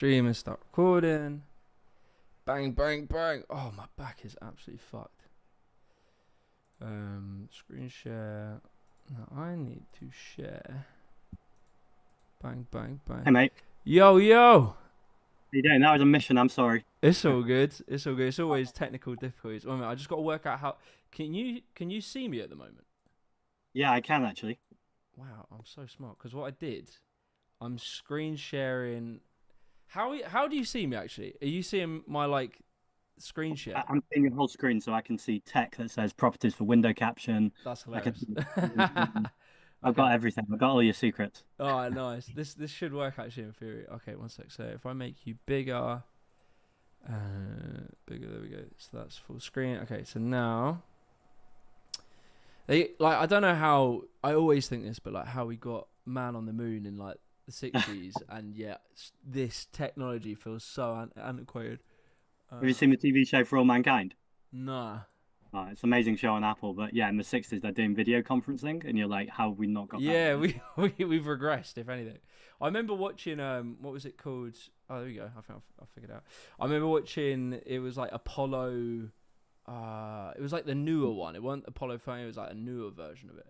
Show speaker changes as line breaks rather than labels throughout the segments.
Stream and start recording. Bang, bang, bang. Oh, my back is absolutely fucked. Screen share. Now I need to share. Bang, bang, bang.
Hey, mate.
Yo, yo.
How you doing? That was a mission. I'm sorry.
It's all good. It's all good. It's always technical difficulties. Wait a minute, I just got to work out how. Can you see me at the moment?
Yeah, I can actually.
Wow, I'm so smart. Because what I did, I'm screen sharing. How do you see me actually? Are you seeing my screen share?
I'm seeing your whole screen, so I can see tech that says properties for window caption.
That's
I can
hilarious.
see I've
Okay.
got everything. I've got all your secrets.
Oh, nice. This should work actually in theory. Okay, one sec. So if I make you bigger, bigger. There we go. So that's full screen. Okay. So now I don't know how. I always think this, but how we got man on the moon in the 60s, and yet this technology feels so antiquated.
Have you seen the TV show For All Mankind?
Nah.
Oh, it's an amazing show on Apple. But yeah, in the 60s, they're doing video conferencing, and you're like, how have we not got that?
Yeah, we've regressed, if anything. I remember watching what was it called? Oh, there we go. I figured it out. I remember watching. It was Apollo. It was the newer one. It wasn't Apollo 13. It was a newer version of it.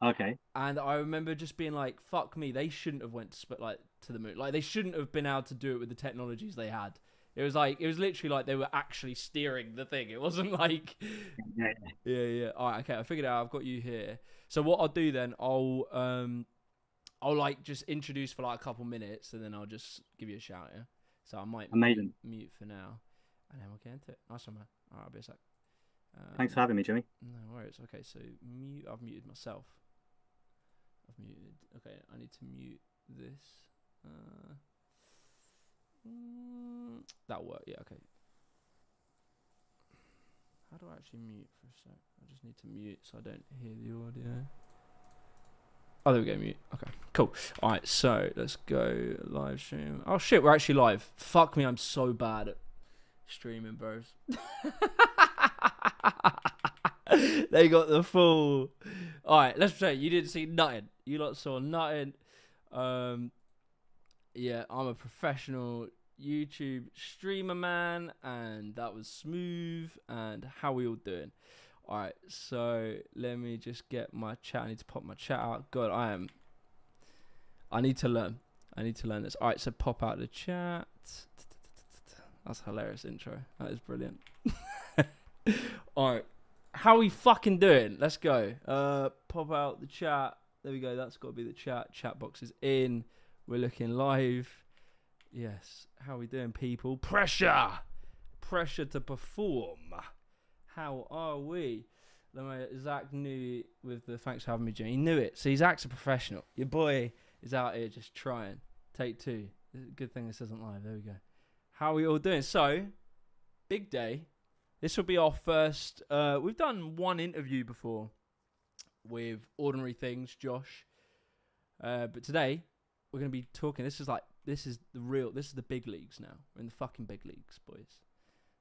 Okay.
And I remember just being like, "Fuck me! They shouldn't have went to the moon. They shouldn't have been able to do it with the technologies they had." It was literally they were actually steering the thing. It wasn't
Yeah.
yeah. All right, okay. I figured it out. I've got you here. So what I'll do then, I'll just introduce for a couple minutes, and then I'll just give you a shout. Yeah. So I might
Amazing.
mute for now, and then we'll get into it. Nice one, man. All right, I'll be a sec.
Thanks for having me, Jimmy.
No worries. Okay, so mute. I've muted myself. I've muted. Okay, I need to mute this. That'll work. Yeah. Okay. How do I actually mute for a sec? I just need to mute so I don't hear the audio. Oh, there we go, mute. Okay, cool. Alright, so let's go live stream. Oh shit, we're actually live. Fuck me, I'm so bad at streaming, bros. They got the full. Alright, let's say you didn't see nothing. You lot saw nothing. Yeah, I'm a professional YouTube streamer, man, and that was smooth. And how we all doing? All right, so let me just get my chat. I need to pop my chat out. God, I need to learn. I need to learn this. All right, so pop out the chat. That's a hilarious intro. That is brilliant. All right, how we fucking doing? Let's go. Pop out the chat. There we go. That's got to be the chat. Chat box is in. We're looking live. Yes. How we doing, people? Pressure to perform. How are we? Zack knew with the thanks for having me, Jimmy. He knew it. See, Zack's a professional. Your boy is out here just trying. Take two. Good thing this isn't live. There we go. How are we all doing? So, big day. This will be our first. We've done one interview before with Ordinary Things, Josh. But today we're gonna be talking. This is the big leagues now. We're in the fucking big leagues, boys.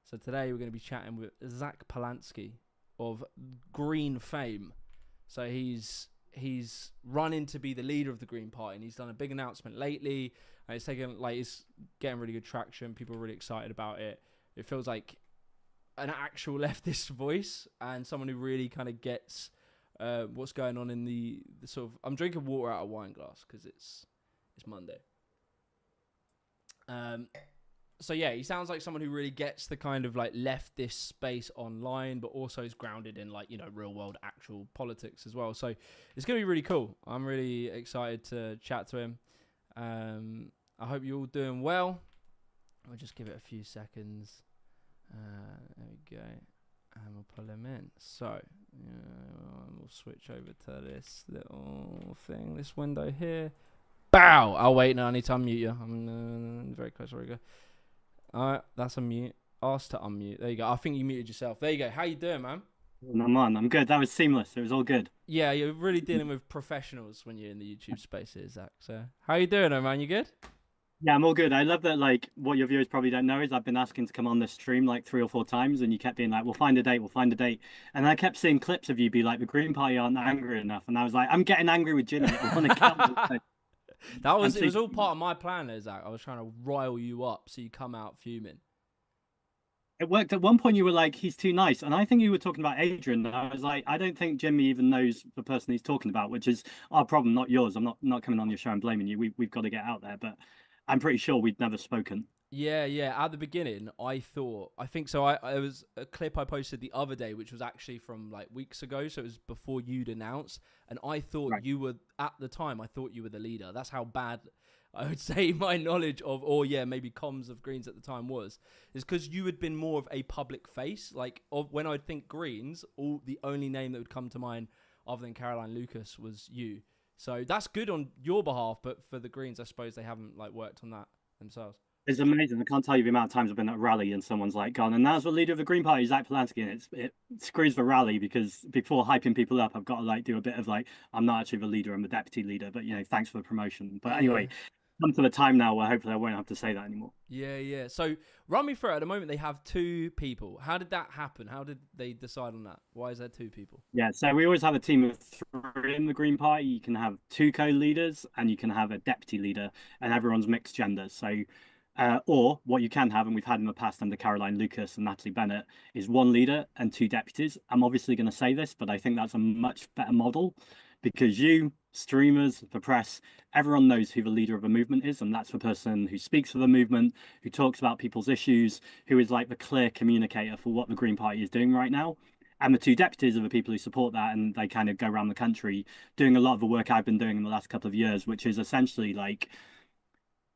So today we're going to be chatting with Zack Polanski of Green fame. So he's running to be the leader of the Green Party, and he's done a big announcement lately. And it's getting really good traction. People are really excited about it. It feels like an actual leftist voice and someone who really kind of gets what's going on in the sort of. I'm drinking water out of a wine glass because it's Monday. So yeah, he sounds like someone who really gets the kind of leftist space online, but also is grounded in real world actual politics as well. So it's gonna be really cool. I'm really excited to chat to him. I hope you're all doing well. I'll just give it a few seconds. There we go, and we'll pull him in. So we'll switch over to this little thing, this window here. Bow! Oh, wait, no, I need to unmute you. I'm very close. There we go. Alright, that's a mute. Ask to unmute. There you go. I think you muted yourself. There you go. How you doing, man?
I'm on. I'm good. That was seamless. It was all good.
Yeah, you're really dealing with professionals when you're in the YouTube space here, Zack. So, how you doing, man? You good?
Yeah, I'm all good. I love that, what your viewers probably don't know is I've been asking to come on this stream 3 or 4 times, and you kept being like, we'll find a date, we'll find a date. And I kept seeing clips of you be like, the Green Party aren't angry enough. And I was like, I'm getting angry with Jimmy. I want to kill him. And
It
see,
was all part of my plan, there, Zach. I was trying to rile you up so you come out fuming.
it worked. At one point, you were like, "He's too nice," and I think you were talking about Adrian. And I was like, "I don't think Jimmy even knows the person he's talking about," which is our problem, not yours. I'm not coming on your show and blaming you. We've got to get out there, but I'm pretty sure we'd never spoken.
Yeah, yeah. At the beginning, I think so. I was a clip I posted the other day, which was actually from like weeks ago. So it was before you'd announced, and I thought
Right.
you were at the time. I thought you were the leader. That's how bad I would say my knowledge of, or yeah, maybe comms of Greens at the time was, is because you had been more of a public face. Like of when I'd think Greens, the only name that would come to mind other than Caroline Lucas was you. So that's good on your behalf, but for the Greens, I suppose they haven't like worked on that themselves.
It's amazing. I can't tell you the amount of times I've been at a rally and someone's like gone, and now's the leader of the Green Party, Zack Polanski, and it screws the rally because before hyping people up, I've got to like do a bit of like, I'm not actually the leader, I'm the deputy leader, but thanks for the promotion. But
Yeah.
anyway, come to the time now where hopefully I won't have to say that anymore.
Yeah, yeah. So run me through it. At the moment, they have two people. How did that happen? How did they decide on that? Why is there two people?
Yeah, so we always have a team of three in the Green Party. You can have two co-leaders and you can have a deputy leader, and everyone's mixed gender. So, or what you can have, and we've had in the past under Caroline Lucas and Natalie Bennett, is one leader and two deputies. I'm obviously going to say this, but I think that's a much better model because you, streamers, the press, everyone knows who the leader of a movement is, and that's the person who speaks for the movement, who talks about people's issues, who is like the clear communicator for what the Green Party is doing right now. And the two deputies are the people who support that, and they kind of go around the country doing a lot of the work I've been doing in the last couple of years, which is essentially like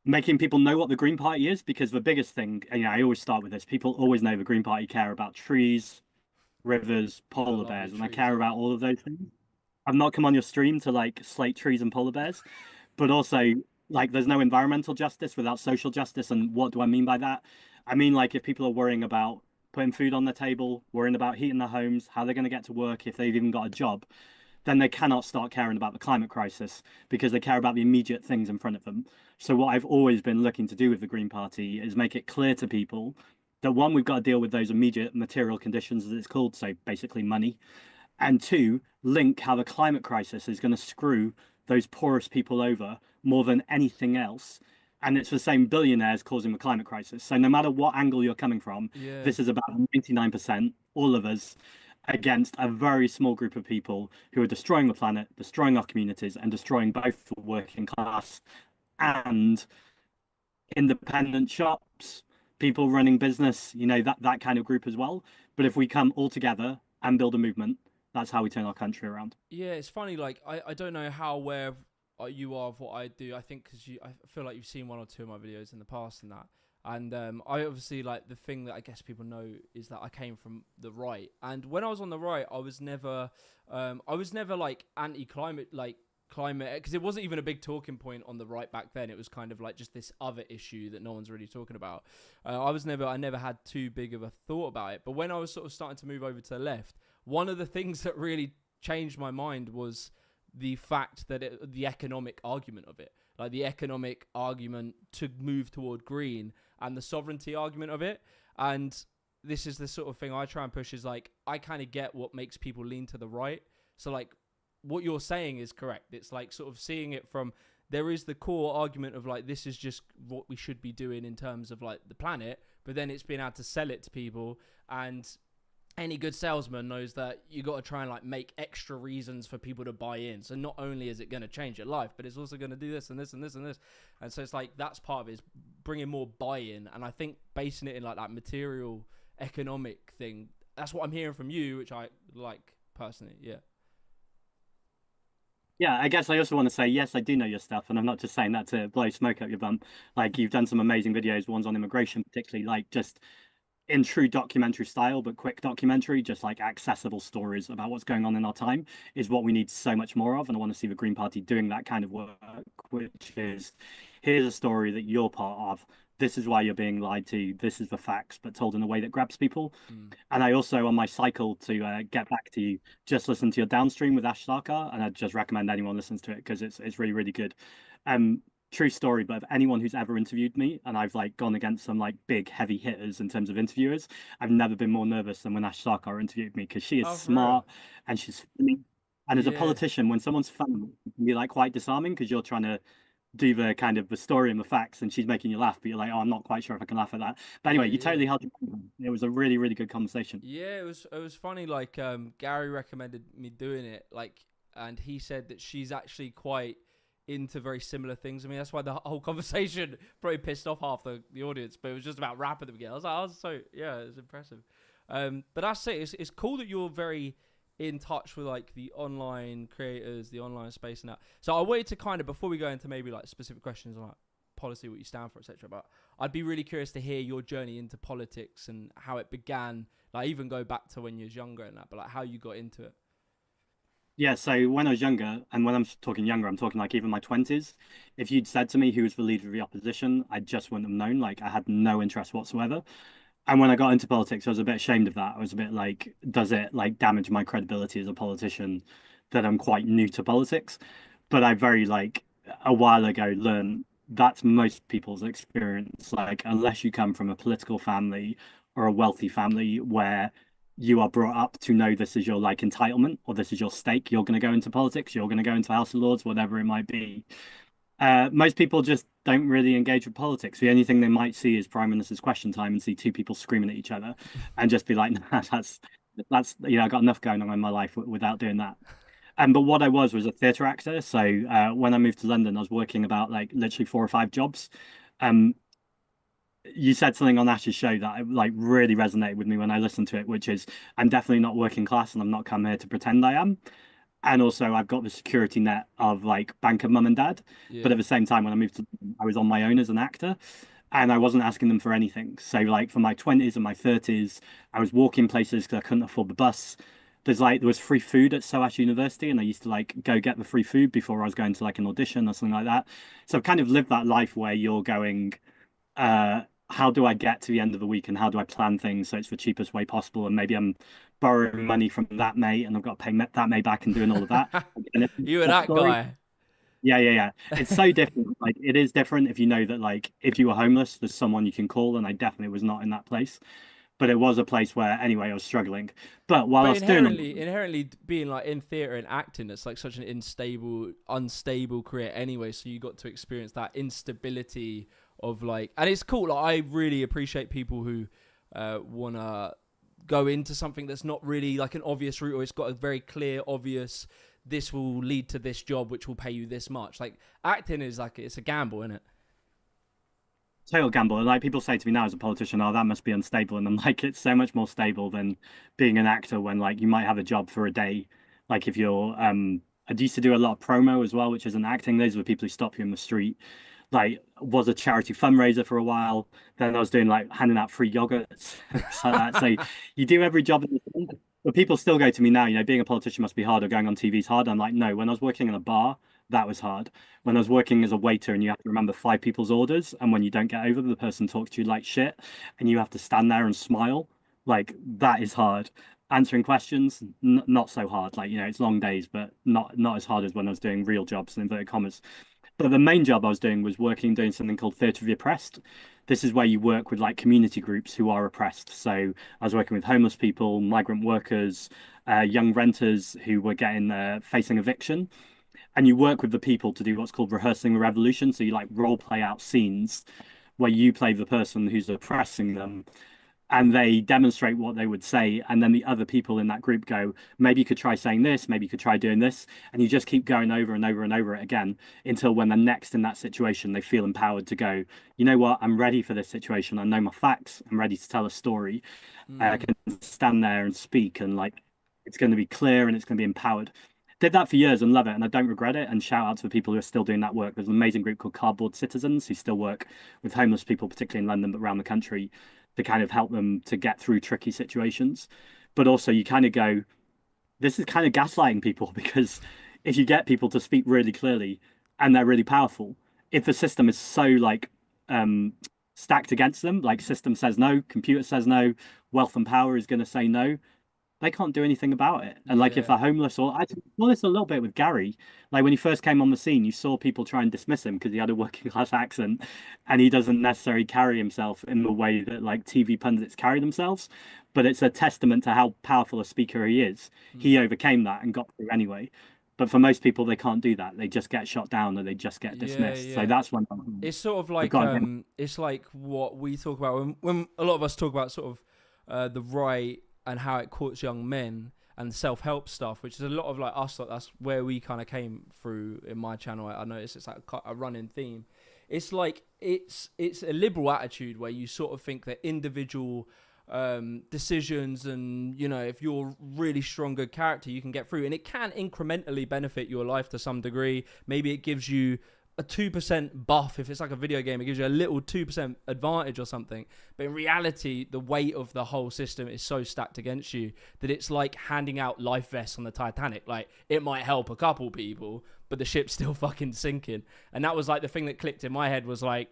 making people know what the Green Party is. Because the biggest thing, I always start with this: people always know the Green Party care about trees, rivers,
Got a
polar
lovely
bears, and I
trees,
care
yeah.
about all of those things. I've not come on your stream to like slate trees and polar bears, but also like there's no environmental justice without social justice. And what do I mean by that? I mean like if people are worrying about putting food on the table, worrying about heating their homes, how they're going to get to work if they've even got a job, then they cannot start caring about the climate crisis because they care about the immediate things in front of them. So what I've always been looking to do with the Green Party is make it clear to people that one, we've got to deal with those immediate material conditions, as it's called, so basically money, and two, link how the climate crisis is going to screw those poorest people over more than anything else. And it's the same billionaires causing the climate crisis. So no matter what angle you're coming from,
Yeah.
this is about 99%, all of us, against a very small group of people who are destroying the planet, destroying our communities, and destroying both the working class and independent shops, people running business, that kind of group as well. But if we come all together and build a movement, that's how we turn our country around.
Yeah, it's funny. Like, I don't know how aware of, you are of what I do. I think because I feel like you've seen one or two of my videos in the past and that. And I obviously like the thing that I guess people know is that I came from the right. And when I was on the right, I was never like anti-climate, like climate, because it wasn't even a big talking point on the right back then. It was kind of like just this other issue that no one's really talking about. I never had too big of a thought about it. But when I was sort of starting to move over to the left, one of the things that really changed my mind was the fact that the economic argument of it, like the economic argument to move toward green and the sovereignty argument of it. And this is the sort of thing I try and push is like, I kind of get what makes people lean to the right. So like what you're saying is correct. It's like sort of seeing it from, there is the core argument of like, this is just what we should be doing in terms of like the planet, but then it's being able to sell it to people. And any good salesman knows that you got to try and like make extra reasons for people to buy in. So not only is it going to change your life, but it's also going to do this and this and this and this. And so it's like, that's part of it, is bringing more buy-in. And I think basing it in like that material economic thing, that's what I'm hearing from you, which I like personally. Yeah.
Yeah, I guess I also want to say, yes, I do know your stuff, and I'm not just saying that to blow smoke up your bum. Like, you've done some amazing videos, ones on immigration, particularly, like, just in true documentary style, but quick documentary, just like accessible stories about what's going on in our time is what we need so much more of. And I want to see the Green Party doing that kind of work, which is here's a story that you're part of. This is why you're being lied to. This is the facts, but told in a way that grabs people. And I also, on my cycle to get back to you, just listen to your downstream with Ash Sarkar, and I'd just recommend anyone listens to it because it's really, really good. True story, but anyone who's ever interviewed me, and I've like gone against some like big heavy hitters in terms of interviewers, I've never been more nervous than when Ash Sarkar interviewed me because she is
Oh, for real?
smart and she's funny. And as a
Yeah.
politician, when someone's funny, it can be like quite disarming because you're trying to do the kind of the story and the facts, and she's making you laugh, but you're like, oh, I'm not quite sure if I can laugh at that. But
Yeah,
anyway, you
yeah.
totally held your own. It was a really, really good conversation.
Yeah, it was funny. Like Gary recommended me doing it. Like, and he said that she's actually quite into very similar things. I mean, that's why the whole conversation probably pissed off half the audience. But it was just about rap at the beginning. I was so yeah, it was impressive. But that's it. It's cool that you're very in touch with like the online creators, the online space, and that. So I wanted to kind of before we go into maybe like specific questions on like policy, what you stand for, etc. But I'd be really curious to hear your journey into politics and how it began. Like even go back to when you was younger and that, but like how you got into it.
Yeah, so when I was younger, and when I'm talking younger, I'm talking like even my 20s, if you'd said to me who was the leader of the opposition, I just wouldn't have known. Like, I had no interest whatsoever. And when I got into politics, I was a bit ashamed of that. I was a bit like, does it like damage my credibility as a politician that I'm quite new to politics? But I very like a while ago learned that's most people's experience. Like, unless you come from a political family or a wealthy family where you are brought up to know this is your like entitlement or this is your stake, you're going to go into politics, you're going to go into House of Lords, whatever it might be. Most people just don't really engage with politics. The only thing they might see is Prime Minister's Question Time and see two people screaming at each other and just be like, nah, that's I got enough going on in my life without doing that. But what I was a theatre actor. So when I moved to London, I was working about like literally 4 or 5 jobs. Um, you said something on Ash's show that like really resonated with me when I listened to it, which is I'm definitely not working class and I'm not come here to pretend I am. And also I've got the security net of like banker mum and dad. But
Yeah.
at the same time, when I moved to I was on my own as an actor and I wasn't asking them for anything. So like for my 20s and my 30s, I was walking places because I couldn't afford the bus. There was free food at SOAS University, and I used to like go get the free food before I was going to like an audition or something like that. So I've kind of lived that life where you're going, how do I get to the end of the week and how do I plan things so it's the cheapest way possible? And maybe I'm borrowing money from that mate and I've got to pay that mate back and doing all of that. And it's
You were
that
that
story.
guy.
Yeah, yeah, yeah. It's so different. Like it is different if you know that like if you were homeless, there's someone you can call, and I definitely was not in that place. But it was a place where anyway I was struggling. But while I
But
was doing all
inherently being like in theatre and acting, it's like such an unstable career anyway. So you got to experience that instability of like, and it's cool. Like I really appreciate people who wanna go into something that's not really like an obvious route, or it's got a very clear, obvious. This will lead to this job, which will pay you this much. Like acting is like it's a gamble, isn't it?
total gamble. And like people say to me now as a politician, oh, that must be unstable. And I'm like, it's so much more stable than being an actor when like you might have a job for a day. Like if you're I used to do a lot of promo as well, which isn't acting. Those were people who stop you in the street. Like was a charity fundraiser for a while. Then I was doing like handing out free yogurts and things like that. So you do every job in the sun. But people still go to me now, being a politician must be hard or going on TV is hard. I'm like, no, when I was working in a bar, that was hard. When I was working as a waiter and you have to remember 5 people's orders, and when you don't get over, the person talks to you like shit, and you have to stand there and smile, like that is hard. Answering questions, not so hard. Like, it's long days, but not as hard as when I was doing real jobs in inverted commas. But the main job I was doing was doing something called Theatre of the Oppressed. This is where you work with like community groups who are oppressed. So I was working with homeless people, migrant workers, young renters who were getting facing eviction, and you work with the people to do what's called rehearsing the revolution. So you like role play out scenes where you play the person who's oppressing them and they demonstrate what they would say. And then the other people in that group go, maybe you could try saying this, maybe you could try doing this. And you just keep going over and over and over it again until when they're next in that situation, they feel empowered to go, you know what, I'm ready for this situation. I know my facts. I'm ready to tell a story. I
Mm.
can stand there and speak and like it's going to be clear and it's going to be empowered. Did that for years and love it, and I don't regret it. And shout out to the people who are still doing that work. There's an amazing group called Cardboard Citizens who still work with homeless people, particularly in London, but around the country, to kind of help them to get through tricky situations. But also, you kind of go, this is kind of gaslighting people because if you get people to speak really clearly and they're really powerful, if the system is so like um, stacked against them, like system says no, computer says no, wealth and power is going to say no, they can't do anything about it. And like if
Yeah.
they're homeless, or I saw this a little bit with Gary, like when he first came on the scene, you saw people try and dismiss him because he had a working class accent and he doesn't necessarily carry himself in the way that like TV pundits carry themselves. But it's a testament to how powerful a speaker he is. He
Mm.
overcame that and got through anyway. But for most people, they can't do that. They just get shot down or they just get
Yeah,
dismissed. So
yeah.
that's when
It's sort of
I've
like
got him.
it's like what we talk about when a lot of us talk about sort of the right and how it courts young men and self-help stuff, which is a lot of like us. Like that's where we kind of came through in my channel. I noticed it's like a running theme. It's like it's a liberal attitude where you sort of think that individual decisions and if you're really strong good character you can get through, and it can incrementally benefit your life to some degree. Maybe it gives you a 2% buff. If it's like a video game, it gives you a little 2% advantage or something, but in reality the weight of the whole system is so stacked against you that it's like handing out life vests on the Titanic. Like, it might help a couple people, but the ship's still fucking sinking. And that was like the thing that clicked in my head, was like,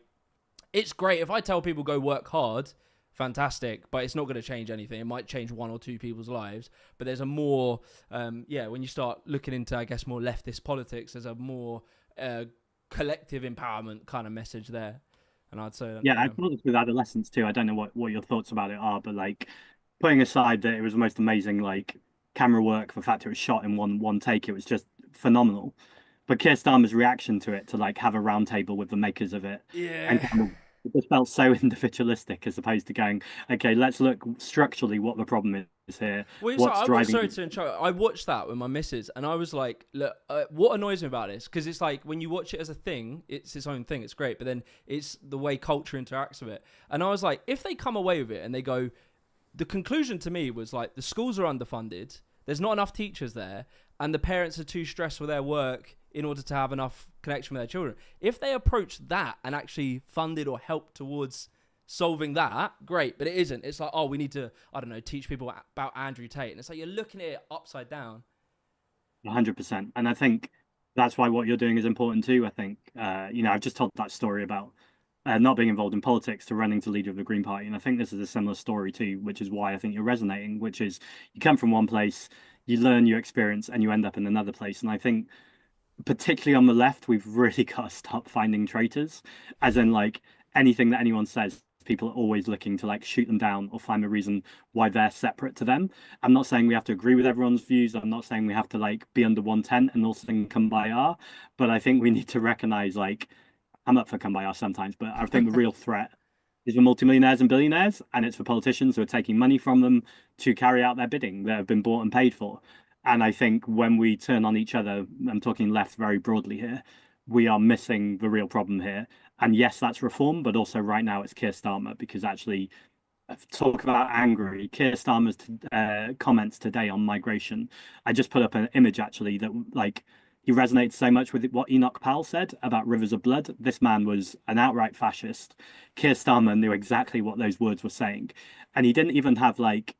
it's great if I tell people go work hard, fantastic, but it's not going to change anything. It might change one or two people's lives, but there's a more when you start looking into, I guess, more leftist politics, there's a more collective empowerment kind of message there. And I'd say that,
Yeah, I thought this with adolescence too. I don't know what your thoughts about it are, but like, putting aside that it was the most amazing like camera work, the fact it was shot in one take, it was just phenomenal. But Keir Starmer's reaction to it, to like have a round table with the makers of it, and
yeah.
kind of, it just felt so individualistic as opposed to going, okay, let's look structurally what the problem is here,
Well,
what's driving
sorry to interrupt. I watched that with my missus, and I was like, "Look, what annoys me about this? Because it's like when you watch it as a thing, it's its own thing. It's great, but then it's the way culture interacts with it." And I was like, if they come away with it and they go, the conclusion to me was like, the schools are underfunded. There's not enough teachers there, and the parents are too stressed with their work in order to have enough connection with their children. If they approach that and actually funded or helped towards solving that, great, but it isn't. It's like, oh, we need to, I don't know, teach people about Andrew Tate, and it's like you're looking at it upside down.
100%. And I think that's why what you're doing is important too. I think, I've just told that story about not being involved in politics to running to leader of the Green Party. And I think this is a similar story too, which is why I think you're resonating, which is you come from one place, you learn, you experience, and you end up in another place. And I think, particularly on the left, we've really got to stop finding traitors, as in like anything that anyone says, people are always looking to like shoot them down or find a reason why they're separate to them. I'm not saying we have to agree with everyone's views. I'm not saying we have to like be under one tent and all things come by our, but I think we need to recognize, like, I'm up for come by our sometimes, but I think the real threat is the multimillionaires and billionaires, and it's for politicians who are taking money from them to carry out their bidding that have been bought and paid for. And I think when we turn on each other, I'm talking left very broadly here, we are missing the real problem here. And yes, that's reform, but also right now it's Keir Starmer, because actually, talk about angry, Keir Starmer's comments today on migration. I just put up an image actually that like he resonates so much with what Enoch Powell said about rivers of blood. This man was an outright fascist. Keir Starmer knew exactly what those words were saying, and he didn't even have like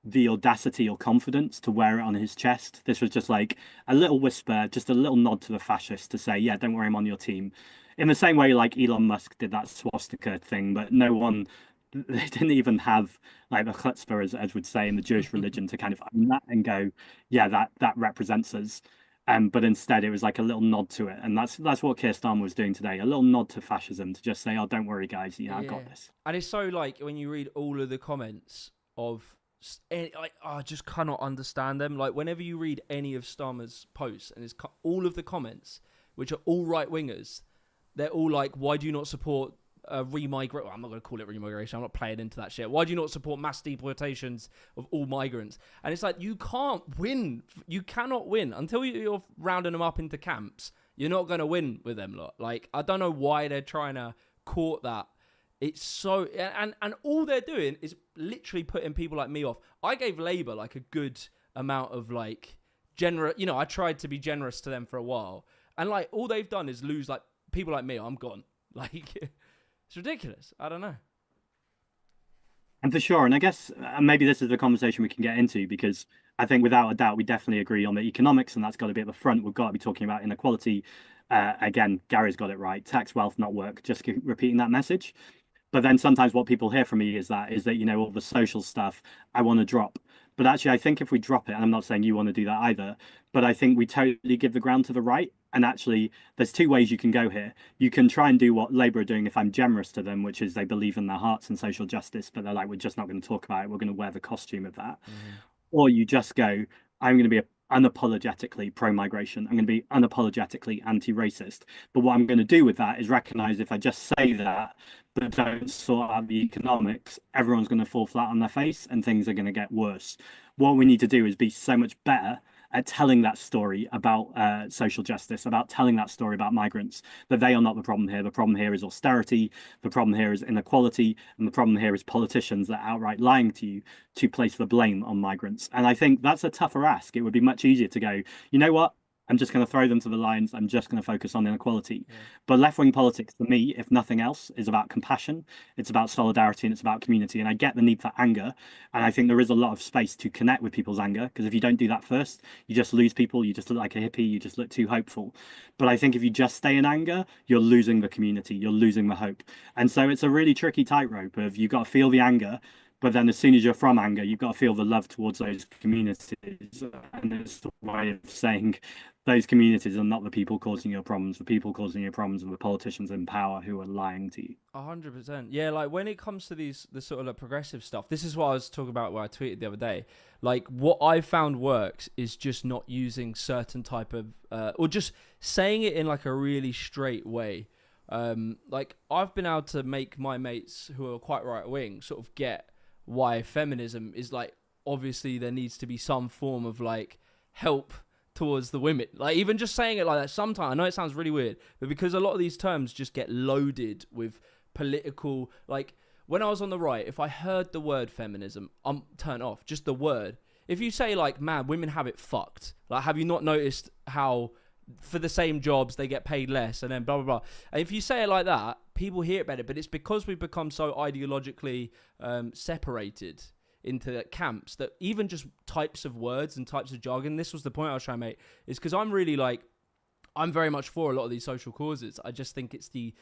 the audacity or confidence to wear it on his chest. This was just like a little whisper, just a little nod to the fascists to say, yeah, don't worry, I'm on your team. In the same way, like Elon Musk did that swastika thing, but no one, they didn't even have like the chutzpah, as would say in the Jewish religion, to kind of own that and go, yeah, that represents us. But instead, it was like a little nod to it, and that's what Keir Starmer was doing today, a little nod to fascism, to just say, "Oh, don't worry, guys, I've
Yeah,
got this."
and it's so like when you read all of the comments of, I just cannot understand them. Like whenever you read any of Starmer's posts, and it's all of the comments, which are all right wingers, they're all like, "Why do you not support remigration?" Well, I'm not going to call it remigration. I'm not playing into that shit. Why do you not support mass deportations of all migrants? And it's like, you can't win. You cannot win until you're rounding them up into camps. You're not going to win with them lot. Like, I don't know why they're trying to court that. It's so, and all they're doing is literally putting people like me off. I gave Labour like a good amount of like generous, I tried to be generous to them for a while, and like all they've done is lose like people like me. I'm gone. Like, it's ridiculous. I don't know.
And for sure, and I guess maybe this is the conversation we can get into, because I think without a doubt we definitely agree on the economics, and that's got to be at the front. We've got to be talking about inequality. Again, Gary's got it right. Tax, wealth, not work. Just keep repeating that message. But then sometimes what people hear from me is that all the social stuff I want to drop. But actually, I think if we drop it, and I'm not saying you want to do that either, but I think we totally give the ground to the right. And actually, there's two ways you can go here. You can try and do what Labour are doing if I'm generous to them, which is they believe in their hearts and social justice, but they're like, we're just not going to talk about it. We're going to wear the costume of that.
Mm-hmm.
Or you just go, I'm going to be a unapologetically pro-migration. I'm going to be unapologetically anti-racist. But what I'm going to do with that is recognize if I just say that, but don't sort out the economics, everyone's going to fall flat on their face and things are going to get worse. What we need to do is be so much better at telling that story about social justice, about telling that story about migrants, that they are not the problem here. The problem here is austerity. The problem here is inequality. And the problem here is politicians that are outright lying to you to place the blame on migrants. And I think that's a tougher ask. It would be much easier to go, you know what? I'm just going to throw them to the lions. I'm just going to focus on inequality.
Yeah.
But left-wing politics, for me, if nothing else, is about compassion. It's about solidarity and it's about community. And I get the need for anger. And I think there is a lot of space to connect with people's anger. Because if you don't do that first, you just lose people. You just look like a hippie. You just look too hopeful. But I think if you just stay in anger, you're losing the community. You're losing the hope. And so it's a really tricky tightrope of you've got to feel the anger, but then as soon as you're from anger, you've got to feel the love towards those communities. And it's a way of saying those communities are not the people causing your problems. The people causing your problems are the politicians in power who are lying to you.
100%. Yeah, like when it comes to the sort of like progressive stuff, this is what I was talking about where I tweeted the other day. Like what I found works is just not using certain type of or just saying it in like a really straight way. Like I've been able to make my mates who are quite right wing sort of get why feminism is like, obviously there needs to be some form of like help towards the women. Like even just saying it like that sometimes, I know it sounds really weird, but because a lot of these terms just get loaded with political, like when I was on the right, if I heard the word feminism, I'm turned off, just the word. If you say like, man, women have it fucked, like have you not noticed how for the same jobs they get paid less and then blah blah blah, and if you say it like that, people hear it better. But it's because we've become so ideologically separated into camps that even just types of words and types of jargon, this was the point I was trying to make, is because I'm really like, I'm very much for a lot of these social causes. I just think it's the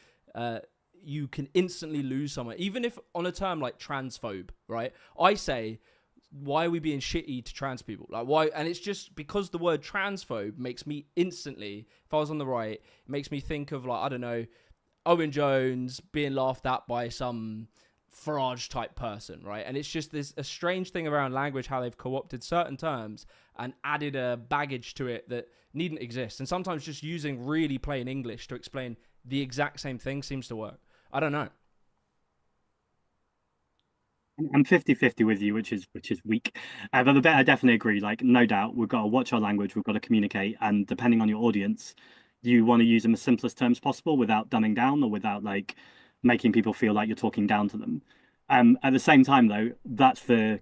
you can instantly lose someone, even if on a term like transphobe, right? I say, why are we being shitty to trans people? Like why? And it's just because the word transphobe makes me instantly, if I was on the right, it makes me think of like, I don't know, Owen Jones being laughed at by some Farage type person, right? And it's just this a strange thing around language, how they've co-opted certain terms and added a baggage to it that needn't exist. And sometimes just using really plain English to explain the exact same thing seems to work. I don't know.
I'm 50-50 with you, which is weak. But the bit I definitely agree, like no doubt, we've got to watch our language, we've got to communicate, and depending on your audience, you want to use them as simplest terms possible without dumbing down or without like making people feel like you're talking down to them. At the same time, though, that's the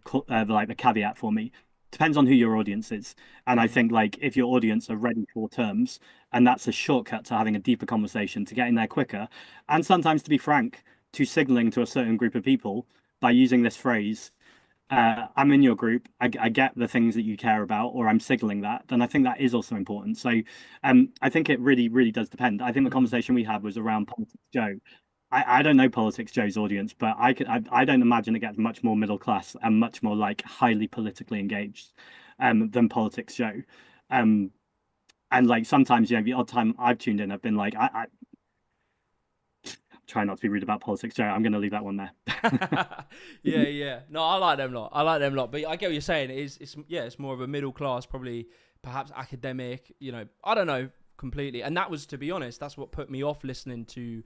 caveat for me. Depends on who your audience is, and I think like if your audience are ready for terms, and that's a shortcut to having a deeper conversation, to getting there quicker, and sometimes to be frank, to signaling to a certain group of people by using this phrase, I'm in your group, I get the things that you care about, or I'm signaling that, then I think that is also important. So I think it really, really does depend. I think the conversation we had was around Politics Joe. I don't know Politics Joe's audience, but I don't imagine it gets much more middle class and much more like highly politically engaged than Politics Joe. Um, and like sometimes, the odd time I've tuned in, I've been like, I try not to be rude about Politics Joe. I'm going to leave that one there.
Yeah, yeah. No, I like them lot. I like them lot. But I get what you're saying. It's more of a middle class, probably perhaps academic. I don't know completely. And that was, to be honest, that's what put me off listening to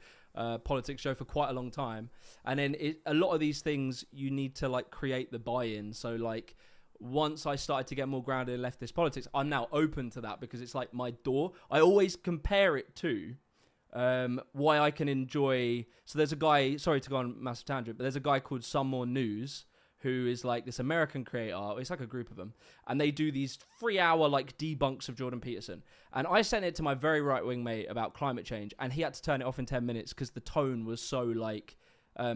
Politics Show for quite a long time. And then a lot of these things you need to like create the buy-in. So like once I started to get more grounded in leftist politics, I'm now open to that because it's like my door. I always compare it to why I can enjoy. So there's a guy, sorry to go on a massive tangent, but there's a guy called Some More News who is like this American creator. It's like a group of them, and they do these 3-hour like debunks of Jordan Peterson. And I sent it to my very right wing mate about climate change, and he had to turn it off in 10 minutes because the tone was so like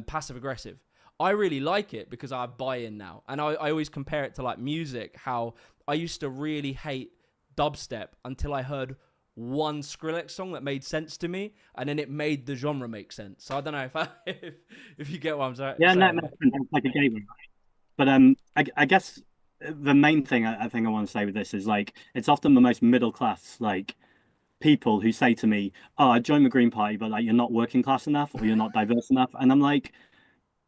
passive aggressive. I really like it because I have buy-in now, and I always compare it to like music. How I used to really hate dubstep until I heard one Skrillex song that made sense to me, and then it made the genre make sense. So I don't know if you get what I'm saying.
Yeah, no, it's like a gateway. But I guess the main thing I think I want to say with this is like it's often the most middle class like people who say to me, "Oh, I joined the Green Party, but like you're not working class enough or you're not diverse enough." And I'm like,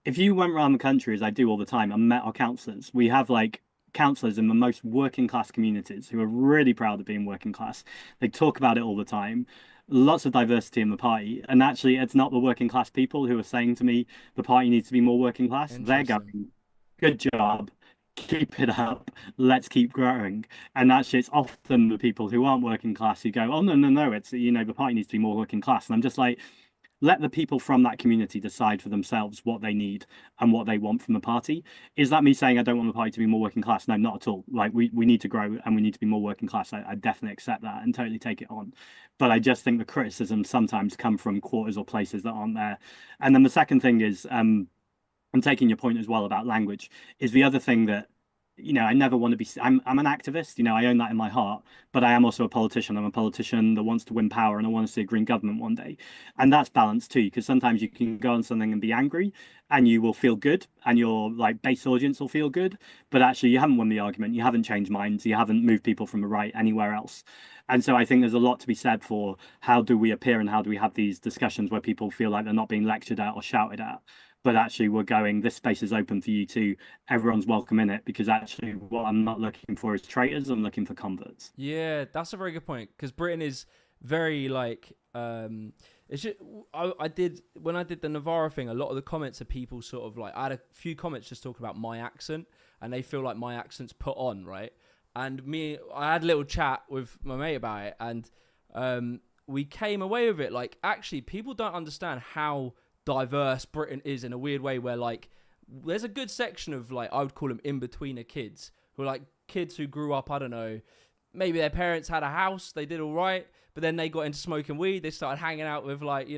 if you went around the country as I do all the time and met our councillors, we have like councillors in the most working class communities who are really proud of being working class. They talk about it all the time. Lots of diversity in the party. And actually, it's not the working class people who are saying to me the party needs to be more working class. They're
Interesting.
going, good job, keep it up, let's keep growing. And actually, it's often the people who aren't working class who go, oh, no, no, no, it's, the party needs to be more working class. And I'm just like, let the people from that community decide for themselves what they need and what they want from the party. Is that me saying I don't want the party to be more working class? No, not at all. Like we need to grow and we need to be more working class. I definitely accept that and totally take it on. But I just think the criticisms sometimes come from quarters or places that aren't there. And then the second thing is, I'm taking your point as well about language, is the other thing that I never want to be. I'm an activist. I own that in my heart. But I am also a politician. I'm a politician that wants to win power, and I want to see a green government one day. And that's balanced too, because sometimes you can go on something and be angry, and you will feel good, and your like base audience will feel good. But actually, you haven't won the argument. You haven't changed minds. You haven't moved people from the right anywhere else. And so I think there's a lot to be said for how do we appear and how do we have these discussions where people feel like they're not being lectured at or shouted at, but actually we're going, this space is open for you too. Everyone's welcome in it, because actually what I'm not looking for is traitors, I'm looking for converts.
Yeah, that's a very good point, because Britain is very like it's just, I did when I did the Navarro thing, a lot of the comments are people sort of like, I had a few comments just talking about my accent, and they feel like my accent's put on, right? And I had a little chat with my mate about it, and we came away with it like, actually people don't understand how diverse Britain is in a weird way, where like there's a good section of, like, I would call them in-betweener kids, who are like kids who grew up, I don't know, maybe their parents had a house, they did all right, but then they got into smoking weed, they started hanging out with like,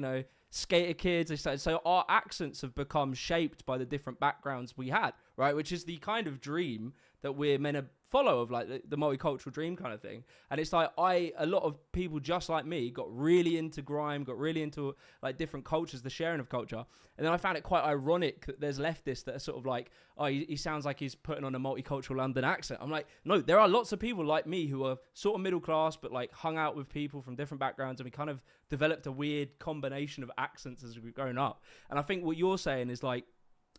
skater kids, so our accents have become shaped by the different backgrounds we had, right? Which is the kind of dream that we're meant to follow, of like the multicultural dream kind of thing. And it's like, a lot of people just like me got really into grime, got really into like different cultures, the sharing of culture. And then I found it quite ironic that there's leftists that are sort of like, oh, he sounds like he's putting on a multicultural London accent. I'm like, no, there are lots of people like me who are sort of middle class, but like hung out with people from different backgrounds, and we kind of developed a weird combination of accents as we've grown up. And I think what you're saying is like,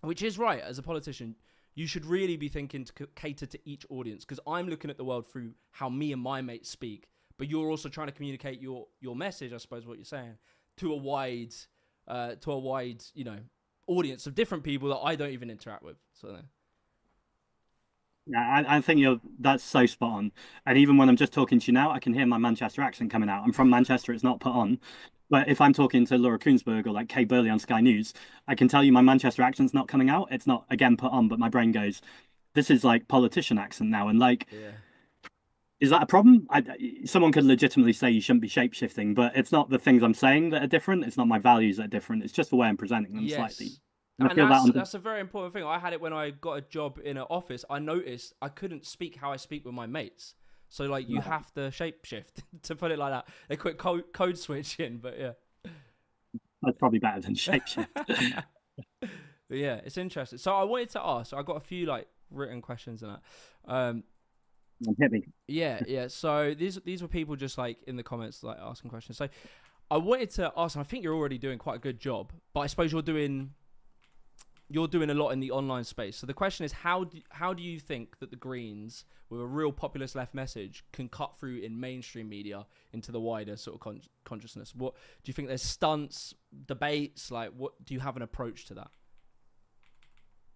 which is right, as a politician, you should really be thinking to cater to each audience, because I'm looking at the world through how me and my mates speak, but you're also trying to communicate your message, I suppose, what you're saying, to a wide audience of different people that I don't even interact with. So
Yeah, I think that's so spot on. And even when I'm just talking to you now, I can hear my Manchester accent coming out. I'm from Manchester, it's not put on. But if I'm talking to Laura Koonsberg or like Kay Burley on Sky News, I can tell you my Manchester accent's not coming out. It's not, again, put on, but my brain goes, this is like politician accent now. And like,
yeah.
is that a problem? Someone could legitimately say you shouldn't be shapeshifting, but it's not the things I'm saying that are different. It's not my values that are different. It's just the way I'm presenting them slightly.
Yes.
And I
And
feel that
that's a very important thing. I had it when I got a job in an office. I noticed I couldn't speak how I speak with my mates. So like, you have to shapeshift, to put it like that. They quit code switching, but yeah.
that's probably better than shapeshift.
But yeah, it's interesting. So I wanted to ask. So I got a few like written questions and that.
Hit me.
Yeah. So these were people just like in the comments, like asking questions. So I wanted to ask, and I think you're already doing quite a good job, but I suppose you're doing a lot in the online space. So the question is, how do you think that the Greens, with a real populist left message, can cut through in mainstream media into the wider sort of consciousness? What do you think? There's stunts, debates, like, what do you have an approach to that?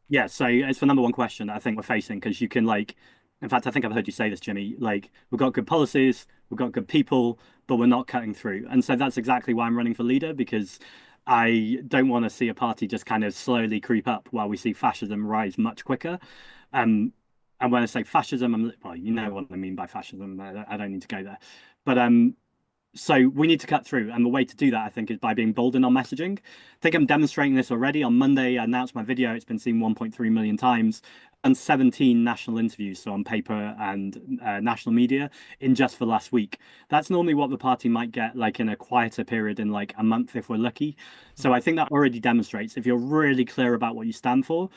Yeah, so it's the number one question that I think we're facing, because you can like, in fact, I think I've heard you say this, Jimmy, like we've got good policies, we've got good people, but we're not cutting through. And so that's exactly why I'm running for leader, because I don't want to see a party just kind of slowly creep up while we see fascism rise much quicker. And when I say fascism, well, you know what I mean by fascism. I don't need to go there. But so we need to cut through, and the way to do that, I think, is by being bold in our messaging. I think I'm demonstrating this already. On Monday, I announced my video. It's been seen 1.3 million times, and 17 national interviews, so on paper and national media, in just the last week. That's normally what the party might get like in a quieter period in like a month if we're lucky. So I think that already demonstrates, if you're really clear about what you stand for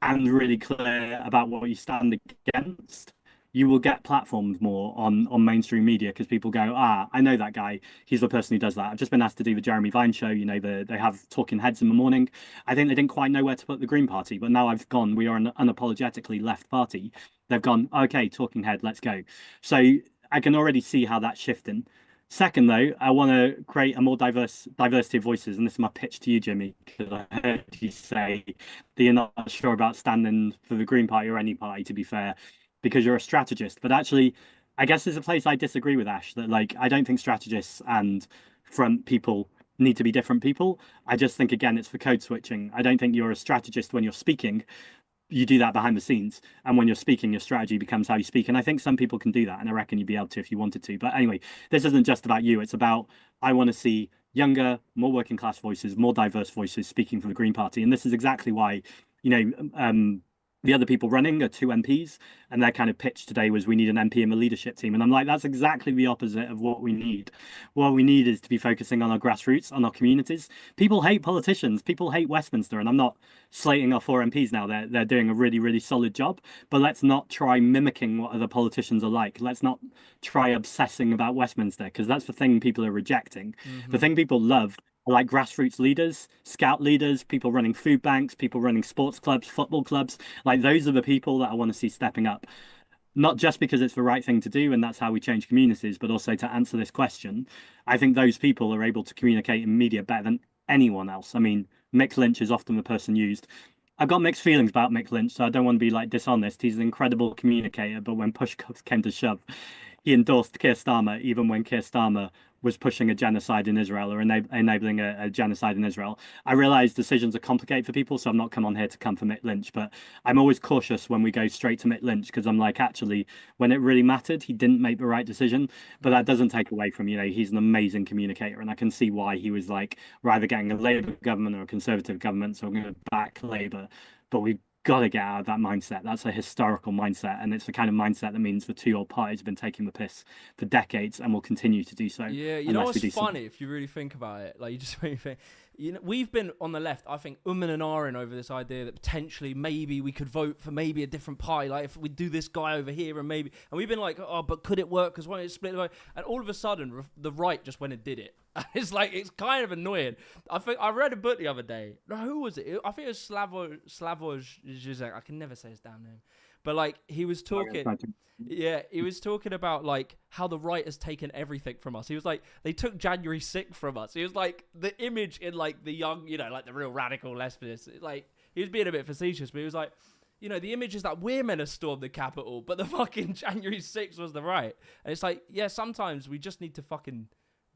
and really clear about what you stand against, you will get platformed more on mainstream media because people go, I know that guy. He's the person who does that. I've just been asked to do the Jeremy Vine show. They have talking heads in the morning. I think they didn't quite know where to put the Green Party, but now I've gone. We are an unapologetically left party. They've gone, okay, talking head, let's go. So I can already see how that's shifting. Second, though, I want to create a more diversity of voices, and this is my pitch to you, Jimmy, because I heard you say that you're not sure about standing for the Green Party or any party, to be fair, because you're a strategist. But actually, I guess there's a place I disagree with Ash that like I don't think strategists and front people need to be different people. I just think again it's for code switching. I don't think you're a strategist when you're speaking, you do that behind the scenes. And when you're speaking, your strategy becomes how you speak. And I think some people can do that. And I reckon you'd be able to if you wanted to. But anyway, this isn't just about you. It's about, I want to see younger, more working class voices, more diverse voices speaking for the Green Party. And this is exactly why, you know, the other people running are two MPs, and their kind of pitch today was we need an MP in the leadership team. And I'm like, that's exactly the opposite of what we need. What we need is to be focusing on our grassroots, on our communities. People hate politicians, people hate Westminster, and I'm not slating our four MPs now. They're doing a really, really solid job. But let's not try mimicking what other politicians are like. Let's not try obsessing about Westminster, because that's the thing people are rejecting. The thing people love like grassroots leaders, scout leaders, people running food banks, people running sports clubs, football clubs. Like those are the people that I want to see stepping up. Not just because it's the right thing to do and that's how we change communities, but also to answer this question. I think those people are able to communicate in media better than anyone else. I mean, Mick Lynch is often the person used. I've got mixed feelings about Mick Lynch, so I don't want to be like dishonest. He's an incredible communicator, but when push came to shove, he endorsed Keir Starmer even when Keir Starmer was pushing a genocide in Israel or enabling a genocide in Israel. I realize decisions are complicated for people, so I'm not come on here to come for Mick Lynch, but I'm always cautious when we go straight to Mick Lynch because I'm like, actually, when it really mattered, he didn't make the right decision. But that doesn't take away from, he's an amazing communicator, and I can see why he was like, we're either getting a Labour government or a Conservative government, so I'm going to back Labour. But we got to get out of that mindset. That's a historical mindset, and it's the kind of mindset that means the two old parties have been taking the piss for decades and will continue to do so.
Yeah, you know what's funny if you really think about it? Like, you just make me think. We've been on the left, I think, and ahhing over this idea that potentially maybe we could vote for maybe a different party. Like if we do this guy over here and we've been like, oh, but could it work? Because why don't it split the vote? And all of a sudden, the right just went and did it. It's like, it's kind of annoying. I think I read a book the other day. No, who was it? I think it was Slavoj Zizek. I can never say his damn name. But like he was talking, he was talking about like how the right has taken everything from us. He was like, they took January 6th from us. He was like, the image in like the young, like the real radical lesbians. Like he was being a bit facetious, but he was like, the image is that we're meant to storm the Capitol, but the fucking January 6th was the right. And it's like, yeah, sometimes we just need to fucking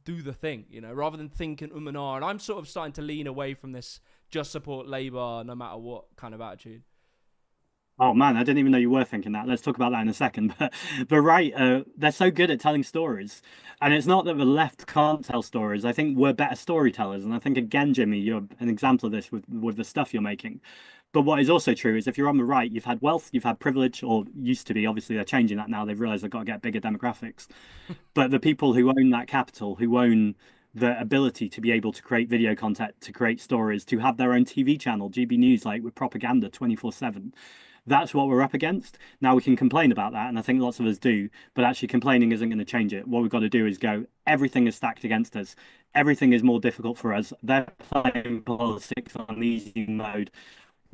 do the thing, rather than thinking and ah. And I'm sort of starting to lean away from this just support Labour no matter what kind of attitude.
Oh man, I didn't even know you were thinking that. Let's talk about that in a second. But right, they're so good at telling stories, and it's not that the left can't tell stories. I think we're better storytellers, and I think again, Jimmy, you're an example of this with the stuff you're making. But what is also true is if you're on the right, you've had wealth, you've had privilege, or used to be. Obviously, they're changing that now. They've realized they've got to get bigger demographics. But the people who own that capital, who own the ability to be able to create video content, to create stories, to have their own TV channel, GB News, like with propaganda 24/7. That's what we're up against. Now we can complain about that, and I think lots of us do, but actually complaining isn't going to change it. What we've got to do is go, everything is stacked against us. Everything is more difficult for us. They're playing politics on easy mode.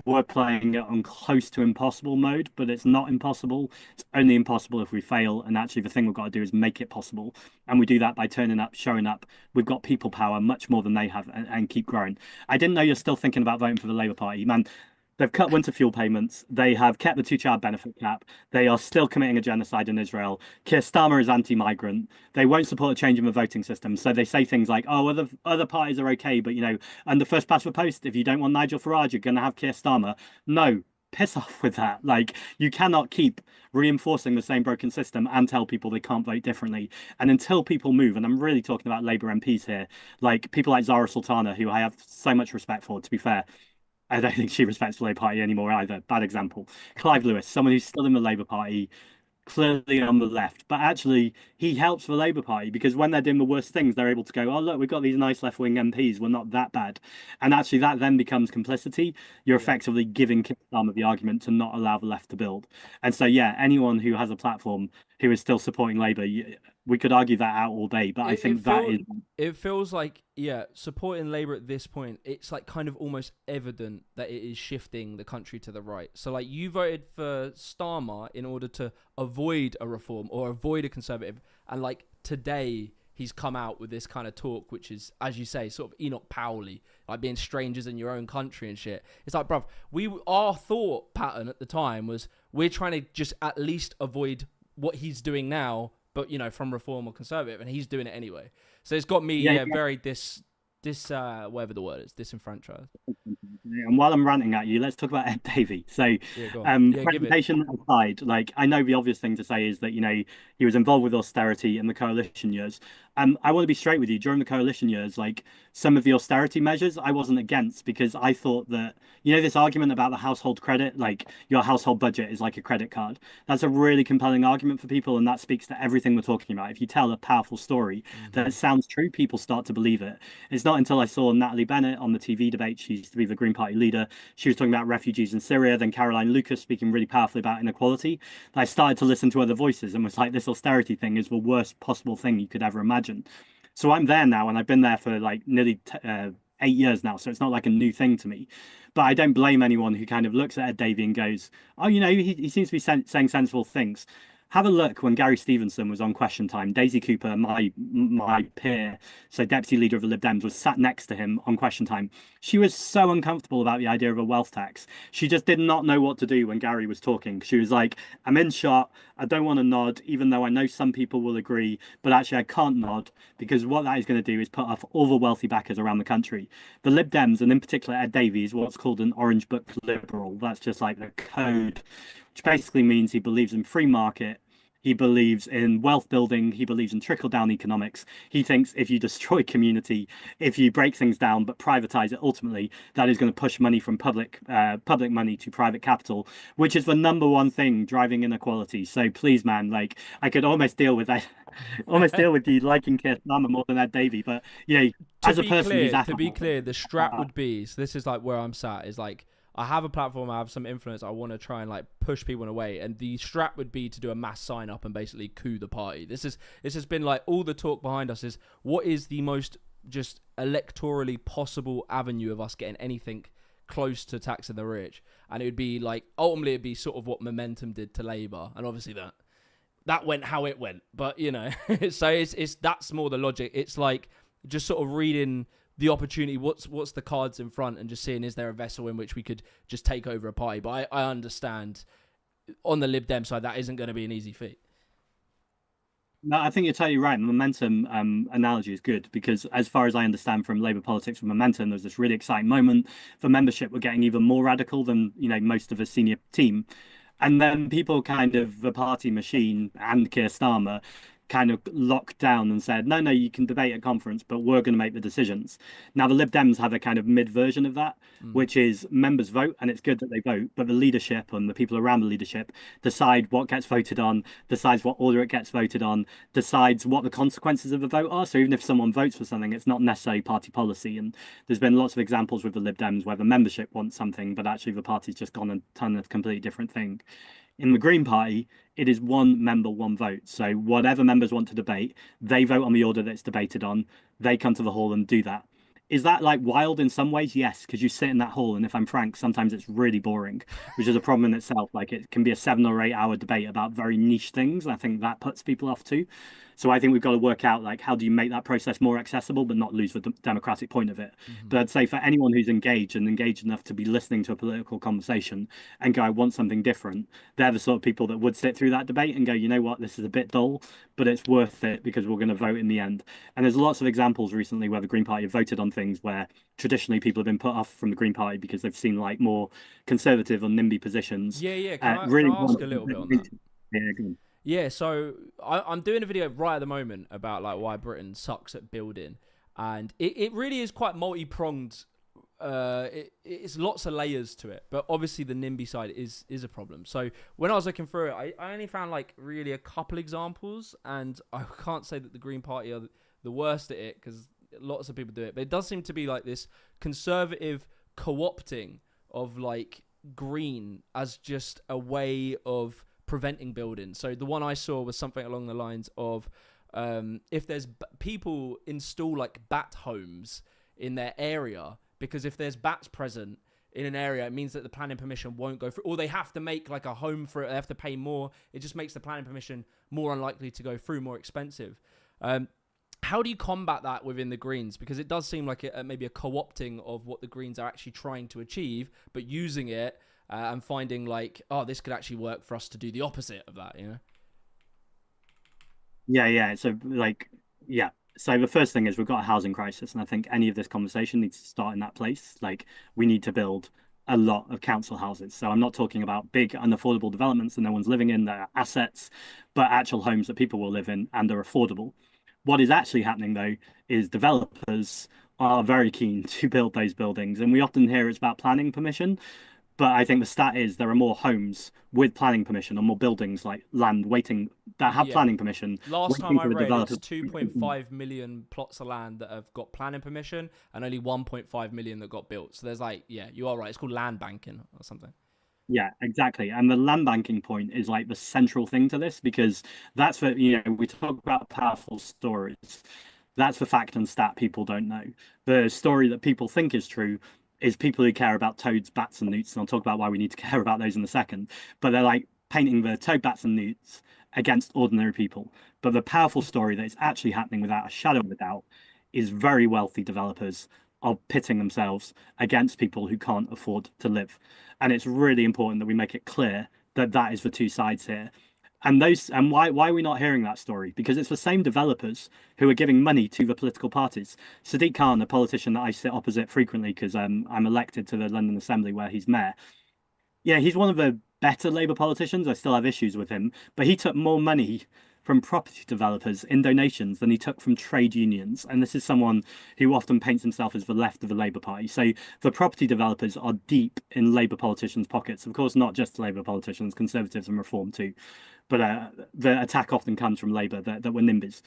We're playing it on close to impossible mode, but it's not impossible. It's only impossible if we fail. And actually, the thing we've got to do is make it possible. And we do that by turning up, showing up. We've got people power much more than they have, and keep growing. I didn't know you're still thinking about voting for the Labour Party. Man, they've cut winter fuel payments. They have kept the two-child benefit cap. They are still committing a genocide in Israel. Keir Starmer is anti-migrant. They won't support a change in the voting system. So they say things like, oh, other parties are okay, but, and the first past the post, if you don't want Nigel Farage, you're going to have Keir Starmer. No, piss off with that. Like, you cannot keep reinforcing the same broken system and tell people they can't vote differently. And until people move, and I'm really talking about Labour MPs here, like people like Zara Sultana, who I have so much respect for, to be fair, I don't think she respects the Labour Party anymore either. Bad example. Clive Lewis, someone who's still in the Labour Party, clearly on the left, but actually he helps the Labour Party because when they're doing the worst things, they're able to go, oh, look, we've got these nice left-wing MPs. We're not that bad. And actually that then becomes complicity. You're
Yeah.
effectively giving Keir Starmer the argument to not allow the left to build. And so, yeah, anyone who has a platform who is still supporting Labour, we could argue that out all day, but I
It, it
think that
feel
is
it feels like, yeah, supporting Labour at this point, it's like kind of almost evident that it is shifting the country to the right. So like you voted for Starmer in order to avoid a reform or avoid a Conservative, and like today he's come out with this kind of talk, which is, as you say, sort of Enoch Powley, like being strangers in your own country and shit. It's like, bruv, our thought pattern at the time was we're trying to just at least avoid what he's doing now, but from reform or Conservative, and he's doing it anyway. So it's got me very whatever the word is, disenfranchised.
And while I'm ranting at you, let's talk about Ed Davey. So,
Yeah, go on. Yeah, give it.
presentation aside, like I know the obvious thing to say is that he was involved with austerity in the coalition years. I want to be straight with you. During the coalition years, like some of the austerity measures, I wasn't against because I thought that this argument about the household credit, like your household budget is like a credit card. That's a really compelling argument for people, and that speaks to everything we're talking about. If you tell a powerful story that sounds true, people start to believe it. It's not until I saw Natalie Bennett on the TV debate, she used to be the Green Party leader, she was talking about refugees in Syria, then Caroline Lucas speaking really powerfully about inequality, that I started to listen to other voices and was like, this austerity thing is the worst possible thing you could ever imagine. So I'm there now, and I've been there for like nearly 8 years now, so it's not like a new thing to me. But I don't blame anyone who kind of looks at Ed Davey and goes, oh, he seems to be saying sensible things. Have a look when Gary Stevenson was on Question Time. Daisy Cooper, my peer, so deputy leader of the Lib Dems, was sat next to him on Question Time. She was so uncomfortable about the idea of a wealth tax. She just did not know what to do when Gary was talking. She was like, I'm in shot. I don't want to nod, even though I know some people will agree, but actually I can't nod because what that is going to do is put off all the wealthy backers around the country. The Lib Dems, and in particular Ed Davies, what's called an Orange Book liberal. That's just like the code, which basically means he believes in free market. He believes in wealth building. He believes in trickle down economics. He thinks if you destroy community, if you break things down but privatize it, ultimately that is going to push money from public money to private capital, which is the number one thing driving inequality. So please, man, like I could almost deal with that, almost deal with you liking Keir Starmer more than Ed Davey, but as a person who's
to be clear, the strap would be, so this is like where I'm sat, is like I have a platform, I have some influence, I want to try and like push people in a way, and the strap would be to do a mass sign up and basically coup the party. This has been like all the talk behind us is what is the most just electorally possible avenue of us getting anything close to taxing the rich, and it would be like ultimately it'd be sort of what Momentum did to Labour, and obviously that went how it went, but so it's that's more the logic. It's like just sort of reading the opportunity, what's the cards in front, and just seeing is there a vessel in which we could just take over a party. But I understand on the Lib Dem side that isn't going to be an easy feat.
No, I think you're totally right. Momentum analogy is good because, as far as I understand from Labour politics with Momentum, there's this really exciting moment. The membership were getting even more radical than most of the senior team, and then people kind of the party machine and Keir Starmer kind of locked down and said, no, you can debate at conference, but we're going to make the decisions. Now, the Lib Dems have a kind of mid version of that, which is members vote, and it's good that they vote, but the leadership and the people around the leadership decide what gets voted on, decides what order it gets voted on, decides what the consequences of the vote are. So even if someone votes for something, it's not necessarily party policy. And there's been lots of examples with the Lib Dems where the membership wants something, but actually the party's just gone and done a completely different thing. In the Green Party, it is one member, one vote. So whatever members want to debate, they vote on the order that's debated on. They come to the hall and do that. Is that like wild in some ways? Yes, because you sit in that hall, and if I'm frank, sometimes it's really boring, which is a problem in itself. Like it can be a 7 or 8 hour debate about very niche things. I think that puts people off too. So I think we've got to work out like how do you make that process more accessible, but not lose the democratic point of it. But I'd say for anyone who's engaged and engaged enough to be listening to a political conversation and go, I want something different, they're the sort of people that would sit through that debate and go, you know what, this is a bit dull, but it's worth it because we're going to vote in the end. And there's lots of examples recently where the Green Party have voted on things where traditionally people have been put off from the Green Party because they've seen like more conservative or NIMBY positions.
Yeah. Can I ask a little bit on that?
Yeah, go on.
Yeah, so I'm doing a video right at the moment about like why Britain sucks at building, and it really is quite multi-pronged it's lots of layers to it, but obviously the NIMBY side is a problem. So when I was looking through it, I only found like really a couple examples, and I can't say that the Green Party are the worst at it because lots of people do it, but it does seem to be like this conservative co-opting of like green as just a way of preventing building. So the one I saw was something along the lines of if there's people install like bat homes in their area, because if there's bats present in an area, it means that the planning permission won't go through, or they have to make like a home for it. They have to pay more. It just makes the planning permission more unlikely to go through, more expensive. How do you combat that within the Greens? Because it does seem like maybe a co-opting of what the Greens are actually trying to achieve, but using it and finding like, oh, this could actually work for us to do the opposite of that, you know?
Yeah. So like, yeah. So the first thing is we've got a housing crisis, and I think any of this conversation needs to start in that place. Like, we need to build a lot of council houses. So I'm not talking about big unaffordable developments that no one's living in, they're assets, but actual homes that people will live in and are affordable. What is actually happening though is developers are very keen to build those buildings, and we often hear it's about planning permission. But I think the stat is there are more homes with planning permission or more buildings like land waiting that have
Yeah.
planning permission
Last time
waiting
I
for the
read,
developer.
it's 2.5 million plots of land that have got planning permission and only 1.5 million that got built. So there's like, yeah, you are right. It's called land banking or something.
Yeah, exactly. And the land banking point is like the central thing to this, because that's the, we talk about powerful stories. That's the fact and stat people don't know. The story that people think is true is people who care about toads, bats, and newts. And I'll talk about why we need to care about those in a second. But they're like painting the toad, bats, and newts against ordinary people. But the powerful story that is actually happening without a shadow of a doubt is very wealthy developers are pitting themselves against people who can't afford to live. And it's really important that we make it clear that that is the two sides here. And why are we not hearing that story? Because it's the same developers who are giving money to the political parties. Sadiq Khan, a politician that I sit opposite frequently because I'm elected to the London Assembly where he's mayor. Yeah, he's one of the better Labour politicians. I still have issues with him, but he took more money from property developers in donations than he took from trade unions. And this is someone who often paints himself as the left of the Labour Party. So the property developers are deep in Labour politicians' pockets. Of course, not just Labour politicians, Conservatives and Reform too. But the attack often comes from Labour that were NIMBYs.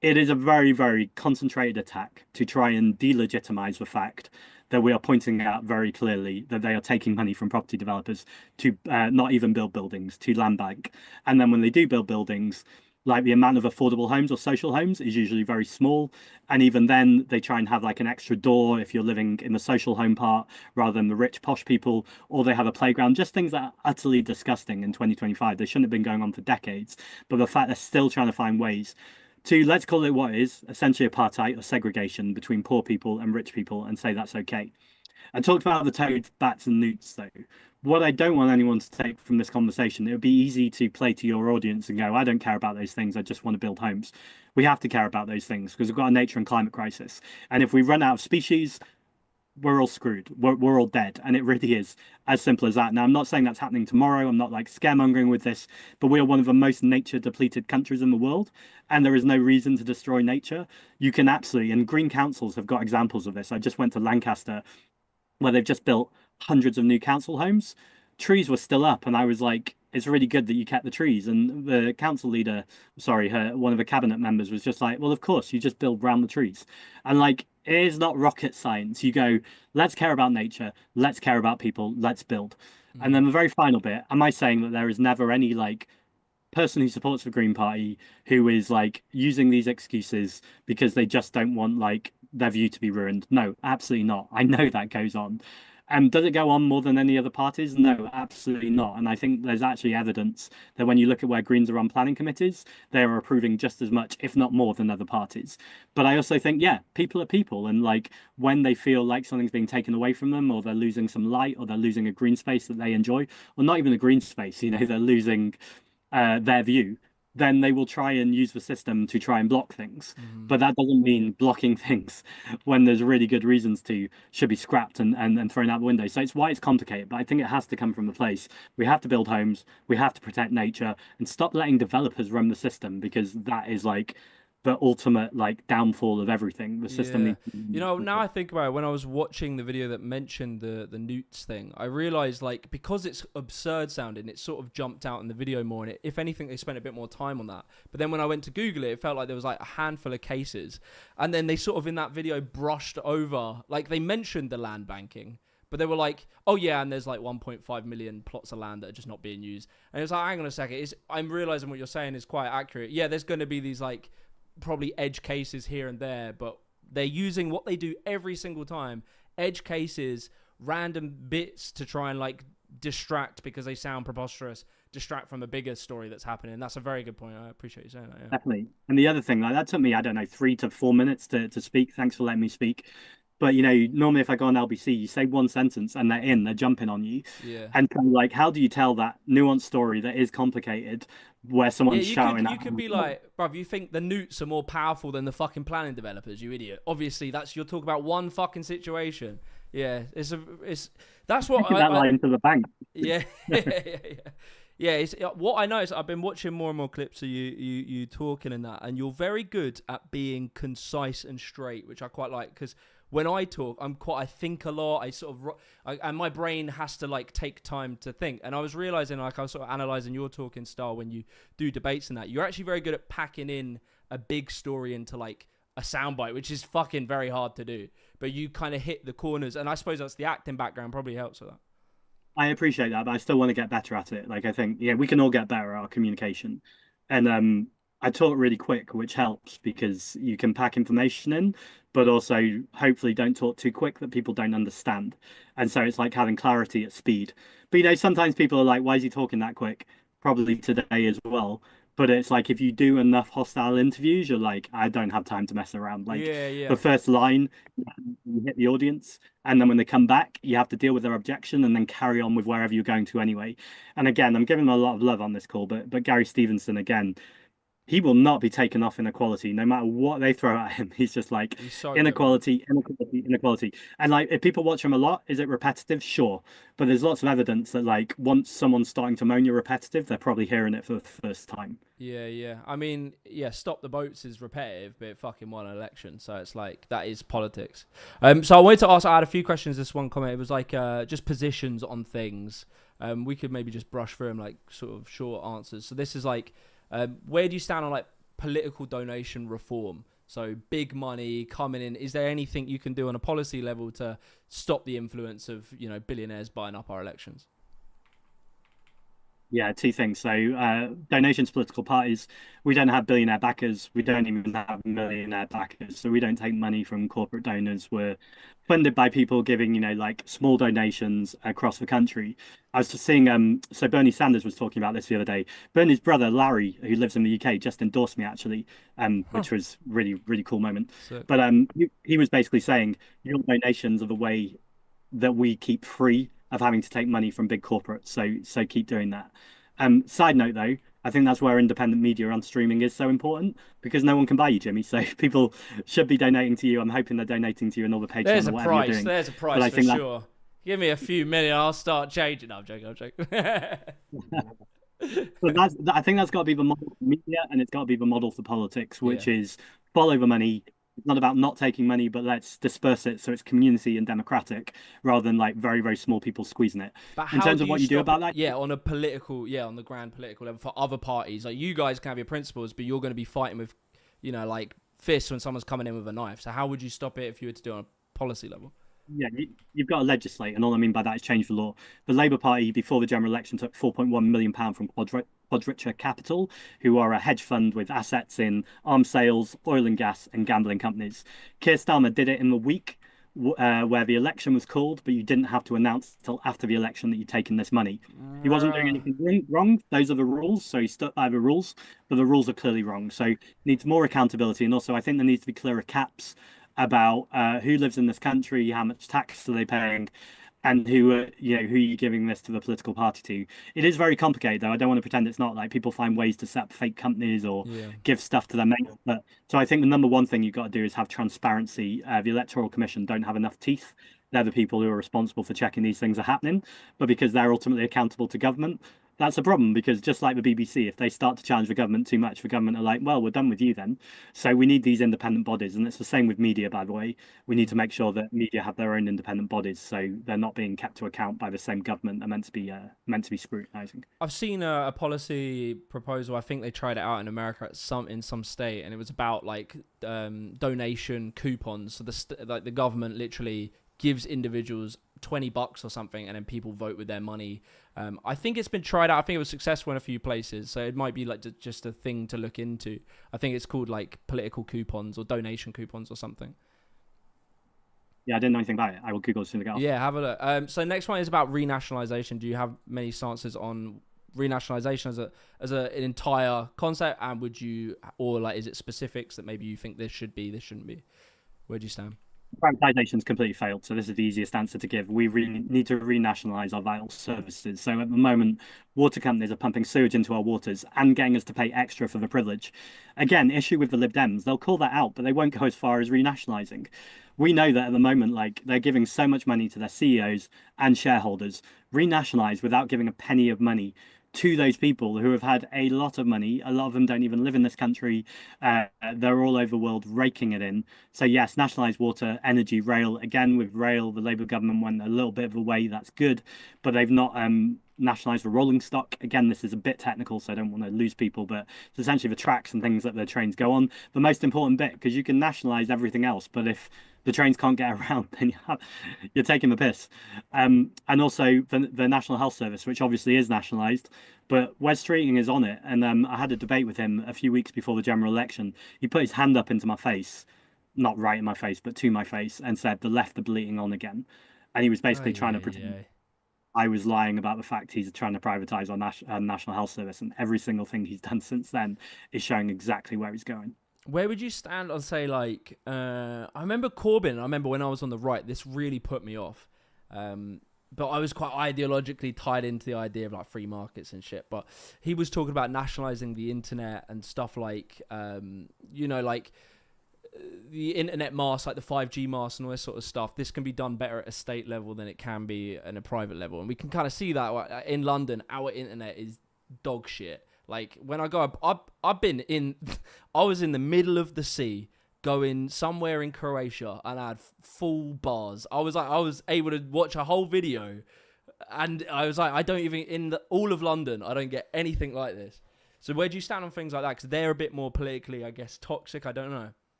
It is a very, very concentrated attack to try and delegitimize the fact that we are pointing out very clearly that they are taking money from property developers to not even build buildings, to land bank. And then when they do build buildings, like the amount of affordable homes or social homes is usually very small. And even then, they try and have like an extra door if you're living in the social home part rather than the rich, posh people, or they have a playground, just things that are utterly disgusting in 2025. They shouldn't have been going on for decades. But the fact they're still trying to find ways to, let's call it what is essentially apartheid or segregation between poor people and rich people, and say that's okay. I talked about the toads, bats, and newts, though. What I don't want anyone to take from this conversation, it would be easy to play to your audience and go, I don't care about those things. I just want to build homes. We have to care about those things because we've got a nature and climate crisis. And if we run out of species, we're all screwed. We're all dead. And it really is as simple as that. Now, I'm not saying that's happening tomorrow. I'm not like scaremongering with this, but we are one of the most nature depleted countries in the world. And there is no reason to destroy nature. You can absolutely, and green councils have got examples of this. I just went to Lancaster where they've just built hundreds of new council homes. Trees were still up, and I was like, it's really good that you kept the trees. And the council leader, sorry, one of the cabinet members was just like, well, of course, you just build around the trees. And like, it is not rocket science. You go, let's care about nature, let's care about people, let's build. And then the very final bit, am I saying that there is never any like person who supports the Green Party who is like using these excuses because they just don't want like their view to be ruined? No, absolutely not. I know that goes on. And does it go on more than any other parties? No, absolutely not. And I think there's actually evidence that when you look at where Greens are on planning committees, they are approving just as much, if not more, than other parties. But I also think, yeah, people are people. And like when they feel like something's being taken away from them, or they're losing some light, or they're losing a green space that they enjoy, or not even a green space, they're losing their view, then they will try and use the system to try and block things. But that doesn't mean blocking things when there's really good reasons to should be scrapped and thrown out the window. So it's why it's complicated. But I think it has to come from the place. We have to build homes, we have to protect nature and stop letting developers run the system, because that is like the ultimate like downfall of everything. The system
Yeah.
needs to
You know, now
be.
I think about it, when I was watching the video that mentioned the newts thing, I realized, like, because it's absurd sounding, it sort of jumped out in the video more, and if anything, they spent a bit more time on that. But then when I went to Google it, it felt like there was like a handful of cases, and then they sort of in that video brushed over, like they mentioned the land banking, but they were like, oh yeah, and there's like 1.5 million plots of land that are just not being used. And it was like, hang on a second, I'm realizing what you're saying is quite accurate. Yeah, there's going to be these like probably edge cases here and there, but they're using what they do every single time, edge cases, random bits to try and like distract because they sound preposterous, distract from a bigger story that's happening. That's a very good point. I appreciate you saying that. Yeah.
Definitely. And the other thing, like that took me, I don't know, 3 to 4 minutes to speak. Thanks for letting me speak. But normally if I go on LBC, you say one sentence and they're jumping on you.
Yeah.
And so, like, how do you tell that nuanced story that is complicated where
Yeah,
someone's
you could
shouting
you
at
could be like, bruv, you think the newts are more powerful than the fucking planning developers, you idiot. Obviously, you're talking about one fucking situation. Yeah, that's what
taking that line to the bank?
yeah, yeah, yeah, yeah. Yeah, it's what I noticed. I've been watching more and more clips of you talking and that, and you're very good at being concise and straight, which I quite like, because when I talk, I think a lot. And my brain has to like take time to think. And I was realizing, like, I was sort of analyzing your talking style when you do debates and that. You're actually very good at packing in a big story into like a soundbite, which is fucking very hard to do. But you kind of hit the corners, and I suppose that's the acting background probably helps with that.
I appreciate that, but I still want to get better at it. Like I think, yeah, we can all get better at our communication. And I talk really quick, which helps because you can pack information in, but also hopefully don't talk too quick that people don't understand. And so it's like having clarity at speed. But sometimes people are like, why is he talking that quick? Probably today as well. But it's like if you do enough hostile interviews, you're like, I don't have time to mess around. Like
Yeah,
the
yeah.
first line, you hit the audience, and then when they come back, you have to deal with their objection and then carry on with wherever you're going to anyway. And again, I'm giving him a lot of love on this call, but Gary Stevenson again, he will not be taken off inequality no matter what they throw at him. He's just like
He's so good, man.
inequality, inequality, inequality. And like if people watch him a lot, is it repetitive? Sure. But there's lots of evidence that like once someone's starting to moan you're repetitive, they're probably hearing it for the first time.
Yeah, yeah. I mean, yeah, stop the boats is repetitive, but it fucking won an election. So it's like, that is politics. So I wanted to ask, I had a few questions, this one comment. It was like just positions on things. We could maybe just brush through them, like sort of short answers. So this is like, where do you stand on like political donation reform? So big money coming in. Is there anything you can do on a policy level to stop the influence of, billionaires buying up our elections?
Yeah, two things. So, donations to political parties, we don't have billionaire backers. We don't even have millionaire backers. So we don't take money from corporate donors. We're funded by people giving, like small donations across the country. I was just seeing, so Bernie Sanders was talking about this the other day. Bernie's brother, Larry, who lives in the UK, just endorsed me actually,
Huh.
which was really, really cool moment.
So
But he was basically saying your donations are the way that we keep free of having to take money from big corporates. So keep doing that. Side note though, I think that's where independent media on streaming is so important because no one can buy you, Jimmy. So people should be donating to you. I'm hoping they're donating to you in all the Patreon
there's
or
a
whatever you're
price.
doing.
There's a
But
price
I
for
think that
sure. Give me a few million, I'll start changing. No, I'm joking. I'm joking.
but I think that's got to be the model for media and it's got to be the model for politics,
Yeah.
which is follow the money. It's not about not taking money, but let's disperse it so it's community and democratic rather than like very, very small people squeezing it.
But
In
how
terms
do
of
you
what you do
stop it?
about that,
Yeah, on a political, on the grand political level for other parties. Like, you guys can have your principles, but you're going to be fighting with, like fists when someone's coming in with a knife. So how would you stop it if you were to do it on a policy level?
yeah, you've got to legislate, and all I mean by that is change the law. The Labour Party, before the general election, took £4.1 million from Quadricha Capital, who are a hedge fund with assets in arms sales, oil and gas, and gambling companies. Keir Starmer did it in the week where the election was called, but you didn't have to announce until after the election that you'd taken this money. He wasn't doing
Bruh.
anything wrong. Those are the rules, so he stuck by the rules, but the rules are clearly wrong. So needs more accountability, and also I think there needs to be clearer caps about who lives in this country, how much tax are they paying, and who are you giving this to the political party to. It is very complicated, though. I don't want to pretend it's not. Like people find ways to set up fake companies or
Yeah.
give stuff to their mates. But so I think the number one thing you've got to do is have transparency. The Electoral Commission don't have enough teeth. They're the people who are responsible for checking these things are happening, but because they're ultimately accountable to government, That's a problem because just like the BBC, if they start to challenge the government too much, the government are like, well, we're done with you then. So we need these independent bodies. And it's the same with media, by the way. We need to make sure that media have their own independent bodies so they're not being kept to account by the same government they're meant to be scrutinizing.
I've seen a policy proposal. I think they tried it out in America in some state, and it was about like donation coupons. So the government literally gives individuals $20 or something, and then people vote with their money. I think it's been tried out. I think it was successful in a few places, so it might be like just a thing to look into. I think it's called like political coupons or donation coupons or something.
Yeah, I didn't know anything about it. I will Google as soon as I get off.
Yeah, have a look. So next one is about renationalization. Do you have many stances on renationalization as an entire concept, and would you, or like, is it specifics that maybe you think this should be, this shouldn't be? Where do you stand?
Privatization's completely failed, so this is the easiest answer to give. We really need to renationalize our vital services. So at the moment, water companies are pumping sewage into our waters and getting us to pay extra for the privilege. Again, issue with the Lib Dems, they'll call that out, but they won't go as far as renationalizing. We know that at the moment, like they're giving so much money to their CEOs and shareholders. Renationalize without giving a penny of money to those people who have had a lot of money. A lot of them don't even live in this country. They're all over the world raking it in. So yes, nationalise water, energy, rail. Again, with rail, the Labour government went a little bit of a way. That's good, but they've not nationalised the rolling stock. Again, this is a bit technical, so I don't want to lose people, but it's essentially the tracks and things that the trains go on. The most important bit, because you can nationalise everything else, but if the trains can't get around, then you're taking the piss. And also the National Health Service, which obviously is nationalised, but Wes Streeting is on it. And I had a debate with him a few weeks before the general election. He put his hand up into my face, not right in my face, but to my face, and said, the left are bleating on again. And he was basically trying to pretend I was lying about the fact he's trying to privatise our National Health Service. And every single thing he's done since then is showing exactly where he's going.
Where would you stand on, say, like, I remember Corbyn, I remember when I was on the right, this really put me off. But I was quite ideologically tied into the idea of like free markets and shit. But he was talking about nationalising the internet and stuff like, like the internet masts, like the 5G masts and all this sort of stuff. This can be done better at a state level than it can be at a private level. And we can kind of see that in London, our internet is dog shit. Like when I go up, I was in the middle of the sea going somewhere in Croatia and I had full bars. I was able to watch a whole video and I was like, I don't even, all of London, I don't get anything like this. So where do you stand on things like that? Because they're a bit more politically, I guess, toxic. I don't know.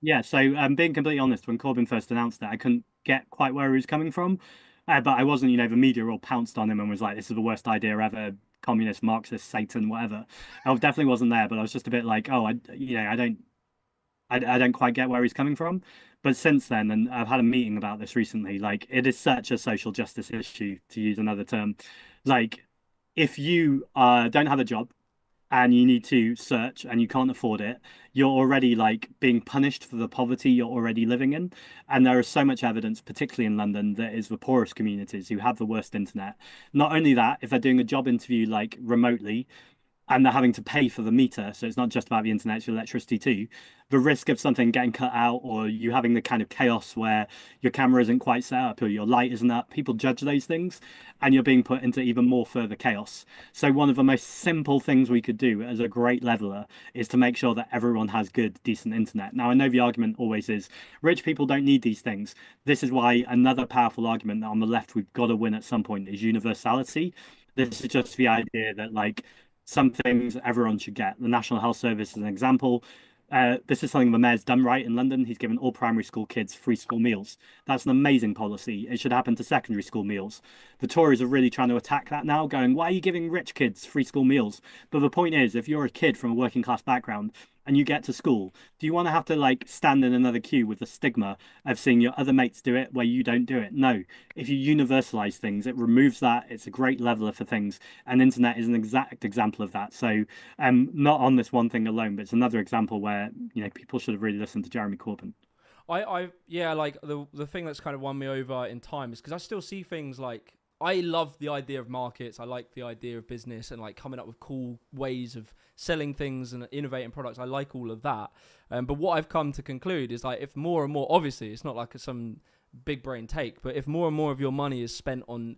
Yeah, so being completely honest, when Corbyn first announced it, I couldn't get quite where he was coming from. But I wasn't, the media all pounced on him and was like, this is the worst idea ever. Communist, Marxist, Satan, whatever. I definitely wasn't there, but I was just a bit like, oh, I don't quite get where he's coming from. But since then, and I've had a meeting about this recently, like it is such a social justice issue, to use another term. Like if you don't have a job and you need to search and you can't afford it, you're already like being punished for the poverty you're already living in. And there is so much evidence, particularly in London, that is the poorest communities who have the worst internet. Not only that, if they're doing a job interview like remotely, and they're having to pay for the meter, so it's not just about the internet, it's your electricity too. The risk of something getting cut out or you having the kind of chaos where your camera isn't quite set up or your light isn't up, people judge those things and you're being put into even more further chaos. So one of the most simple things we could do as a great leveler is to make sure that everyone has good, decent internet. Now, I know the argument always is rich people don't need these things. This is why another powerful argument that on the left we've got to win at some point is universality. This is just the idea that like some things everyone should get. The National Health Service is an example. This is something the mayor's done right in London. He's given all primary school kids free school meals. That's an amazing policy. It should happen to secondary school meals. The Tories are really trying to attack that now, going, why are you giving rich kids free school meals? But the point is, if you're a kid from a working class background and you get to school, do you want to have to like stand in another queue with the stigma of seeing your other mates do it where you don't do it? No. If you universalize things, it removes that. It's a great leveler for things. And internet is an exact example of that. So not on this one thing alone, but it's another example where, people should have really listened to Jeremy Corbyn.
Like the thing that's kind of won me over in time is because I still see things like, I love the idea of markets. I like the idea of business and like coming up with cool ways of selling things and innovating products. I like all of that. But what I've come to conclude is like if more and more, obviously it's not like some big brain take. But if more and more of your money is spent on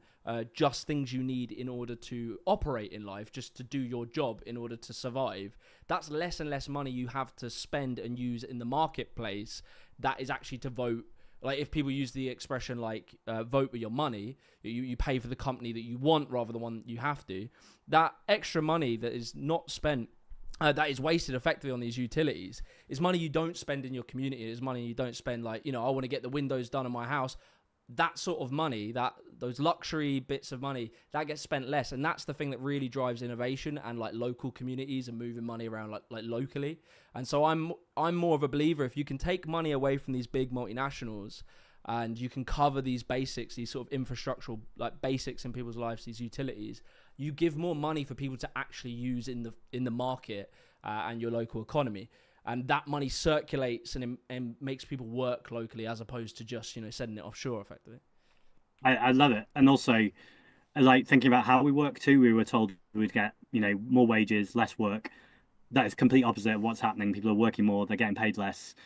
just things you need in order to operate in life, just to do your job in order to survive, that's less and less money you have to spend and use in the marketplace that is actually to vote. Like, if people use the expression like vote with your money, you pay for the company that you want rather than one you have to. That extra money that is not spent, that is wasted effectively on these utilities, is money you don't spend in your community. It's money you don't spend, like, I want to get the windows done in my house. That sort of money, those luxury bits of money, that gets spent less. And that's the thing that really drives innovation and like local communities and moving money around like locally. And so I'm more of a believer, if you can take money away from these big multinationals and you can cover these basics, these sort of infrastructural like basics in people's lives, these utilities, you give more money for people to actually use in the market and your local economy. And that money circulates and makes people work locally, as opposed to just, sending it offshore effectively.
I love it. And also, I like thinking about how we work too. We were told we'd get, more wages, less work. That is complete opposite of what's happening. People are working more, they're getting paid less.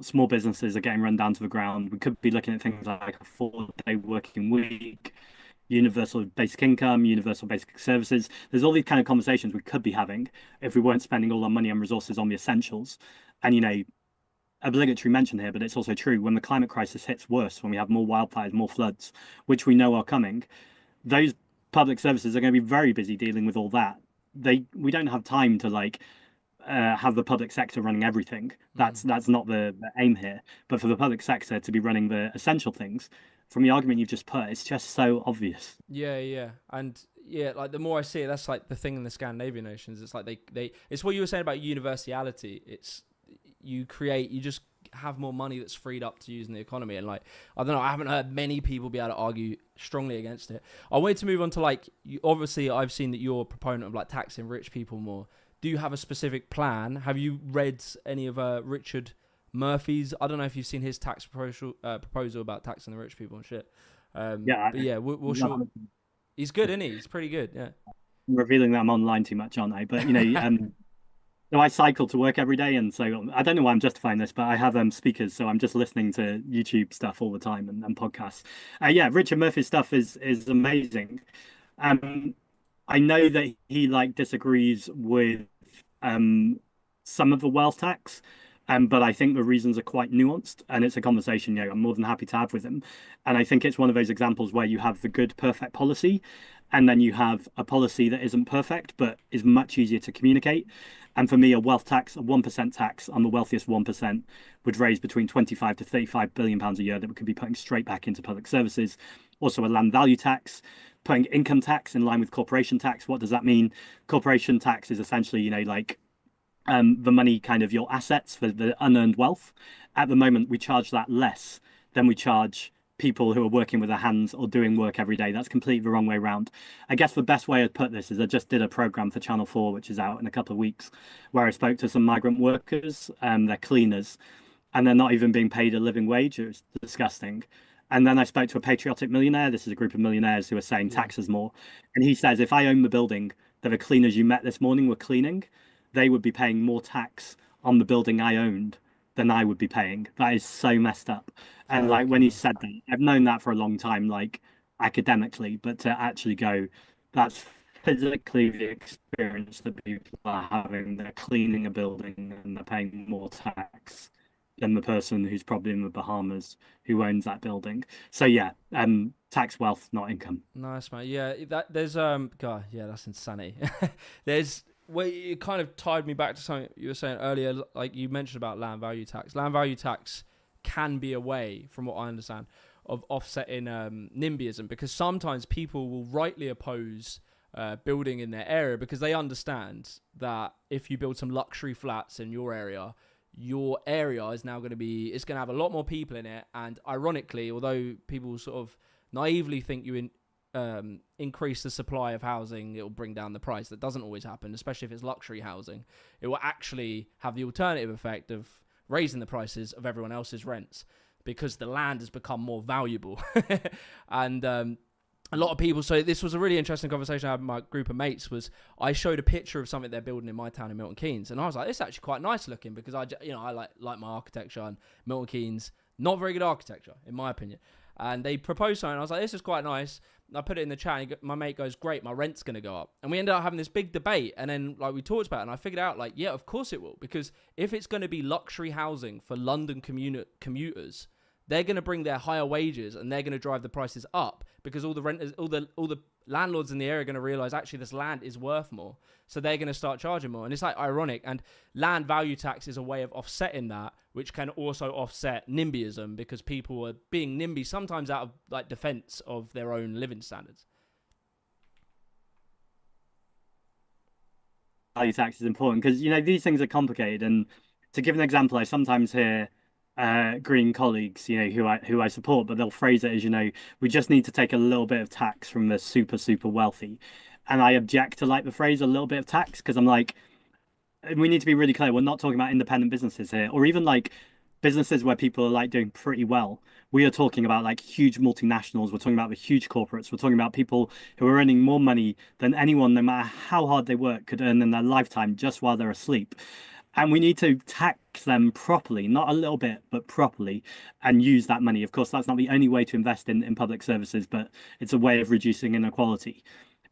Small businesses are getting run down to the ground. We could be looking at things like a 4-day working week, universal basic income, universal basic services. There's all these kind of conversations we could be having if we weren't spending all our money and resources on the essentials. And, obligatory mention here, but it's also true. When the climate crisis hits worse, when we have more wildfires, more floods, which we know are coming, those public services are going to be very busy dealing with all that. We don't have time to have the public sector running everything. That's not the aim here. But for the public sector to be running the essential things, from the argument you've just put, it's just so obvious.
Yeah. And like the more I see it, that's like the thing in the Scandinavian nations. It's like they it's what you were saying about universality. It's you just have more money that's freed up to use in the economy. And like, I don't know, I haven't heard many people be able to argue strongly against it. I wanted to move on to obviously I've seen that you're a proponent of like taxing rich people more. Do you have a specific plan? Have you read any of Richard Murphy's? I don't know if you've seen his tax proposal about taxing the rich people and shit. We'll sure. He's good, isn't he? He's pretty good. Yeah.
I'm revealing that I'm online too much, aren't I? But so I cycle to work every day, and so I don't know why I'm justifying this, but I have speakers, so I'm just listening to YouTube stuff all the time and podcasts. Richard Murphy's stuff is amazing. I know that he disagrees with some of the wealth tax, but I think the reasons are quite nuanced, and it's a conversation I'm more than happy to have with him. And I think it's one of those examples where you have the good, perfect policy, and then you have a policy that isn't perfect but is much easier to communicate. And for me, a wealth tax, a 1% tax on the wealthiest 1%, would raise between 25 to 35 billion pounds a year that we could be putting straight back into public services. Also, a land value tax, putting income tax in line with corporation tax. What does that mean? Corporation tax is essentially, the money, kind of your assets for the unearned wealth. At the moment, we charge that less than we charge people who are working with their hands or doing work every day. That's completely the wrong way around. I guess the best way I'd put this is I just did a program for Channel 4, which is out in a couple of weeks, where I spoke to some migrant workers, they're cleaners, and they're not even being paid a living wage. It was disgusting. And then I spoke to a patriotic millionaire. This is a group of millionaires who are saying taxes more. And he says, if I own the building that the cleaners you met this morning were cleaning, they would be paying more tax on the building I owned than I would be paying. That is so messed up. And when he said that, I've known that for a long time, academically, but to actually go, that's physically the experience that people are having. They're cleaning a building and they're paying more tax than the person who's probably in the Bahamas who owns that building. So tax wealth, not income.
Nice, man. Yeah, there's God, yeah, that's insanity. It kind of tied me back to something you were saying earlier, like you mentioned about land value tax. Land value tax can be a way, from what I understand, of offsetting NIMBYism, because sometimes people will rightly oppose building in their area because they understand that if you build some luxury flats in your area is now going to have a lot more people in it. And ironically, although people sort of naively think you increase the supply of housing, it will bring down the price. That doesn't always happen, especially if it's luxury housing. It will actually have the alternative effect of raising the prices of everyone else's rents because the land has become more valuable. And a lot of people, so this was a really interesting conversation I had with my group of mates, was I showed a picture of something they're building in my town in Milton Keynes, and I was like, it's actually quite nice looking, because I like my architecture, and Milton Keynes, Not very good architecture, in my opinion. And they proposed something. I was like, this is quite nice. I put it in the chat. And my mate goes, great, my rent's going to go up. And we ended up having this big debate. And then like we talked about it. And I figured out like, yeah, of course it will. Because if it's going to be luxury housing for London commuters, they're going to bring their higher wages and they're going to drive the prices up because all the renters, all the landlords in the area are going to realize actually this land is worth more. So they're going to start charging more. And it's like ironic. And land value tax is a way of offsetting that, which can also offset NIMBYism because people are being NIMBY sometimes out of like defense of their own living standards.
Value tax is important because, you know, these things are complicated. And to give an example, I sometimes hear green colleagues, you know, who I support, but they'll phrase it as, you know, we just need to take a little bit of tax from the super wealthy. And I object to like the phrase a little bit of tax because I'm like, we need to be really clear. We're not talking about independent businesses here, or even like businesses where people are like doing pretty well. We are talking about like huge multinationals. We're talking about the huge corporates. We're talking about people who are earning more money than anyone, no matter how hard they work, could earn in their lifetime just while they're asleep. And we need to tax them properly, not a little bit, but properly, and use that money. Of course, that's not the only way to invest in public services, but it's a way of reducing inequality.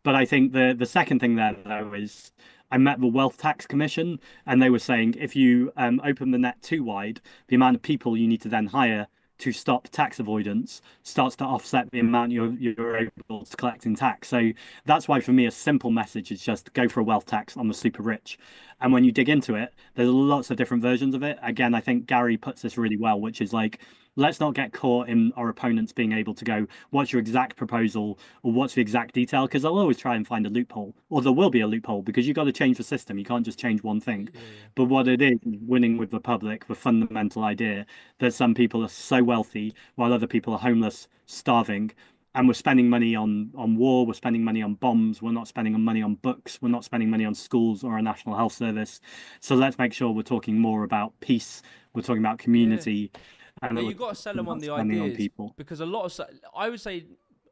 But I think the second thing there, though, is I met the Wealth Tax Commission, and they were saying if you open the net too wide, the amount of people you need to then hire to stop tax avoidance starts to offset the amount you're able to collect in tax. So that's why for me a simple message is just go for a wealth tax on the super rich. And when you dig into it, there's lots of different versions of it. Again, I think Gary puts this really well, which is like, let's not get caught in our opponents being able to go, what's your exact proposal or what's the exact detail? Because they'll always try and find a loophole, or there will be a loophole because you've got to change the system. You can't just change one thing. Yeah. But what it is, winning with the public, the fundamental idea that some people are so wealthy while other people are homeless, starving. And we're spending money on war, we're spending money on bombs, we're not spending money on books, we're not spending money on schools or a national health service. So let's make sure we're talking more about peace, we're talking about community.
Yeah. And you've got to sell them on the ideas
people.
Because I would say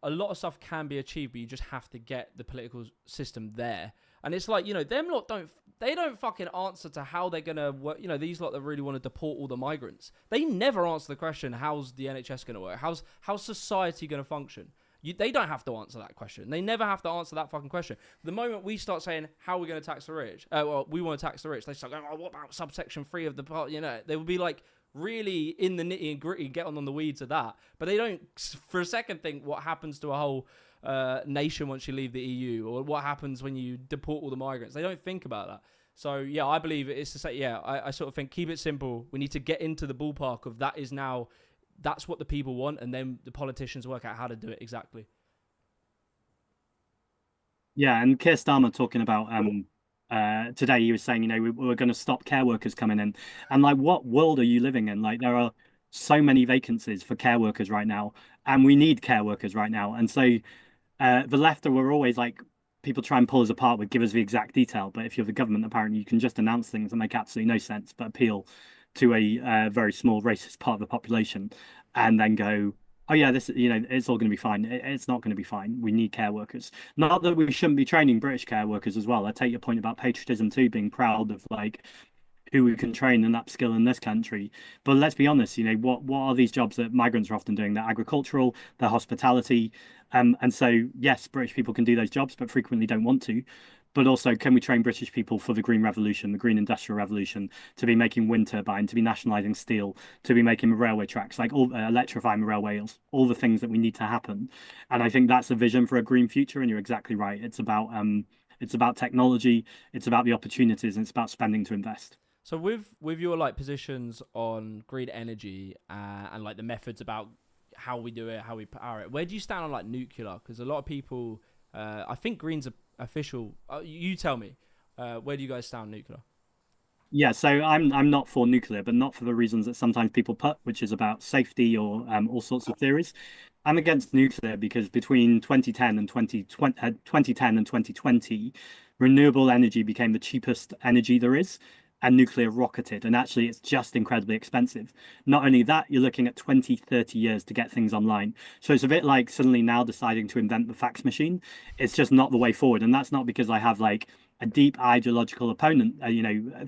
a lot of stuff can be achieved, but you just have to get the political system there. And it's like, you know, them lot don't fucking answer to how they're going to work. You know, these lot that really want to deport all the migrants, they never answer the question, how's the NHS going to work? How's society going to function? They don't have to answer that question. They never have to answer that fucking question. The moment we start saying, how are we going to tax the rich? Well, we want to tax the rich. They start going, oh, what about subsection 3 of the part? You know, they will be like, really in the nitty and gritty, get on the weeds of that. But they don't, for a second, think what happens to a whole nation once you leave the EU, or what happens when you deport all the migrants. They don't think about that. So, yeah, I believe it's to say, yeah, I sort of think keep it simple. We need to get into the ballpark of that is now, that's what the people want, and then the politicians work out how to do it exactly.
Yeah, and Keir Starmer talking about today, he was saying, you know, we're going to stop care workers coming in. And like, what world are you living in? Like, there are so many vacancies for care workers right now, and we need care workers right now. And so the left were always like, people try and pull us apart with give us the exact detail. But if you're the government, apparently you can just announce things that make absolutely no sense, but appeal to a very small racist part of the population, and then go, oh yeah, this, you know, it's all going to be fine. It's not going to be fine. We need care workers. Not that we shouldn't be training British care workers as well. I take your point about patriotism too, being proud of like who we can train and upskill in this country. But let's be honest, you know, what are these jobs that migrants are often doing? They're agricultural, they're hospitality. And so, yes, British people can do those jobs, but frequently don't want to. But also, can we train British people for the green revolution, the green industrial revolution, to be making wind turbine, to be nationalising steel, to be making railway tracks, like all electrifying railways, all the things that we need to happen. And I think that's a vision for a green future. And you're exactly right. It's about technology, it's about the opportunities, and it's about spending to invest.
So with your like positions on green energy and like the methods about how we do it, how we power it, where do you stand on like nuclear? Because a lot of people, I think green's official. You tell me, where do you guys stand on nuclear?
Yeah, so I'm not for nuclear, but not for the reasons that sometimes people put, which is about safety or all sorts of theories. I'm against nuclear because between 2010 and 2020, renewable energy became the cheapest energy there is, and nuclear rocketed. And actually, it's just incredibly expensive. Not only that, you're looking at 20, 30 years to get things online. So it's a bit like suddenly now deciding to invent the fax machine. It's just not the way forward. And that's not because I have like a deep ideological opponent,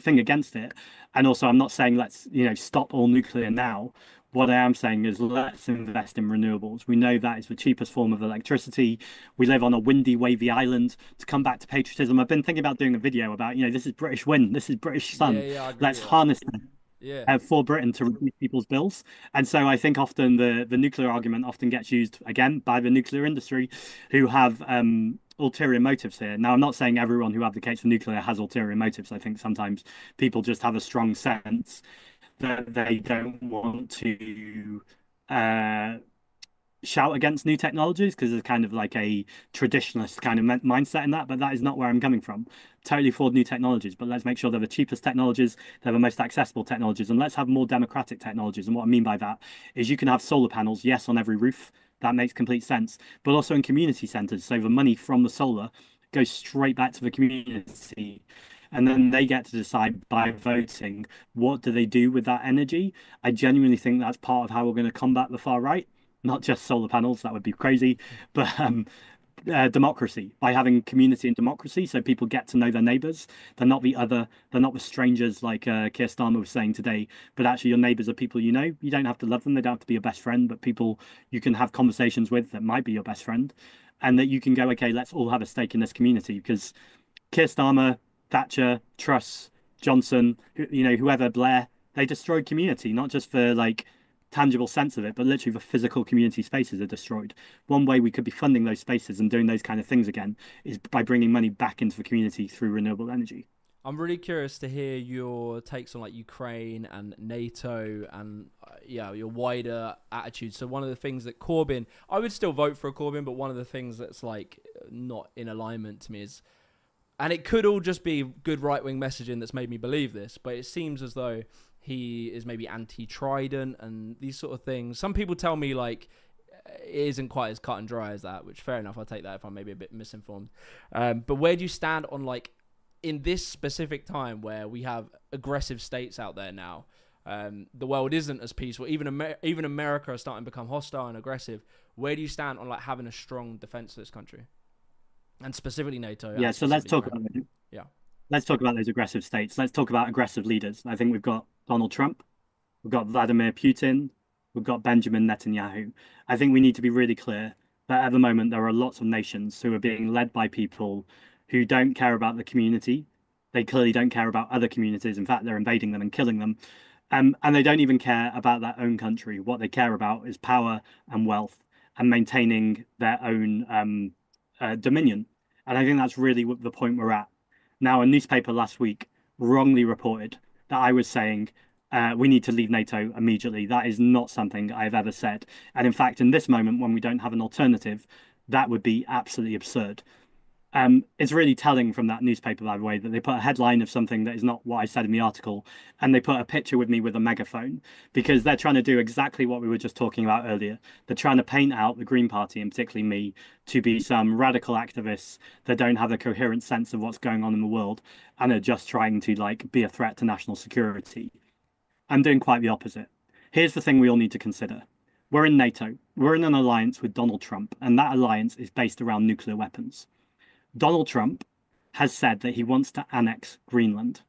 thing against it. And also, I'm not saying let's, stop all nuclear now. What I am saying is let's invest in renewables. We know that is the cheapest form of electricity. We live on a windy, wavy island. To come back to patriotism, I've been thinking about doing a video about, this is British wind, this is British
Yeah,
sun.
yeah, I agree
Let's
with that.
harness them
Yeah.
for Britain to reduce people's bills. And so I think often the nuclear argument often gets used again by the nuclear industry, who have ulterior motives here. Now, I'm not saying everyone who advocates for nuclear has ulterior motives. I think sometimes people just have a strong sense that they don't want to uh, shout against new technologies because there's kind of like a traditionalist kind of mindset in that, but that is not where I'm coming from. Totally for new technologies, but let's make sure they're the cheapest technologies, they're the most accessible technologies, and let's have more democratic technologies. And what I mean by that is you can have solar panels, yes, on every roof. That makes complete sense, but also in community centers. So the money from the solar goes straight back to the community. And then they get to decide by voting what do they do with that energy. I genuinely think that's part of how we're going to combat the far right, not just solar panels, that would be crazy, but democracy, by having community and democracy so people get to know their neighbors. They're not the strangers like Keir Starmer was saying today, but actually your neighbors are people you know. You don't have to love them, they don't have to be your best friend, but people you can have conversations with that might be your best friend. And that you can go, okay, let's all have a stake in this community because Keir Starmer, Thatcher, Truss, Johnson, whoever, Blair, they destroyed community, not just for like tangible sense of it, but literally the physical community spaces are destroyed. One way we could be funding those spaces and doing those kind of things again is by bringing money back into the community through renewable energy.
I'm really curious to hear your takes on like Ukraine and NATO and yeah, your wider attitude. So one of the things that Corbyn, I would still vote for a Corbyn, but one of the things that's like not in alignment to me is, and it could all just be good right-wing messaging that's made me believe this, but it seems as though he is maybe anti-Trident and these sort of things. Some people tell me like it isn't quite as cut and dry as that, which fair enough. I'll take that if I'm maybe a bit misinformed. But where do you stand on like in this specific time where we have aggressive states out there now? The world isn't as peaceful. Even America is starting to become hostile and aggressive. Where do you stand on like having a strong defense for this country? And specifically NATO.
Yeah, so let's talk about it.
Yeah.
Let's talk about those aggressive states. Let's talk about aggressive leaders. I think we've got Donald Trump, we've got Vladimir Putin, we've got Benjamin Netanyahu. I think we need to be really clear that at the moment there are lots of nations who are being led by people who don't care about the community. They clearly don't care about other communities. In fact, they're invading them and killing them. And they don't even care about their own country. What they care about is power and wealth and maintaining their own dominion. And I think that's really the point we're at. Now, a newspaper last week wrongly reported that I was saying we need to leave NATO immediately. That is not something I've ever said. And in fact, in this moment, when we don't have an alternative, that would be absolutely absurd. It's really telling from that newspaper, by the way, that they put a headline of something that is not what I said in the article, and they put a picture with me with a megaphone because they're trying to do exactly what we were just talking about earlier. They're trying to paint out the Green Party, and particularly me, to be some radical activists that don't have a coherent sense of what's going on in the world and are just trying to like be a threat to national security. I'm doing quite the opposite. Here's the thing we all need to consider. We're in NATO. We're in an alliance with Donald Trump, and that alliance is based around nuclear weapons. Donald Trump has said that he wants to annex Greenland.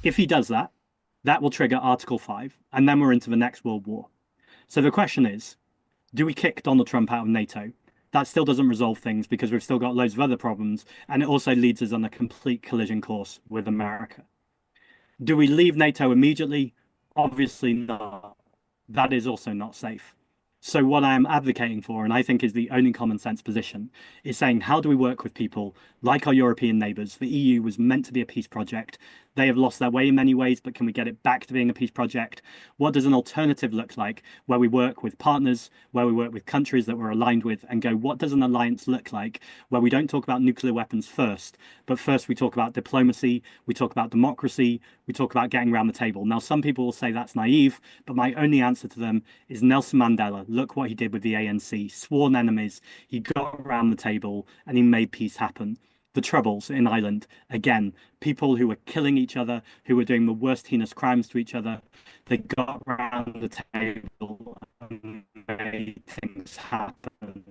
If he does that, that will trigger Article 5, and then we're into the next World War. So the question is, do we kick Donald Trump out of NATO? That still doesn't resolve things because we've still got loads of other problems, and it also leads us on a complete collision course with America. Do we leave NATO immediately? Obviously not. That is also not safe. So what I am advocating for, and I think is the only common sense position, is saying how do we work with people like our European neighbours? The EU was meant to be a peace project. They have lost their way in many ways, but can we get it back to being a peace project? What does an alternative look like where we work with partners, where we work with countries that we're aligned with and go, what does an alliance look like where we don't talk about nuclear weapons first, but first we talk about diplomacy, we talk about democracy, we talk about getting around the table. Now, some people will say that's naive, but my only answer to them is Nelson Mandela. Look what he did with the ANC, sworn enemies. He got around the table and he made peace happen. The Troubles in Ireland, again, people who were killing each other, who were doing the worst heinous crimes to each other, they got around the table and made things happen.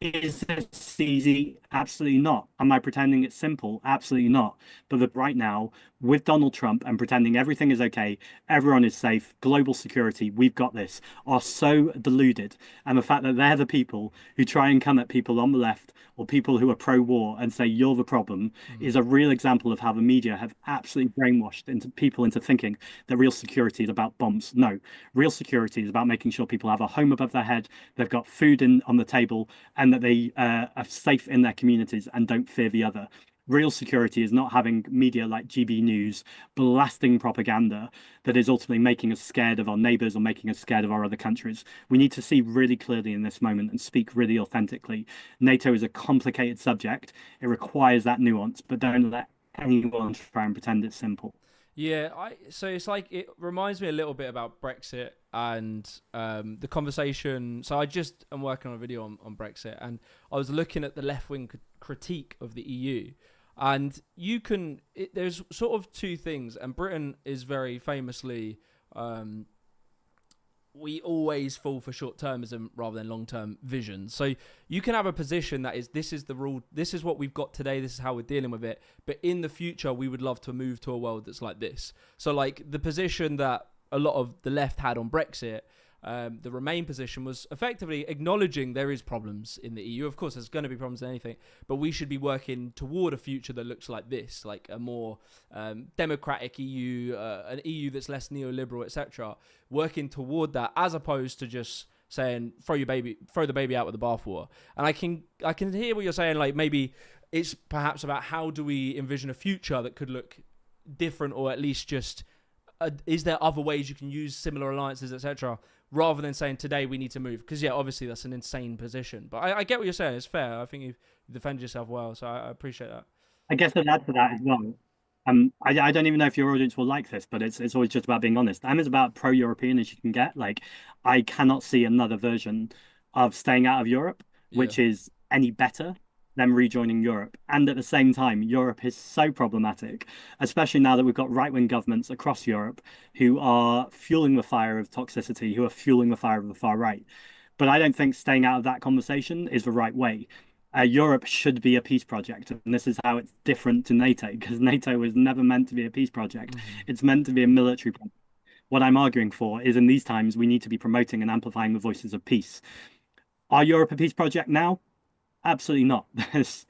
Is this easy? Absolutely not. Am I pretending it's simple? Absolutely not. But right now, with Donald Trump and pretending everything is okay, everyone is safe, global security, we've got this, are so deluded. And the fact that they're the people who try and come at people on the left or people who are pro-war and say you're the problem is a real example of how the media have absolutely brainwashed into people into thinking that real security is about bombs. No, real security is about making sure people have a home above their head, they've got food on the table, and that they are safe in their communities and don't fear the other. Real security is not having media like GB News blasting propaganda that is ultimately making us scared of our neighbours or making us scared of our other countries. We need to see really clearly in this moment and speak really authentically. NATO is a complicated subject. It requires that nuance, but don't let anyone try and pretend it's simple.
Yeah, so it's like it reminds me a little bit about Brexit and the conversation. So I just am working on a video on Brexit, and I was looking at the left wing critique of the EU, and there's sort of two things, and Britain is very famously. We always fall for short-termism rather than long-term vision. So you can have a position that is, this is the rule, this is what we've got today, this is how we're dealing with it. But in the future, we would love to move to a world that's like this. So like the position that a lot of the left had on Brexit, the Remain position was effectively acknowledging there is problems in the EU. Of course, there's going to be problems in anything, but we should be working toward a future that looks like this, like a more democratic EU, an EU that's less neoliberal, etc. Working toward that, as opposed to just saying throw the baby out with the bathwater. And I can hear what you're saying. Like maybe it's perhaps about how do we envision a future that could look different, or at least just is there other ways you can use similar alliances, etc. Rather than saying today we need to move, because obviously that's an insane position. But I get what you're saying. It's fair. I think you defend yourself well, so I appreciate that.
I guess I'd add to that as well. I don't even know if your audience will like this, but it's always just about being honest. I'm as about pro-European as you can get. Like, I cannot see another version of staying out of Europe,
Yeah.
which is any better than rejoining Europe. And at the same time, Europe is so problematic, especially now that we've got right-wing governments across Europe who are fueling the fire of toxicity, who are fueling the fire of the far right. But I don't think staying out of that conversation is the right way. Europe should be a peace project, and this is how it's different to NATO, because NATO was never meant to be a peace project. It's meant to be a military project. What I'm arguing for is in these times, we need to be promoting and amplifying the voices of peace. Are Europe a peace project now? Absolutely not. There's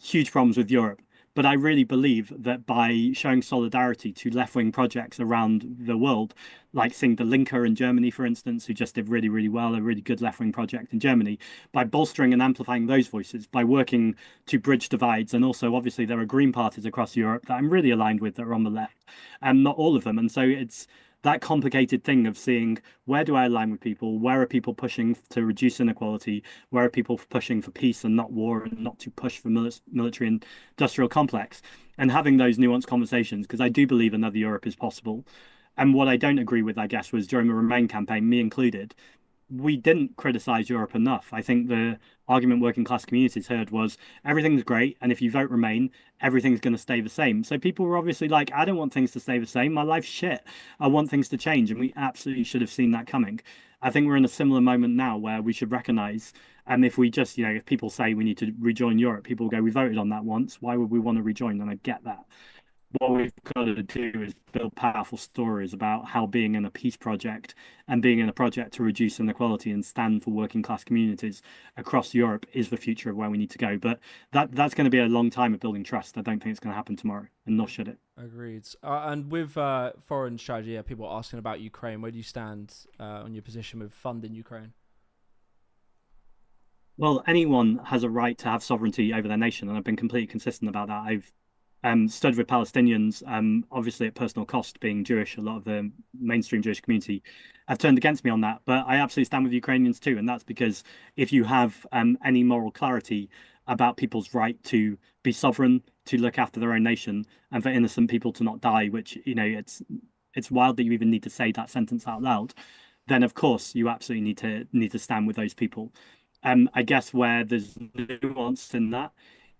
huge problems with Europe. But I really believe that by showing solidarity to left-wing projects around the world, like seeing the Linke in Germany, for instance, who just did really, really well, a really good left-wing project in Germany, by bolstering and amplifying those voices, by working to bridge divides, and also obviously there are Green parties across Europe that I'm really aligned with that are on the left, and not all of them. And so it's that complicated thing of seeing where do I align with people, where are people pushing to reduce inequality, where are people pushing for peace and not war, and not to push for military industrial complex, and having those nuanced conversations, because I do believe another Europe is possible. And what I don't agree with, I guess, was during the Remain campaign, me included, we didn't criticize Europe enough. I think the argument working class communities heard was everything's great, and if you vote Remain, everything's going to stay the same. So people were obviously like, I don't want things to stay the same. My life's shit. I want things to change, and we absolutely should have seen that coming. I think we're in a similar moment now where we should recognize, and if we just, if people say we need to rejoin Europe, people will go, we voted on that once. Why would we want to rejoin? And I get that. What we've got to do is build powerful stories about how being in a peace project and being in a project to reduce inequality and stand for working class communities across Europe is the future of where we need to go. But that's going to be a long time of building trust. I don't think it's going to happen tomorrow, and nor should it.
Agreed. And with foreign strategy, people are asking about Ukraine. Where do you stand on your position with funding Ukraine?
Well, anyone has a right to have sovereignty over their nation, and I've been completely consistent about that. I've stood with Palestinians, obviously at personal cost, being Jewish. A lot of the mainstream Jewish community have turned against me on that, but I absolutely stand with Ukrainians too, and that's because if you have any moral clarity about people's right to be sovereign, to look after their own nation, and for innocent people to not die, which it's wild that you even need to say that sentence out loud, then of course you absolutely need to stand with those people. I guess where there's nuance in that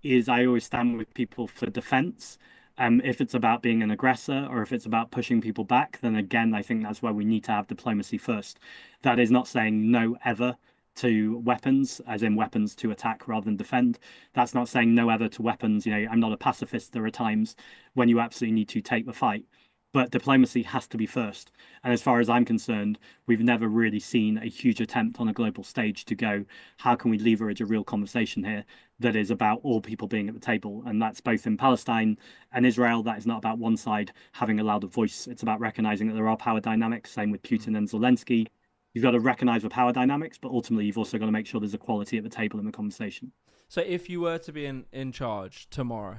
is I always stand with people for defense. If it's about being an aggressor or if it's about pushing people back, then again, I think that's where we need to have diplomacy first. That is not saying no ever to weapons, as in weapons to attack rather than defend. That's not saying no ever to weapons. I'm not a pacifist. There are times when you absolutely need to take the fight, but diplomacy has to be first. And as far as I'm concerned, we've never really seen a huge attempt on a global stage to go, how can we leverage a real conversation here that is about all people being at the table? And that's both in Palestine and Israel. That is not about one side having a louder voice. It's about recognizing that there are power dynamics, same with Putin and Zelensky. You've got to recognize the power dynamics, but ultimately you've also got to make sure there's equality at the table in the conversation.
So if you were to be in charge tomorrow,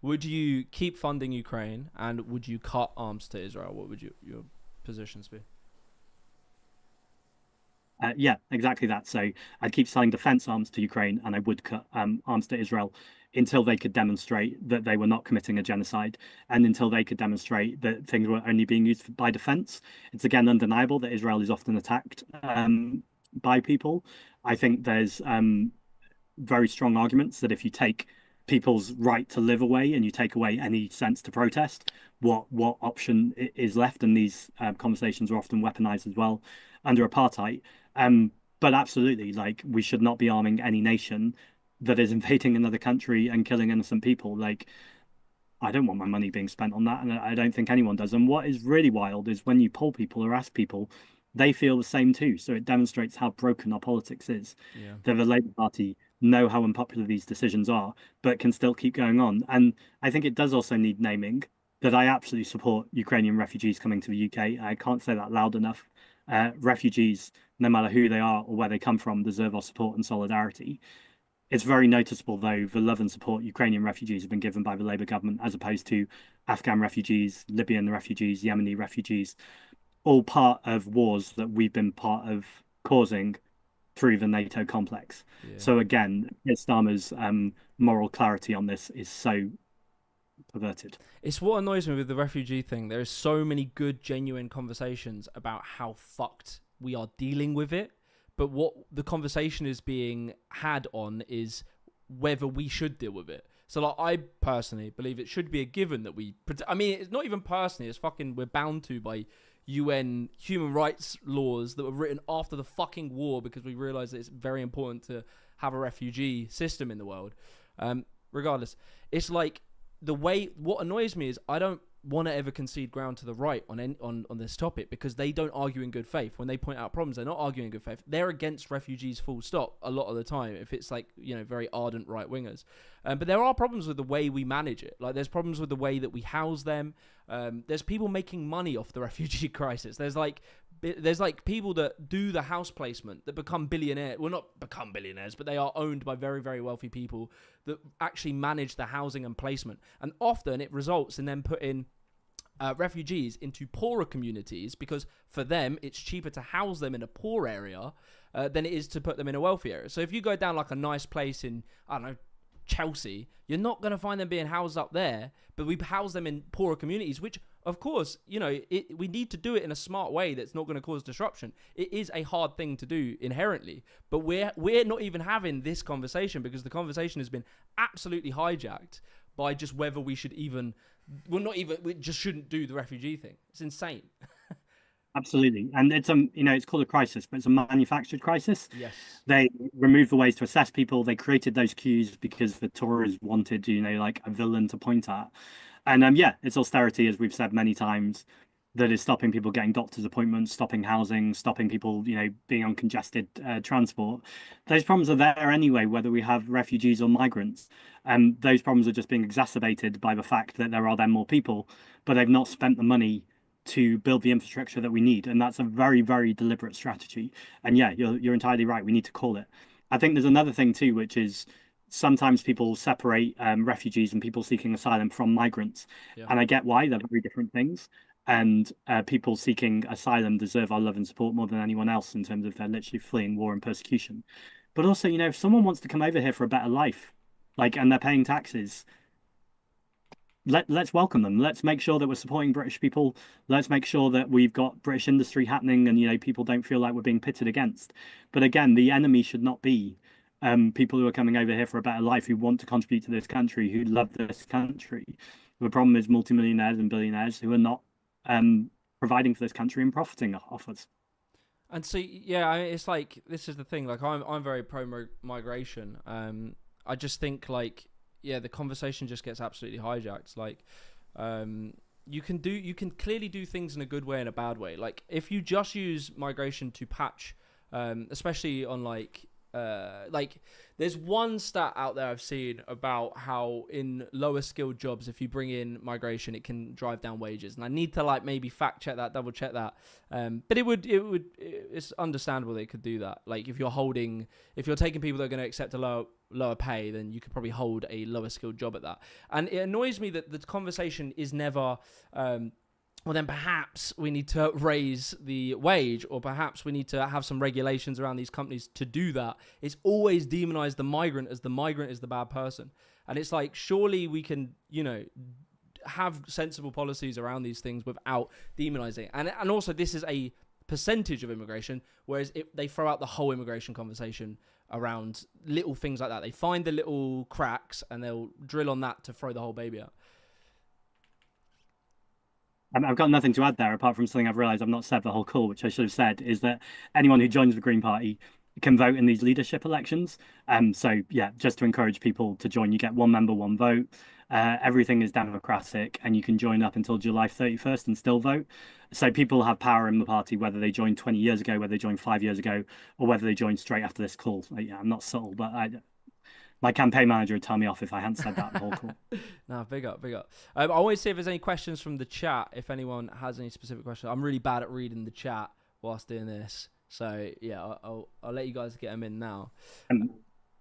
would you keep funding Ukraine and would you cut arms to Israel? What would your positions be?
Yeah, exactly that. So I'd keep selling defense arms to Ukraine and I would cut arms to Israel until they could demonstrate that they were not committing a genocide and until they could demonstrate that things were only being used by defense. It's again undeniable that Israel is often attacked by people. I think there's very strong arguments that if you take people's right to live away and you take away any sense to protest, what option is left? And these conversations are often weaponized as well under apartheid. But absolutely, like we should not be arming any nation that is invading another country and killing innocent people. Like I don't want my money being spent on that, and I don't think anyone does. And what is really wild is when you poll people or ask people, they feel the same too. So it demonstrates how broken our politics is.
Yeah.
That the Labour Party know how unpopular these decisions are, but can still keep going on. And I think it does also need naming that I absolutely support Ukrainian refugees coming to the UK. I can't say that loud enough. Refugees, no matter who they are or where they come from, deserve our support and solidarity. It's very noticeable, though, the love and support Ukrainian refugees have been given by the Labour government as opposed to Afghan refugees, Libyan refugees, Yemeni refugees, all part of wars that we've been part of causing through the NATO complex.
Yeah.
So again, Starmer's moral clarity on this is so perverted.
It's what annoys me with the refugee thing. There's so many good, genuine conversations about how fucked we are dealing with it. But what the conversation is being had on is whether we should deal with it. So, like, I personally believe it should be a given that we... I mean, it's not even personally. It's fucking... We're bound to by UN human rights laws that were written after the fucking war because we realised that it's very important to have a refugee system in the world. Regardless, it's like the way... What annoys me is I don't want to ever concede ground to the right on this topic because they don't argue in good faith. When they point out problems, they're not arguing in good faith. They're against refugees full stop a lot of the time if it's like, very ardent right wingers. But there are problems with the way we manage it. Like there's problems with the way that we house them. There's people making money off the refugee crisis. There's like people that do the house placement that become billionaires. Well, not become billionaires, but they are owned by very, very wealthy people that actually manage the housing and placement. And often it results in them putting refugees into poorer communities because for them it's cheaper to house them in a poor area than it is to put them in a wealthy area. So if you go down like a nice place in, I don't know, Chelsea, you're not going to find them being housed up there, but we house them in poorer communities, which of course, we need to do it in a smart way that's not going to cause disruption. It is a hard thing to do inherently, but we're not even having this conversation because the conversation has been absolutely hijacked by just whether we should even... we just shouldn't do the refugee thing. It's insane.
Absolutely. And it's called a crisis, but it's a manufactured crisis.
Yes.
They removed the ways to assess people. They created those queues because the Tories wanted, like a villain to point at. And it's austerity, as we've said many times, that is stopping people getting doctor's appointments, stopping housing, stopping people, being on congested transport. Those problems are there anyway, whether we have refugees or migrants. Those problems are just being exacerbated by the fact that there are then more people, but they've not spent the money to build the infrastructure that we need. And that's a very, very deliberate strategy. And you're entirely right. We need to call it. I think there's another thing too, which is sometimes people separate refugees and people seeking asylum from migrants. Yeah. And I get why. They're very different things. And people seeking asylum deserve our love and support more than anyone else in terms of they're literally fleeing war and persecution. But also, if someone wants to come over here for a better life, and they're paying taxes, let's welcome them. Let's make sure that we're supporting British people. Let's make sure that we've got British industry happening and, people don't feel like we're being pitted against. But again, the enemy should not be people who are coming over here for a better life, who want to contribute to this country, who love this country. The problem is multimillionaires and billionaires who are not providing for this country and profiting off us.
And so yeah, it's like this is the thing. Like I'm very pro migration. I just think like yeah, the conversation just gets absolutely hijacked. Like, you can clearly do things in a good way and a bad way. Like if you just use migration to patch, especially on like there's one stat out there I've seen about how in lower skilled jobs, if you bring in migration, it can drive down wages. And I need to like maybe fact check that, double check that. But it's understandable they could do that. Like if you're taking people that are going to accept a lower pay, then you could probably hold a lower skilled job at that. And it annoys me that the conversation is never, well, then perhaps we need to raise the wage, or perhaps we need to have some regulations around these companies to do that. It's always demonize the migrant as the migrant is the bad person. And it's like, surely we can, have sensible policies around these things without demonizing. And also, this is a percentage of immigration, whereas they throw out the whole immigration conversation around little things like that. They find the little cracks and they'll drill on that to throw the whole baby out.
I've got nothing to add there apart from something I've realised I've not said the whole call, which I should have said, is that anyone who joins the Green Party can vote in these leadership elections. So yeah, just to encourage people to join, you get one member, one vote. Everything is democratic, and you can join up until July 31st and still vote. So people have power in the party, whether they joined 20 years ago, whether they joined 5 years ago, or whether they joined straight after this call. So, yeah, I'm not subtle, but my campaign manager would tell me off if I hadn't said that the whole call.
No, big up, big up. I want to see if there's any questions from the chat, if anyone has any specific questions. I'm really bad at reading the chat whilst doing this. So, yeah, I'll let you guys get them in now.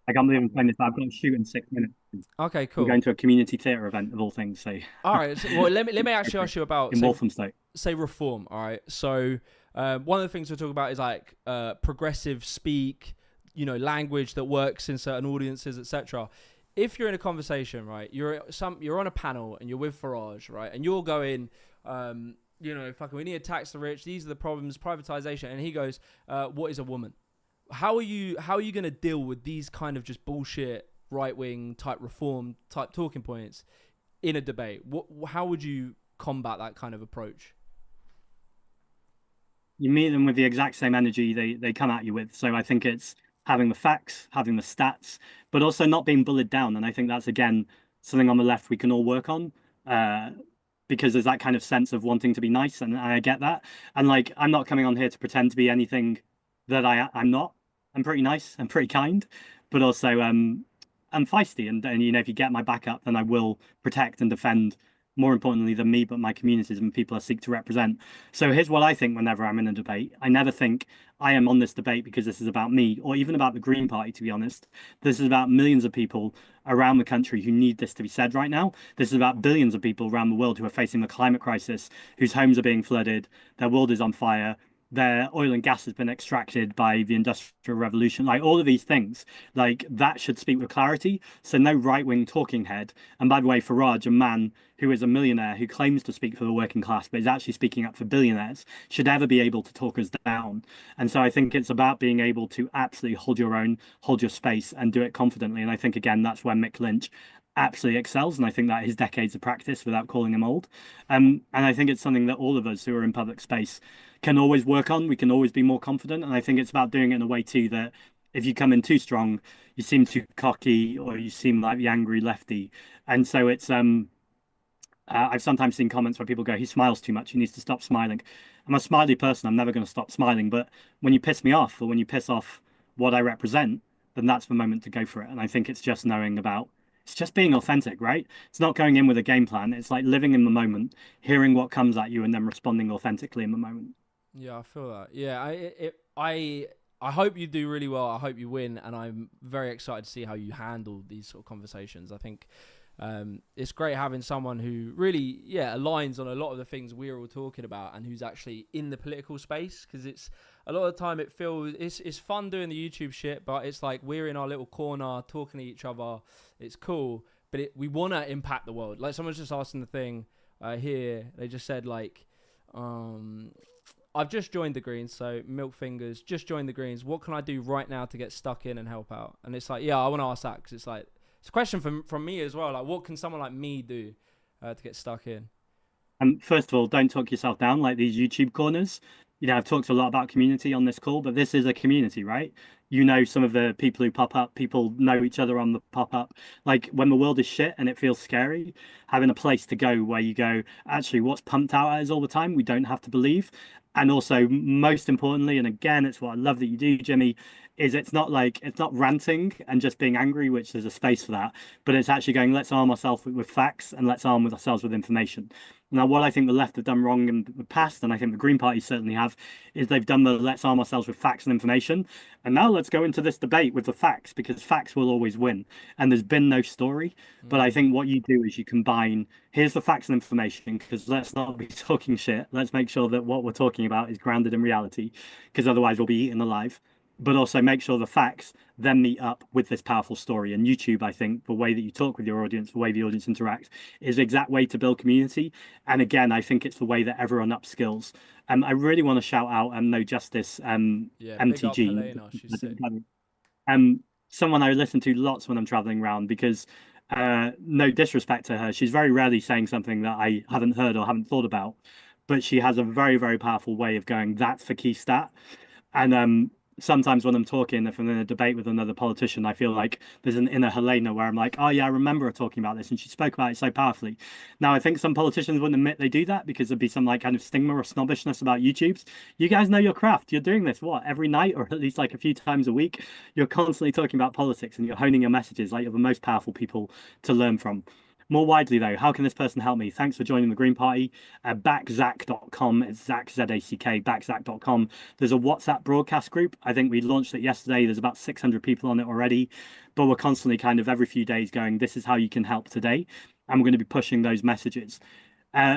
I can't believe I'm playing this, but I've got to shoot in 6 minutes.
Okay, cool.
I'm going to a community theatre event of all things. So,
all right. So, well, let me actually ask you about
in Walthamstow.
Say reform. All right. So, one of the things we'll talk about is like progressive speak, language that works in certain audiences, etc. If you're in a conversation, right, you're on a panel and you're with Farage, right, and you're going, fucking, we need to tax the rich. These are the problems, privatization, and he goes, what is a woman? How are you going to deal with these kind of just bullshit right wing type reform type talking points in a debate? How would you combat that kind of approach?
You meet them with the exact same energy they come at you with. So I think it's having the facts, having the stats, but also not being bullied down. And I think that's, again, something on the left we can all work on, because there's that kind of sense of wanting to be nice. And I get that. And like, I'm not coming on here to pretend to be anything that I'm not. I'm pretty nice. I'm pretty kind, but also I'm feisty. And if you get my back up, then I will protect and defend, more importantly than me, but my communities and people I seek to represent. So here's what I think whenever I'm in a debate. I never think I am on this debate because this is about me, or even about the Green Party, to be honest. This is about millions of people around the country who need this to be said right now. This is about billions of people around the world who are facing the climate crisis, whose homes are being flooded, their world is on fire, their oil and gas has been extracted by the Industrial Revolution, like all of these things, like that should speak with clarity. So no right-wing talking head. And by the way, Farage, a man who is a millionaire who claims to speak for the working class, but is actually speaking up for billionaires, should ever be able to talk us down. And so I think it's about being able to absolutely hold your own, hold your space, and do it confidently. And I think, again, that's where Mick Lynch absolutely excels, and I think that his decades of practice, without calling him old. And I think it's something that all of us who are in public space can always work on. We can always be more confident, and I think it's about doing it in a way too that if you come in too strong, you seem too cocky, or you seem like the angry lefty. And so it's I've sometimes seen comments where people go, he smiles too much, he needs to stop smiling. I'm a smiley person, I'm never going to stop smiling, but when you piss me off, or when you piss off what I represent, then that's the moment to go for it. And I think it's just it's just being authentic, right? It's not going in with a game plan. It's like living in the moment, hearing what comes at you, and then responding authentically in the moment.
Yeah, I feel that. Yeah, I hope you do really well. I hope you win, and I'm very excited to see how you handle these sort of conversations. I think it's great having someone who really, aligns on a lot of the things we're all talking about, and who's actually in the political space, because it's a lot of the time it feels it's fun doing the YouTube shit, but it's like we're in our little corner talking to each other. It's cool, but we want to impact the world. Like someone's just asking the thing here. They just said like, I've just joined the Greens, so Milk Fingers just joined the Greens. What can I do right now to get stuck in and help out? And it's like, yeah, I want to ask that, because it's like it's a question from me as well. Like, what can someone like me do to get stuck in?
First of all, don't talk yourself down like these YouTube corners. I've talked a lot about community on this call, but this is a community, right? You know, some of the people who pop up, people know each other on the pop up. Like when the world is shit and it feels scary, having a place to go where you go, actually, what's pumped out at us all the time, we don't have to believe. And also, most importantly, and again, it's what I love that you do, Jimmy, is it's not ranting and just being angry, which there's a space for that, but it's actually going, let's arm ourselves with facts and let's arm with ourselves with information. Now, what I think the left have done wrong in the past, and I think the Green Party certainly have, is they've done the let's arm ourselves with facts and information. And now let's go into this debate with the facts because facts will always win. And there's been no story. But I think what you do is you combine here's the facts and information because let's not be talking shit. Let's make sure that what we're talking about is grounded in reality because otherwise we'll be eaten alive. But also make sure the facts then meet up with this powerful story. And YouTube, I think, the way that you talk with your audience, the way the audience interacts, is the exact way to build community. And again, I think it's the way that everyone upskills. I really want to shout out No Justice
Yeah, big up
MTG.
Helena. She's sick.
Um, Someone I listen to lots when I'm traveling around because no disrespect to her, she's very rarely saying something that I haven't heard or haven't thought about, but she has a very, very powerful way of going, that's the key stat. And sometimes when I'm talking, if I'm in a debate with another politician, I feel like there's an inner Helena where I'm like, oh yeah, I remember her talking about this, and she spoke about it so powerfully. Now, I think some politicians wouldn't admit they do that because there'd be some like kind of stigma or snobbishness about YouTube's. You guys know your craft. You're doing this what every night, or at least like a few times a week. You're constantly talking about politics, and you're honing your messages. Like you're the most powerful people to learn from. More widely, though, how can this person help me? Thanks for joining the Green Party. Backzack.com. It's Zack, Z-A-C-K, backzack.com. There's a WhatsApp broadcast group. I think we launched it yesterday. There's about 600 people on it already. But we're constantly kind of every few days going, this is how you can help today. And we're going to be pushing those messages.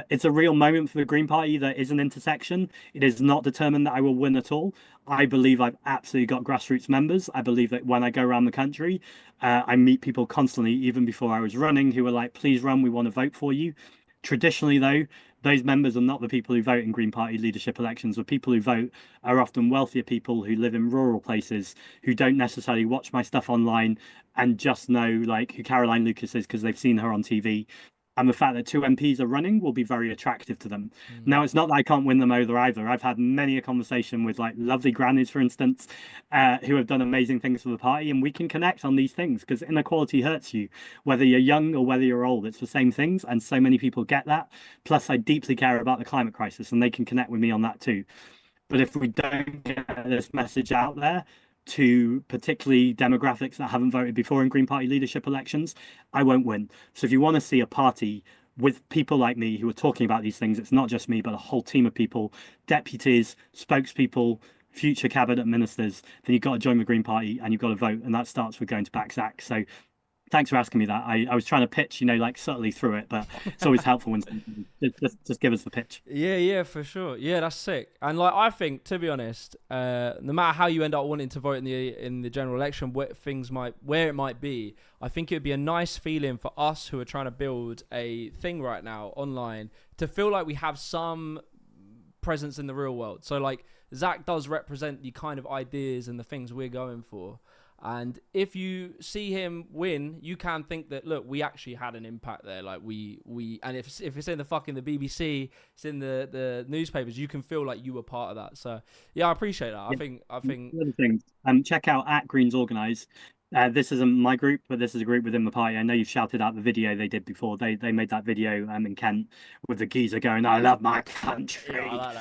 It's a real moment for the Green Party. There is an intersection. It is not determined that I will win at all. I believe I've absolutely got grassroots members. I believe that when I go around the country, I meet people constantly, even before I was running, who are like, please run, we want to vote for you. Traditionally, though, those members are not the people who vote in Green Party leadership elections. The people who vote are often wealthier people who live in rural places, who don't necessarily watch my stuff online and just know like who Caroline Lucas is because they've seen her on TV, and the fact that two MPs are running will be very attractive to them. Now, it's not that I can't win them over either. I've had many a conversation with like lovely grannies, for instance, who have done amazing things for the party, and we can connect on these things because inequality hurts you, whether you're young or whether you're old. It's the same things, and so many people get that. Plus, I deeply care about the climate crisis, and they can connect with me on that too. But if we don't get this message out there to particularly demographics that haven't voted before in Green Party leadership elections, I won't win. So if you want to see a party with people like me who are talking about these things, it's not just me, but a whole team of people, deputies, spokespeople, future cabinet ministers, then you've got to join the Green Party and you've got to vote. And that starts with going to back Zack. So thanks for asking me that. I was trying to pitch, like subtly through it, but it's always helpful when just give us the pitch.
Yeah, for sure. Yeah, that's sick. And like, I think, to be honest, no matter how you end up wanting to vote in the general election, where it might be, I think it would be a nice feeling for us who are trying to build a thing right now online to feel like we have some presence in the real world. So like, Zack does represent the kind of ideas and the things we're going for. And if you see him win, you can think that, look, we actually had an impact there. Like and if it's in the BBC, it's in the newspapers, you can feel like you were part of that. So yeah, I appreciate that.
Yeah.
I think
The other things, check out at Greens Organise. This isn't my group, but this is a group within the party. I know you've shouted out the video they did before. They made that video in Kent with the geezer going, "I love my country."
yeah, I like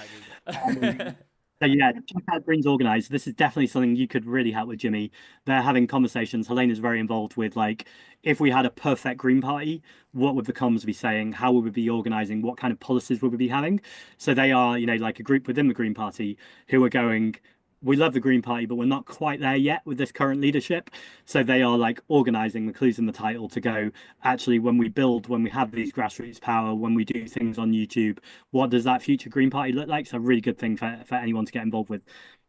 that geezer.
So yeah, check out Greens Organised. This is definitely something you could really help with, Jimmy. They're having conversations. Helena's very involved with like, if we had a perfect Green Party, what would the comms be saying? How would we be organising? What kind of policies would we be having? So they are, like a group within the Green Party who are going, we love the Green Party, but we're not quite there yet with this current leadership. So they are like organising the clues in the title to go, actually, when we have these grassroots power, when we do things on YouTube, what does that future Green Party look like? So a really good thing for anyone to get involved with.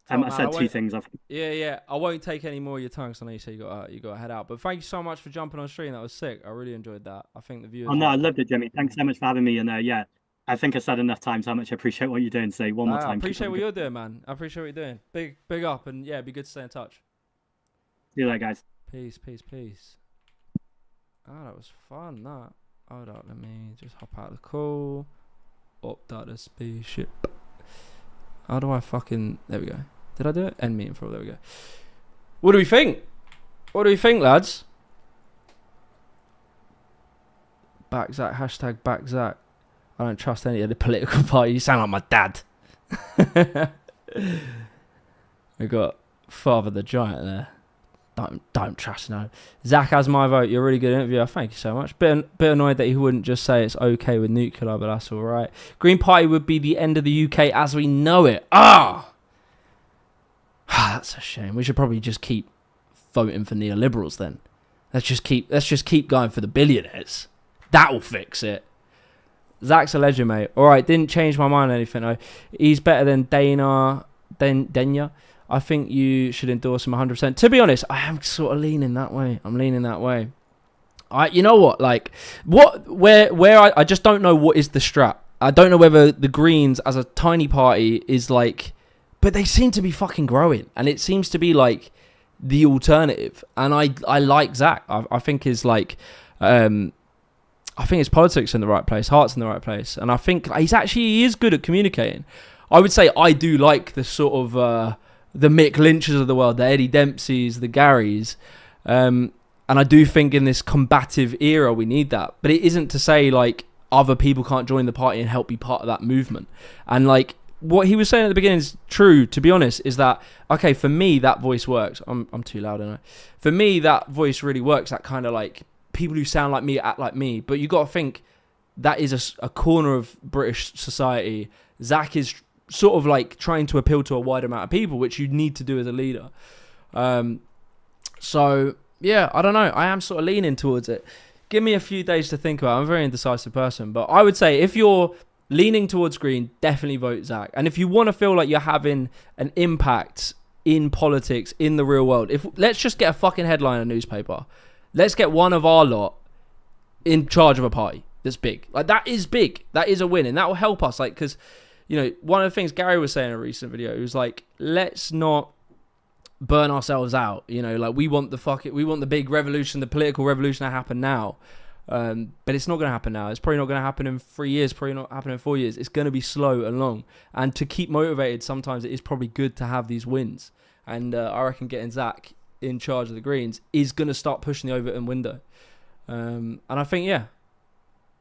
I said two things.
Yeah. I won't take any more of your time because I know you say you got to head out. But thank you so much for jumping on stream. That was sick. I really enjoyed that. I think the viewers.
Oh no, I loved it, Jimmy. Thanks so much for having me. And yeah, I think I said enough times how much I appreciate what you're doing. So one more time.
I appreciate what you're doing, man. I appreciate what you're doing. Big up, and yeah, it'd be good to stay in touch.
See you later, guys.
Peace. Oh, that was fun. That. Hold up, let me just hop out of the call. Opt out the spaceship. How do I fucking... There we go. Did I do it? End meeting for... There we go. What do we think? What do we think, lads? Back Zack. Hashtag back Zack. I don't trust any of the political parties. You sound like my dad. We got Father the Giant there. Don't trust no. Zack has my vote. You're a really good interviewer. Thank you so much. Bit annoyed that he wouldn't just say it's okay with nuclear, but that's all right. Green Party would be the end of the UK as we know it. That's a shame. We should probably just keep voting for neoliberals then. Let's just keep going for the billionaires. That will fix it. Zack's a legend, mate. All right, didn't change my mind or anything though. He's better than Denya. I think you should endorse him 100%. To be honest, I am sort of leaning that way. I'm leaning that way. You know what? Like, I just don't know what is the strat. I don't know whether the Greens as a tiny party is like, but they seem to be fucking growing, and it seems to be like the alternative. And I like Zack. I think his like, I think his politics in the right place, heart's in the right place, and I think he is good at communicating. I would say I do like the sort of the Mick Lynch's of the world, the Eddie Dempseys, the Garys. And I do think in this combative era, we need that. But it isn't to say, like, other people can't join the party and help be part of that movement. And, like, what he was saying at the beginning is true, to be honest, is that, okay, for me, that voice works. I'm too loud, aren't I? For me, that voice really works. That kind of, like, people who sound like me, act like me. But you got to think that is a corner of British society. Zack is sort of like trying to appeal to a wide amount of people, which you need to do as a leader. So yeah, I don't know. I am sort of leaning towards it. Give me a few days to think about it. I'm a very indecisive person, but I would say if you're leaning towards Green, definitely vote Zack. And if you want to feel like you're having an impact in politics, in the real world, let's just get a fucking headline in a newspaper. Let's get one of our lot in charge of a party that's big. Like, that is big. That is a win, and that will help us. Like, because, you know, one of the things Gary was saying in a recent video, he was like, let's not burn ourselves out. You know, like, we want the big revolution, the political revolution to happen now. But it's not going to happen now. It's probably not going to happen in 3 years, probably not happen in 4 years. It's going to be slow and long. And to keep motivated, sometimes it is probably good to have these wins. And I reckon getting Zack in charge of the Greens is going to start pushing the Overton window. And I think, yeah,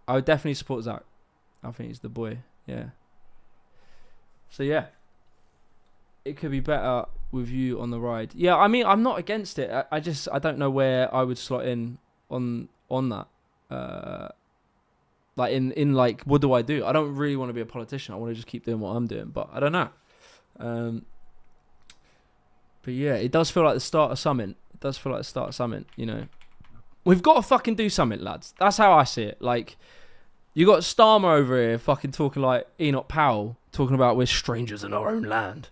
I would definitely support Zack. I think he's the boy. Yeah. So yeah, it could be better with you on the ride. Yeah, I mean, I'm not against it. I don't know where I would slot in on that. Like in like, what do? I don't really want to be a politician. I want to just keep doing what I'm doing, but I don't know. But yeah, it does feel like the start of something. You know, we've got to fucking do something, lads. That's how I see it. Like, you got Starmer over here fucking talking like Enoch Powell, talking about we're strangers in our own land.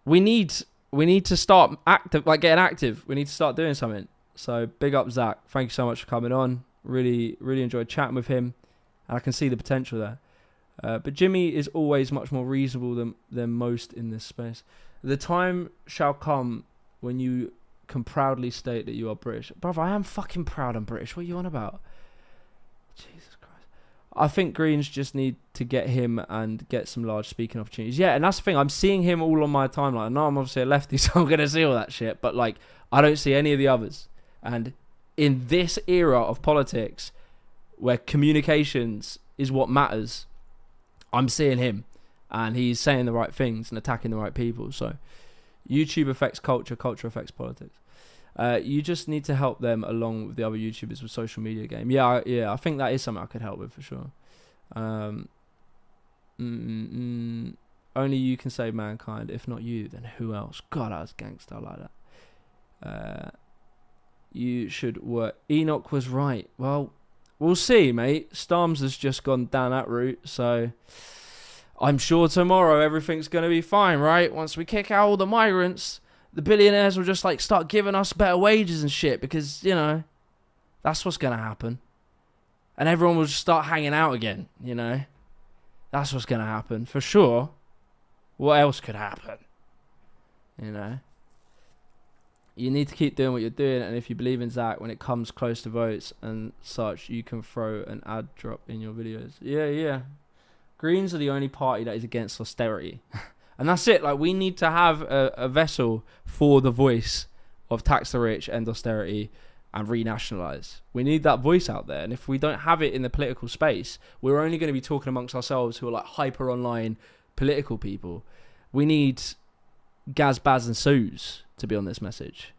We need to start getting active. We need to start doing something. So big up Zack. Thank you so much for coming on. Really, really enjoyed chatting with him. And I can see the potential there. But Jimmy is always much more reasonable than most in this space. The time shall come when you can proudly state that you are British. Brother, I am fucking proud I'm British. What are you on about? Jesus Christ. I think Greens just need to get him and get some large speaking opportunities. Yeah, and that's the thing. I'm seeing him all on my timeline. Now I'm obviously a lefty, so I'm going to see all that shit. But, like, I don't see any of the others. And in this era of politics, where communications is what matters, I'm seeing him. And he's saying the right things and attacking the right people. So YouTube affects culture, culture affects politics. You just need to help them along with the other YouTubers with social media game. Yeah, I think that is something I could help with for sure. Only you can save mankind. If not you, then who else? God, I was gangster. I like that. You should work. Enoch was right. Well, we'll see, mate. Starms has just gone down that route, so I'm sure tomorrow everything's going to be fine, right? Once we kick out all the migrants, the billionaires will just, like, start giving us better wages and shit because, you know, that's what's going to happen. And everyone will just start hanging out again, you know? That's what's going to happen, for sure. What else could happen? You know? You need to keep doing what you're doing, and if you believe in Zack, when it comes close to votes and such, you can throw an ad drop in your videos. Yeah. Greens are the only party that is against austerity. And that's it. Like, we need to have a vessel for the voice of tax the rich, end austerity, and renationalise. We need that voice out there. And if we don't have it in the political space, we're only going to be talking amongst ourselves who are like hyper online political people. We need Gaz, Baz, and Suze to be on this message.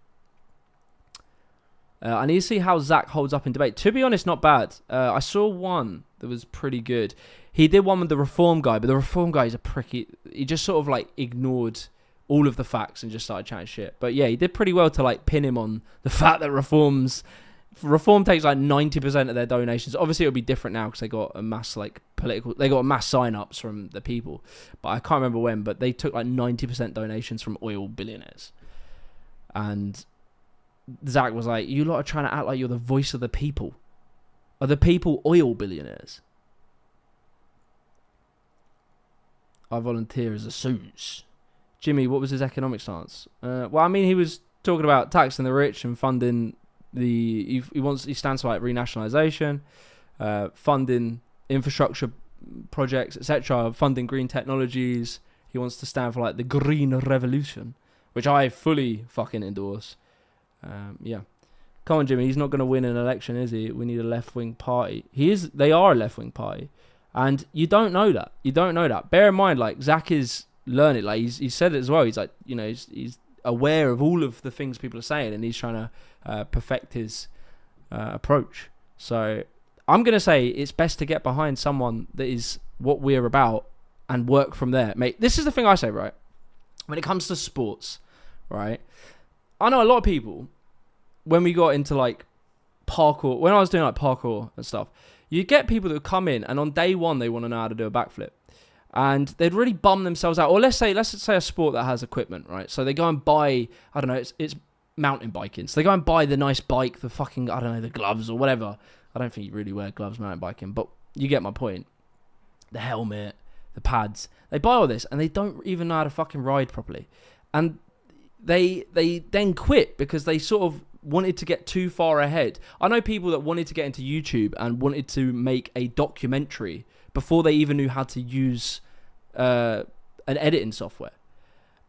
I need to see how Zack holds up in debate. To be honest, not bad. I saw one that was pretty good. He did one with the Reform guy, but the Reform guy is a pricky. He just sort of like ignored all of the facts and just started chatting shit. But yeah, he did pretty well to like pin him on the fact that Reform takes like 90% of their donations. Obviously, it'll be different now because they got a mass they got mass sign-ups from the people. But I can't remember when. But they took like 90% donations from oil billionaires. And Zack was like, "You lot are trying to act like you're the voice of the people. Are the people oil billionaires?" I volunteer as a Suze. Jimmy, what was his economic stance? Well, I mean, he was talking about taxing the rich and funding he stands for like renationalisation, funding infrastructure projects, etc., funding green technologies. He wants to stand for like the green revolution, which I fully fucking endorse. Yeah. Come on, Jimmy. He's not going to win an election, is he? We need a left-wing party. They are a left-wing party. And you don't know that. You don't know that. Bear in mind, like, Zack is learning. Like, he said it as well. He's like, you know, he's aware of all of the things people are saying, and he's trying to perfect his approach. So I'm going to say it's best to get behind someone that is what we're about and work from there. Mate, this is the thing I say, right? When it comes to sports, right? I know a lot of people, when we got into, like, parkour, when I was doing, like, parkour and stuff, you get people that come in and on day one they want to know how to do a backflip, and they'd really bum themselves out. Or let's say a sport that has equipment, right? So they go and buy, I don't know, it's mountain biking. So they go and buy the nice bike, the fucking, I don't know, the gloves or whatever. I don't think you really wear gloves mountain biking, but you get my point. The helmet, the pads. They buy all this and they don't even know how to fucking ride properly. And they then quit because they sort of wanted to get too far ahead. I know people that wanted to get into YouTube and wanted to make a documentary before they even knew how to use an editing software.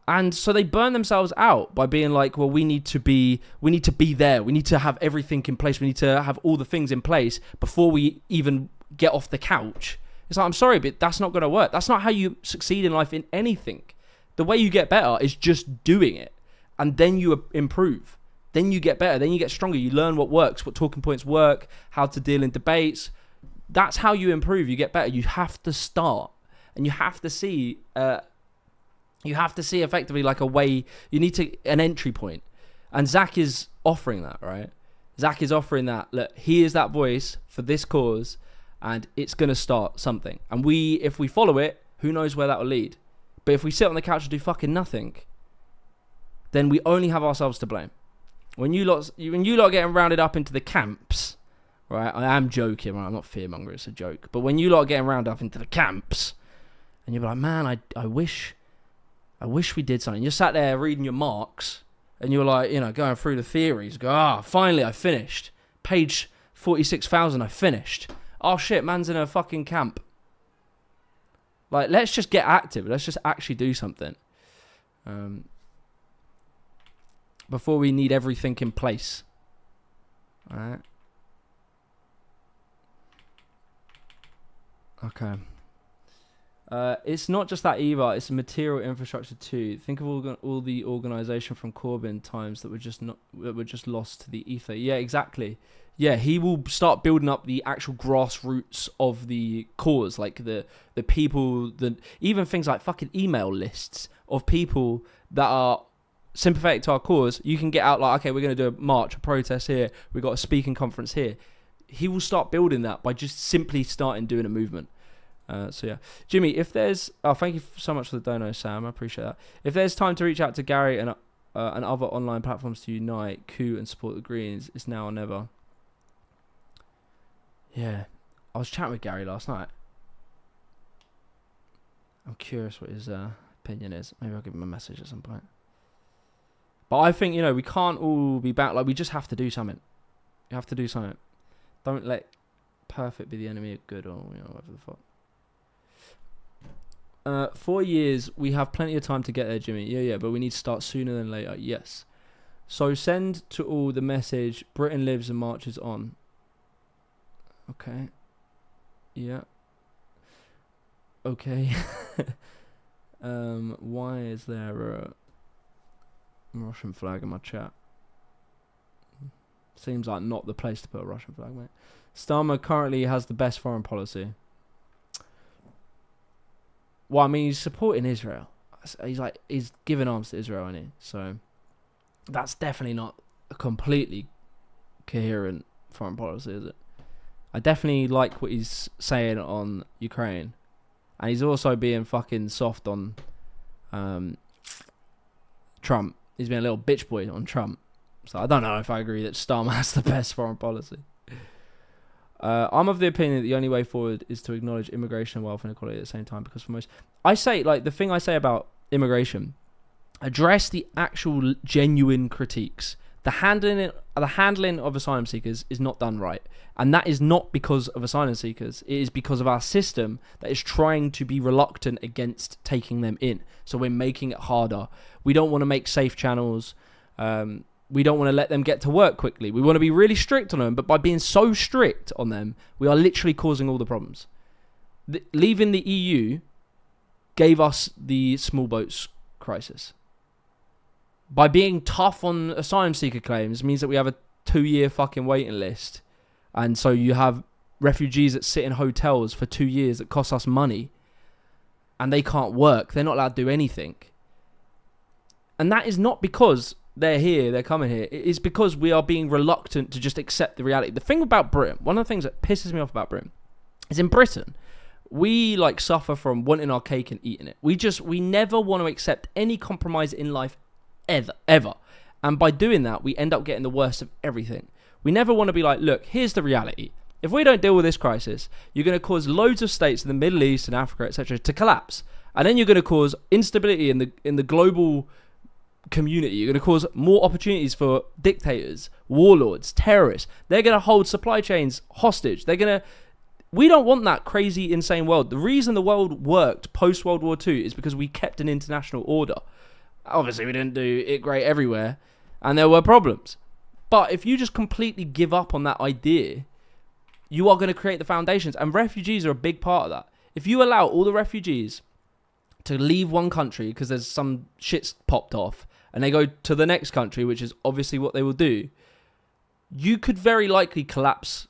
And so they burn themselves out by being like, well, we need to be there. We need to have everything in place. We need to have all the things in place before we even get off the couch. It's like, I'm sorry, but that's not going to work. That's not how you succeed in life in anything. The way you get better is just doing it. And then you improve. Then you get better. Then you get stronger. You learn what works, what talking points work, how to deal in debates. That's how you improve. You get better. You have to start, and you have to see. Effectively like a way. You need an entry point, and Zack is offering that, right? Zack is offering that. Look, he is that voice for this cause, and it's gonna start something. And if we follow it, who knows where that will lead? But if we sit on the couch and do fucking nothing, then we only have ourselves to blame. When you lot are getting rounded up into the camps, right? I am joking, right? I'm not fearmonger, it's a joke. But when you lot are getting rounded up into the camps, and you're like, man, I wish we did something. You're sat there reading your marks, and you're like, you know, going through the theories. Go, finally, I finished. Page 46,000, I finished. Oh shit, man's in a fucking camp. Like, let's just get active. Let's just actually do something. Before we need everything in place. Alright. Okay. It's not just that either. It's a material infrastructure too. Think of all the organisation from Corbyn times that were just lost to the ether. Yeah, exactly. Yeah, he will start building up the actual grassroots of the cause, like the people, even things like fucking email lists of people that are sympathetic to our cause. You can get out like, okay, we're going to do a march, a protest here. We've got a speaking conference here. He will start building that by just simply starting doing a movement. So yeah, Jimmy, if there's, thank you so much for the dono, Sam. I appreciate that. If there's time to reach out to Gary and other online platforms to unite, coup, and support the Greens, it's now or never. Yeah, I was chatting with Gary last night. I'm curious what his opinion is. Maybe I'll give him a message at some point. But I think, you know, we can't all be back. Like, we just have to do something. You have to do something. Don't let perfect be the enemy of good, or, you know, whatever the fuck. 4 years, we have plenty of time to get there, Jimmy. Yeah, but we need to start sooner than later. Yes. So send to all the message, Britain lives and marches on. Okay. Yeah. Okay. Why is there a Russian flag in my chat? Seems like not the place to put a Russian flag, mate. Starmer currently has the best foreign policy. Well, I mean, he's supporting Israel. He's giving arms to Israel, isn't he? So that's definitely not a completely coherent foreign policy, is it? I definitely like what he's saying on Ukraine. And he's also being fucking soft on Trump. He's been a little bitch boy on Trump. So I don't know if I agree that Starmer has the best foreign policy. I'm of the opinion that the only way forward is to acknowledge immigration and wealth inequality at the same time. Because for most... I say, like, the thing I say about immigration, address the actual genuine critiques. The handling of asylum seekers is not done right. And that is not because of asylum seekers. It is because of our system that is trying to be reluctant against taking them in. So we're making it harder. We don't want to make safe channels. We don't want to let them get to work quickly. We want to be really strict on them. But by being so strict on them, we are literally causing all the problems. Leaving the EU gave us the small boats crisis. By being tough on asylum seeker claims means that we have a 2-year fucking waiting list. And so you have refugees that sit in hotels for 2 years that cost us money. And they can't work. They're not allowed to do anything. And that is not because they're here, they're coming here. It is because we are being reluctant to just accept the reality. The thing about Britain, one of the things that pisses me off about Britain, is in Britain, we like suffer from wanting our cake and eating it. We never want to accept any compromise in life ever. And by doing that, we end up getting the worst of everything. We never want to be like, look, here's the reality. If we don't deal with this crisis, you're going to cause loads of states in the Middle East and Africa, etc., to collapse. And then you're going to cause instability in the global community. You're going to cause more opportunities for dictators, warlords, terrorists. They're going to hold supply chains hostage. We don't want that crazy, insane world. The reason the world worked post-World War II is because we kept an international order. Obviously, we didn't do it great everywhere, and there were problems. But if you just completely give up on that idea, you are going to create the foundations, and refugees are a big part of that. If you allow all the refugees to leave one country because there's some shit's popped off, and they go to the next country, which is obviously what they will do, you could very likely collapse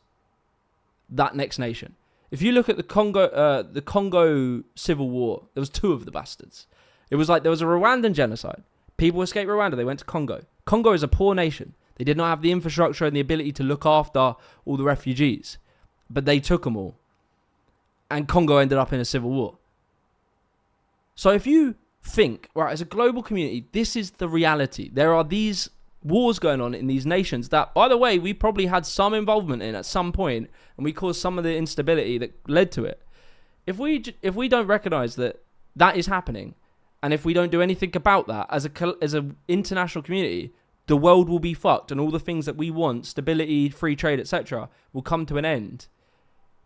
that next nation. If you look at the Congo civil war, there was 2 of the bastards. It was like there was a Rwandan genocide. People escaped Rwanda. They went to Congo. Congo is a poor nation. They did not have the infrastructure and the ability to look after all the refugees. But they took them all. And Congo ended up in a civil war. So if you think, right, as a global community, this is the reality. There are these wars going on in these nations that, by the way, we probably had some involvement in at some point, and we caused some of the instability that led to it. If we don't recognize that is happening, and if we don't do anything about that as an international community, the world will be fucked, and all the things that we want, stability, free trade, etc., will come to an end.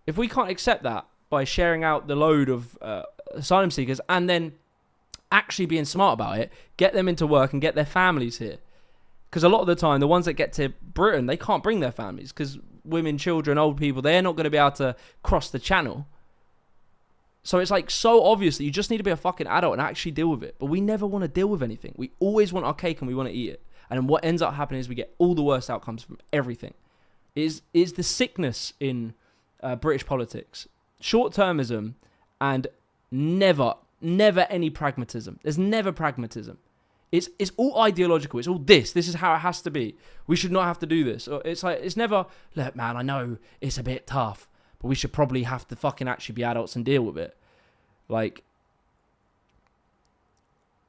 If we can't accept that by sharing out the load of asylum seekers and then actually being smart about it, get them into work and get their families here. Because a lot of the time, the ones that get to Britain, they can't bring their families because women, children, old people, they're not going to be able to cross the channel. So it's like so obvious that you just need to be a fucking adult and actually deal with it. But we never want to deal with anything. We always want our cake and we want to eat it. And then what ends up happening is we get all the worst outcomes from everything. Is the sickness in British politics. Short-termism and never any pragmatism. There's never pragmatism. It's all ideological. It's all this is how it has to be. We should not have to do this. Or it's like, it's never, look, man, I know it's a bit tough, but we should probably have to fucking actually be adults and deal with it. Like,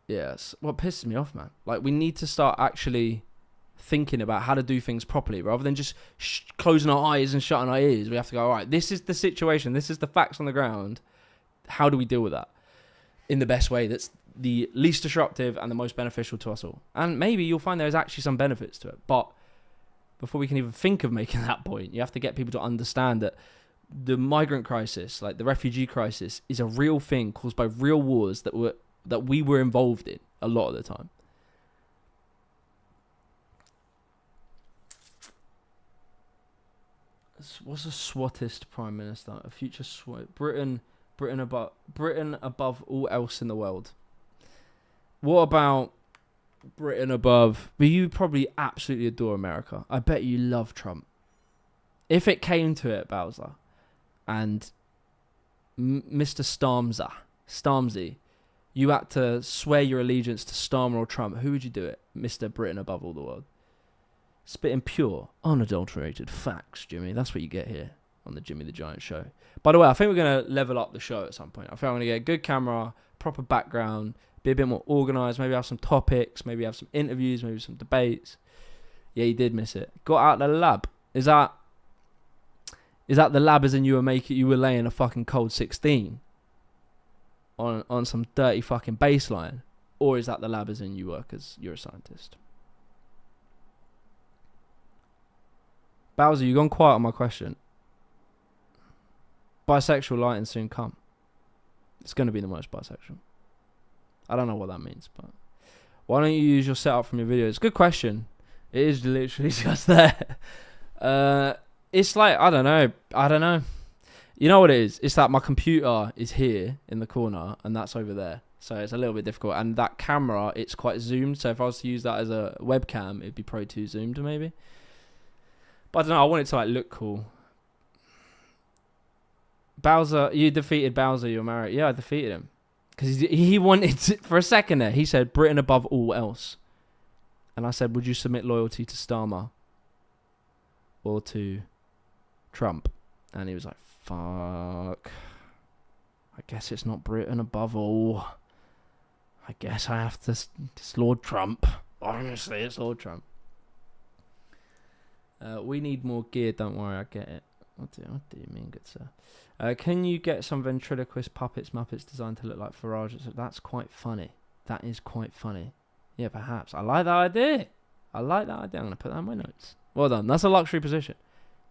yes, what pisses me off, man. Like, we need to start actually thinking about how to do things properly rather than just closing our eyes and shutting our ears. We have to go, all right, this is the situation. This is the facts on the ground. How do we deal with that in the best way that's the least disruptive and the most beneficial to us all? And maybe you'll find there's actually some benefits to it. But before we can even think of making that point, you have to get people to understand that the migrant crisis, like the refugee crisis, is a real thing caused by real wars that we were involved in a lot of the time. What's a SWATist prime minister? A future SWAT? Britain above all else in the world. What about Britain above? But you probably absolutely adore America. I bet you love Trump. If it came to it, Bowser, and Mr. Starmsy, you had to swear your allegiance to Starmer or Trump, who would you do it? Mr. Britain above all the world. Spitting pure, unadulterated facts, Jimmy. That's what you get here on the Jimmy the Giant Show. By the way, I think we're going to level up the show at some point. I think I'm going to get a good camera, proper background, be a bit more organised, maybe have some topics, maybe have some interviews, maybe some debates. Yeah, you did miss it. Got out of the lab. Is that the lab as in you were laying a fucking cold 16 on some dirty fucking baseline? Or is that the lab as in you work as you're a scientist? Bowser, you gone quiet on my question. Bisexual lighting soon come. It's going to be the most bisexual. I don't know what that means, but why don't you use your setup from your videos? Good question. It is literally just there. It's like, I don't know. You know what it is? It's that my computer is here in the corner and that's over there. So it's a little bit difficult. And that camera, it's quite zoomed. So if I was to use that as a webcam, it'd be Pro 2 zoomed maybe. But I don't know, I want it to like look cool. Bowser, you defeated Bowser, you're married. Yeah, I defeated him. Because he wanted to, for a second there, he said Britain above all else. And I said, would you submit loyalty to Starmer or to Trump? And he was like, fuck. I guess it's not Britain above all. I guess I have to, it's Lord Trump. Honestly, it's Lord Trump. We need more gear, don't worry, I get it. What do you mean, good sir? Can you get some ventriloquist Muppets designed to look like Farage? That's quite funny. That is quite funny. Yeah, perhaps. I like that idea. I'm going to put that in my notes. Well done. That's a luxury position.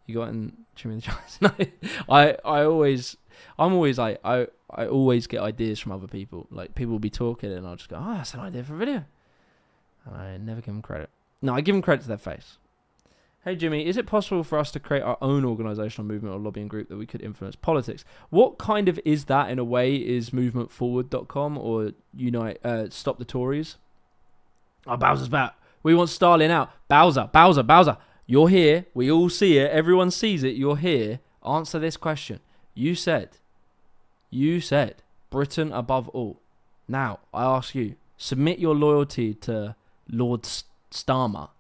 You got in Jimmy the Giants. No, I always get ideas from other people. Like, people will be talking and I'll just go, oh, that's an idea for a video. And I never give them credit. No, I give them credit to their face. Hey Jimmy, is it possible for us to create our own organisational movement or lobbying group that we could influence politics? What kind of is that in a way? Is movementforward.com or Unite Stop the Tories? Oh, Bowser's back. We want Stalin out. Bowser. You're here. We all see it. Everyone sees it. You're here. Answer this question. You said Britain above all. Now, I ask you, submit your loyalty to Lord Starmer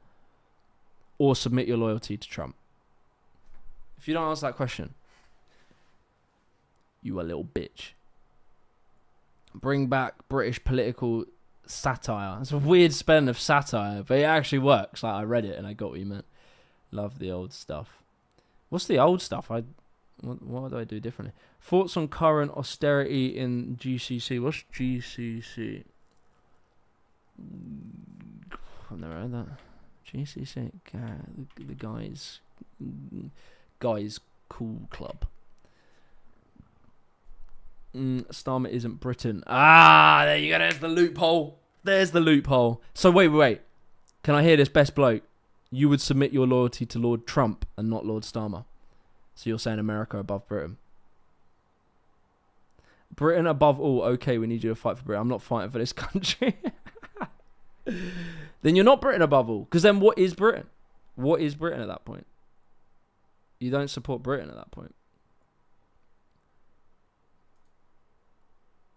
or submit your loyalty to Trump. If you don't answer that question, you a little bitch. Bring back British political satire. It's a weird spelling of satire, but it actually works. Like, I read it and I got what you meant. Love the old stuff. What's the old stuff? What do I do differently? Thoughts on current austerity in GCC. What's GCC? I've never heard that. GCC. The guys cool club. Starmer isn't Britain. There you go. There's the loophole. So wait. Can I hear this, best bloke? You would submit your loyalty to Lord Trump and not Lord Starmer. So you're saying America above Britain. Britain above all. Okay, we need you to fight for Britain. I'm not fighting for this country. Then you're not Britain above all. Because then what is Britain? What is Britain at that point? You don't support Britain at that point.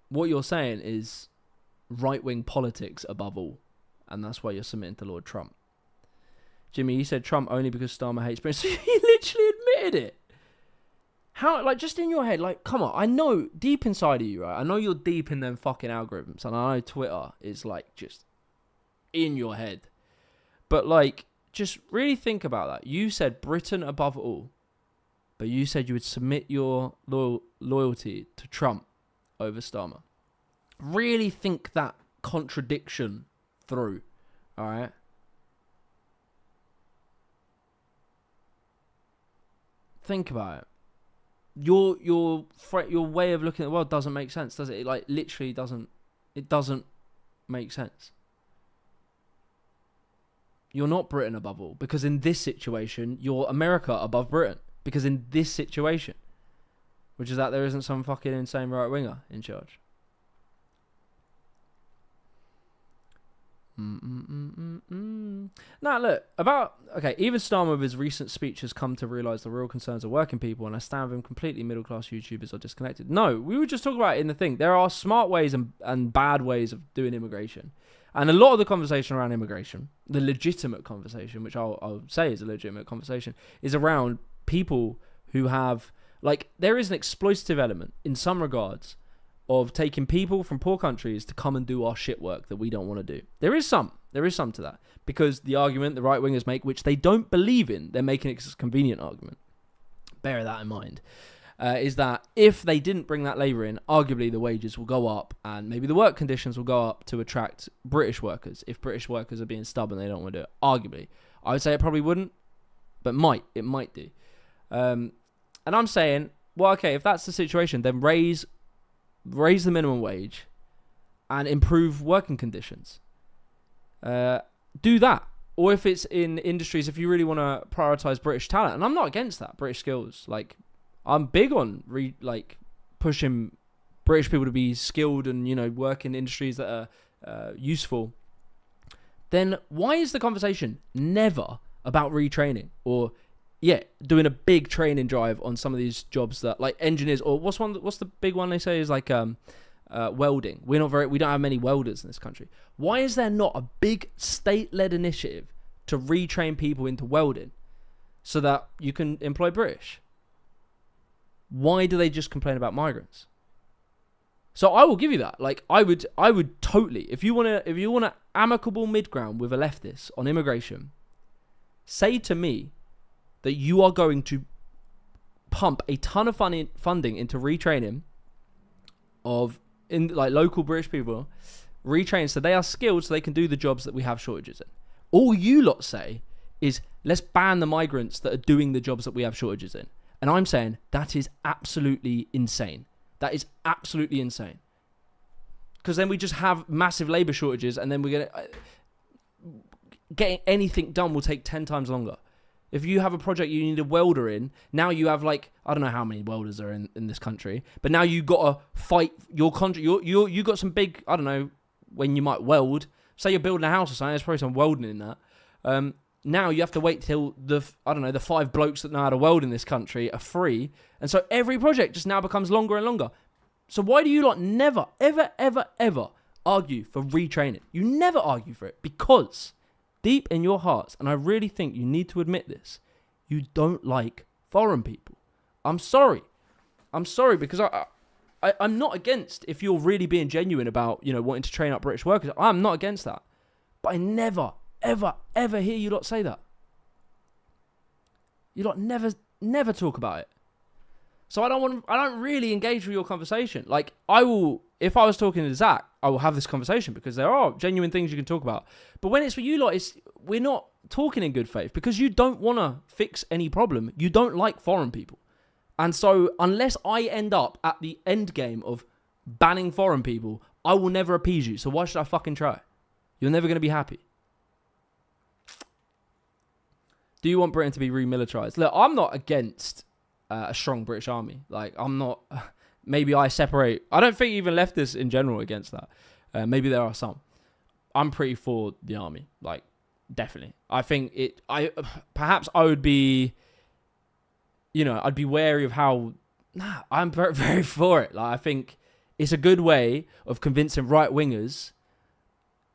What you're saying is right-wing politics above all. And that's why you're submitting to Lord Trump. Jimmy, you said Trump only because Starmer hates Britain. So he literally admitted it. How, like, just in your head, like, come on. I know deep inside of you, right? I know you're deep in them fucking algorithms. And I know Twitter is, like, just in your head. But, like, just really think about that. You said Britain above all. But you said you would submit your loyalty to Trump over Starmer. Really think that contradiction through. All right? Think about it. your way of looking at the world doesn't make sense, does it? It like literally doesn't. It doesn't make sense. You're not Britain above all, because in this situation, you're America above Britain. Because in this situation, which is that there isn't some fucking insane right winger in charge. Now look, even Starmer with his recent speech has come to realise the real concerns of working people, and I stand with him completely. Middle class YouTubers are disconnected. No, we were just talking about it in the thing. There are smart ways and bad ways of doing immigration, and a lot of the conversation around immigration, the legitimate conversation, which I'll say is a legitimate conversation, is around people who have, like, there is an exploitative element in some regards of taking people from poor countries to come and do our shit work that we don't want to do. There is some to that, because the argument the right wingers make, which they don't believe in, they're making a convenient argument. Bear that in mind. Is that if they didn't bring that labour in, arguably the wages will go up and maybe the work conditions will go up to attract British workers. If British workers are being stubborn, they don't want to do it. Arguably, I would say it probably wouldn't, but it might do. And I'm saying, well, okay, if that's the situation, then raise the minimum wage and improve working conditions. Do that. Or if it's in industries, if you really want to prioritize British talent, and I'm not against that, British skills. Like, I'm big on pushing British people to be skilled and, work in industries that are useful. Then why is the conversation never about retraining or doing a big training drive on some of these jobs that, like, engineers, or what's the big one they say is like welding. We don't have many welders in this country. Why is there not a big state-led initiative to retrain people into welding so that you can employ British? Why do they just complain about migrants? So I will give you that. Like, I would totally, if you want an amicable mid-ground with a leftist on immigration, say to me that you are going to pump a ton of funding into retraining of local British people, retrain so they are skilled so they can do the jobs that we have shortages in. All you lot say is, let's ban the migrants that are doing the jobs that we have shortages in. And I'm saying that is absolutely insane. That is absolutely insane. Because then we just have massive labour shortages, and then we're going to... getting anything done will take 10 times longer. If you have a project you need a welder in, now you have, like, I don't know how many welders are in this country, but now you got to fight your country. You got some big, I don't know, when you might weld. Say you're building a house or something, there's probably some welding in that. Now you have to wait till the 5 blokes that know how to weld in this country are free. And so every project just now becomes longer and longer. So why do you lot never, ever, ever, ever argue for retraining? You never argue for it, because deep in your hearts, and I really think you need to admit this, you don't like foreign people. I'm sorry, because I'm not against if you're really being genuine about, wanting to train up British workers. I'm not against that. But I never, ever, ever hear you lot say that. You lot never talk about it. So I don't really engage with your conversation. Like, I will, if I was talking to Zack, I will have this conversation because there are genuine things you can talk about. But when it's with you lot, we're not talking in good faith because you don't want to fix any problem. You don't like foreign people. And so unless I end up at the end game of banning foreign people, I will never appease you. So why should I fucking try? You're never going to be happy. Do you want Britain to be remilitarized? Look, I'm not against a strong British army. Like, I'm not... Maybe I separate... I don't think even leftists in general against that. Maybe there are some. I'm pretty for the army. Like, definitely. I think it... Perhaps I would be... I'd be wary of how... Nah, I'm very, very for it. Like, I think it's a good way of convincing right-wingers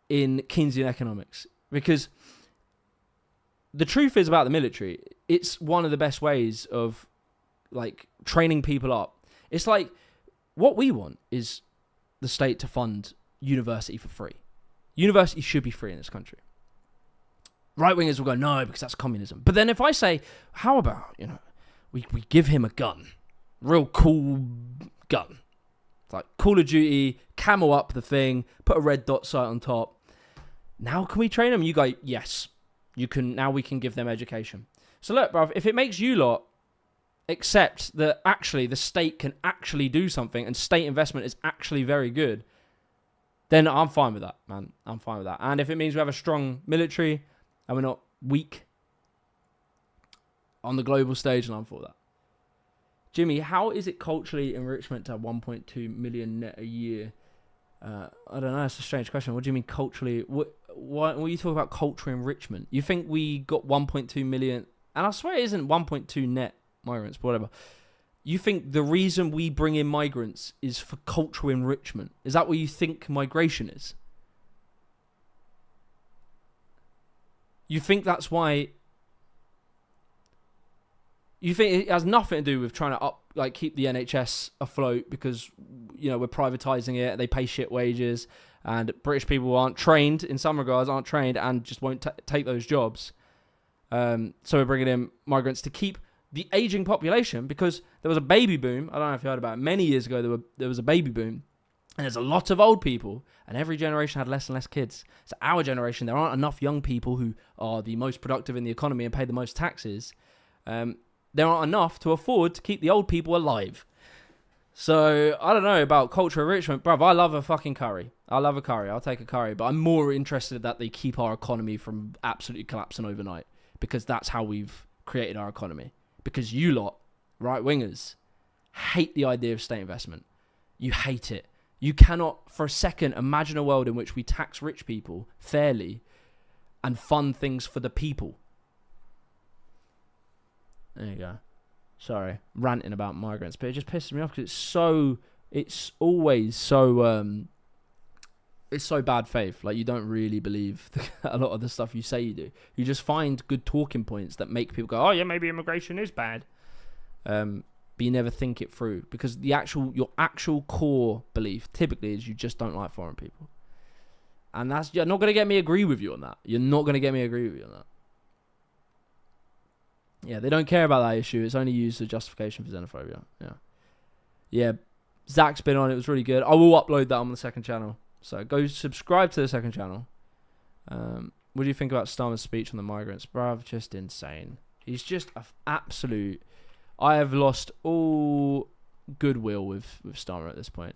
in Keynesian economics. Because the truth is about the military, it's one of the best ways of, like, training people up. It's like, what we want is the state to fund university for free. University should be free in this country. Right-wingers will go, no, because that's communism. But then if I say, how about, we give him a gun, real cool gun. It's like Call of Duty, camo up the thing, put a red dot sight on top. Now can we train them? You go, yes, you can. Now we can give them education. So look, bruv, if it makes you lot accept that actually the state can actually do something and state investment is actually very good, then I'm fine with that, man. I'm fine with that. And if it means we have a strong military and we're not weak on the global stage, then I'm for that. Jimmy, how is it culturally enrichment to have 1.2 million net a year? I don't know. It's a strange question. What do you mean culturally? What you talk about cultural enrichment? You think we got 1.2 million? And I swear it isn't 1.2 net migrants, but whatever. You think the reason we bring in migrants is for cultural enrichment? Is that what you think migration is? You think that's why? You think it has nothing to do with trying to keep the NHS afloat because, we're privatising it, they pay shit wages, and British people aren't trained, in some regards, and just won't take those jobs. So we're bringing in migrants to keep the ageing population, because there was a baby boom. I don't know if you heard about it. Many years ago, there was a baby boom, and there's a lot of old people, and every generation had less and less kids. So our generation, there aren't enough young people who are the most productive in the economy and pay the most taxes. There aren't enough to afford to keep the old people alive. So, I don't know about cultural enrichment. Bruv, I love a fucking curry. I love a curry. I'll take a curry. But I'm more interested that they keep our economy from absolutely collapsing overnight. Because that's how we've created our economy. Because you lot, right-wingers, hate the idea of state investment. You hate it. You cannot, for a second, imagine a world in which we tax rich people fairly and fund things for the people. There you go. Sorry, ranting about migrants, but it just pisses me off because it's always so, it's so bad faith. Like, you don't really believe a lot of the stuff you say you do. You just find good talking points that make people go, oh yeah, maybe immigration is bad. But you never think it through, because your actual core belief typically is you just don't like foreign people. And you're not going to get me agree with you on that. You're not going to get me agree with you on that. Yeah, they don't care about that issue. It's only used as justification for xenophobia. Yeah. Zack's been on. It was really good. I will upload that on the second channel. So go subscribe to the second channel. What do you think about Starmer's speech on the migrants? Bruv, just insane. He's just an absolute... I have lost all goodwill with Starmer at this point.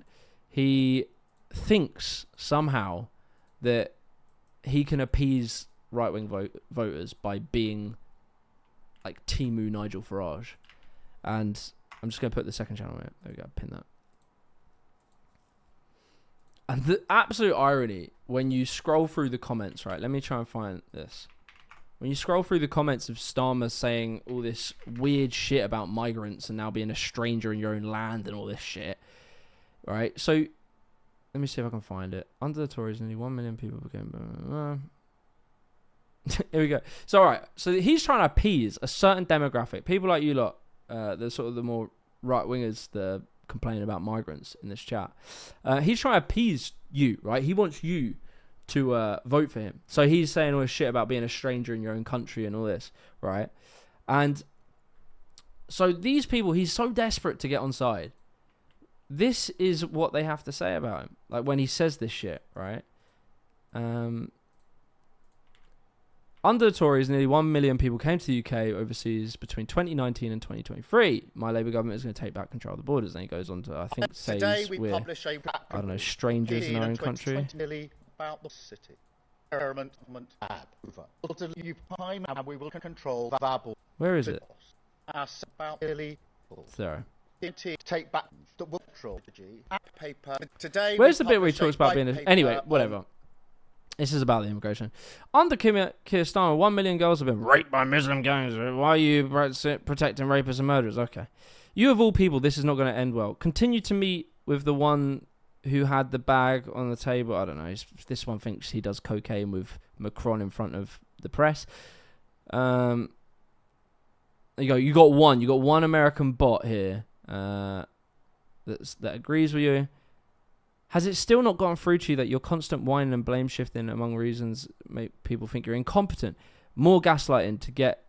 He thinks somehow that he can appease right-wing voters by being... like Timu Nigel Farage. And I'm just going to put the second channel in. There we go, pin that. And the absolute irony, when you scroll through the comments, right, let me try and find this. When you scroll through the comments of Starmer saying all this weird shit about migrants and now being a stranger in your own land and all this shit, right? So, let me see if I can find it. Under the Tories, nearly 1 million people became... Here we go. So, all right. So, he's trying to appease a certain demographic. People like you lot, the sort of the more right-wingers that complain about migrants in this chat. He's trying to appease you, right? He wants you to vote for him. So, he's saying all this shit about being a stranger in your own country and all this, right? And so, these people, he's so desperate to get on side. This is what they have to say about him. Like, when he says this shit, right? Under the Tories, nearly 1 million people came to the UK overseas between 2019 and 2023. My Labour government is going to take back control of the borders. And he goes on to, I think, say we're, I don't know, strangers in our own country.
About the city. We will control that.
Where is it?
Sorry. Take back the paper. Today,
where's the bit where he talks about being a... Anyway, whatever. This is about the immigration. Under Keir Starmer, 1 million girls have been raped by Muslim gangs. Why are you protecting rapists and murderers? Okay. You of all people, this is not going to end well. Continue to meet with the one who had the bag on the table. I don't know. This one thinks he does cocaine with Macron in front of the press. There you go. You got one American bot here that agrees with you. Has it still not gotten through to you that your constant whining and blame shifting among reasons make people think you're incompetent? More gaslighting to get,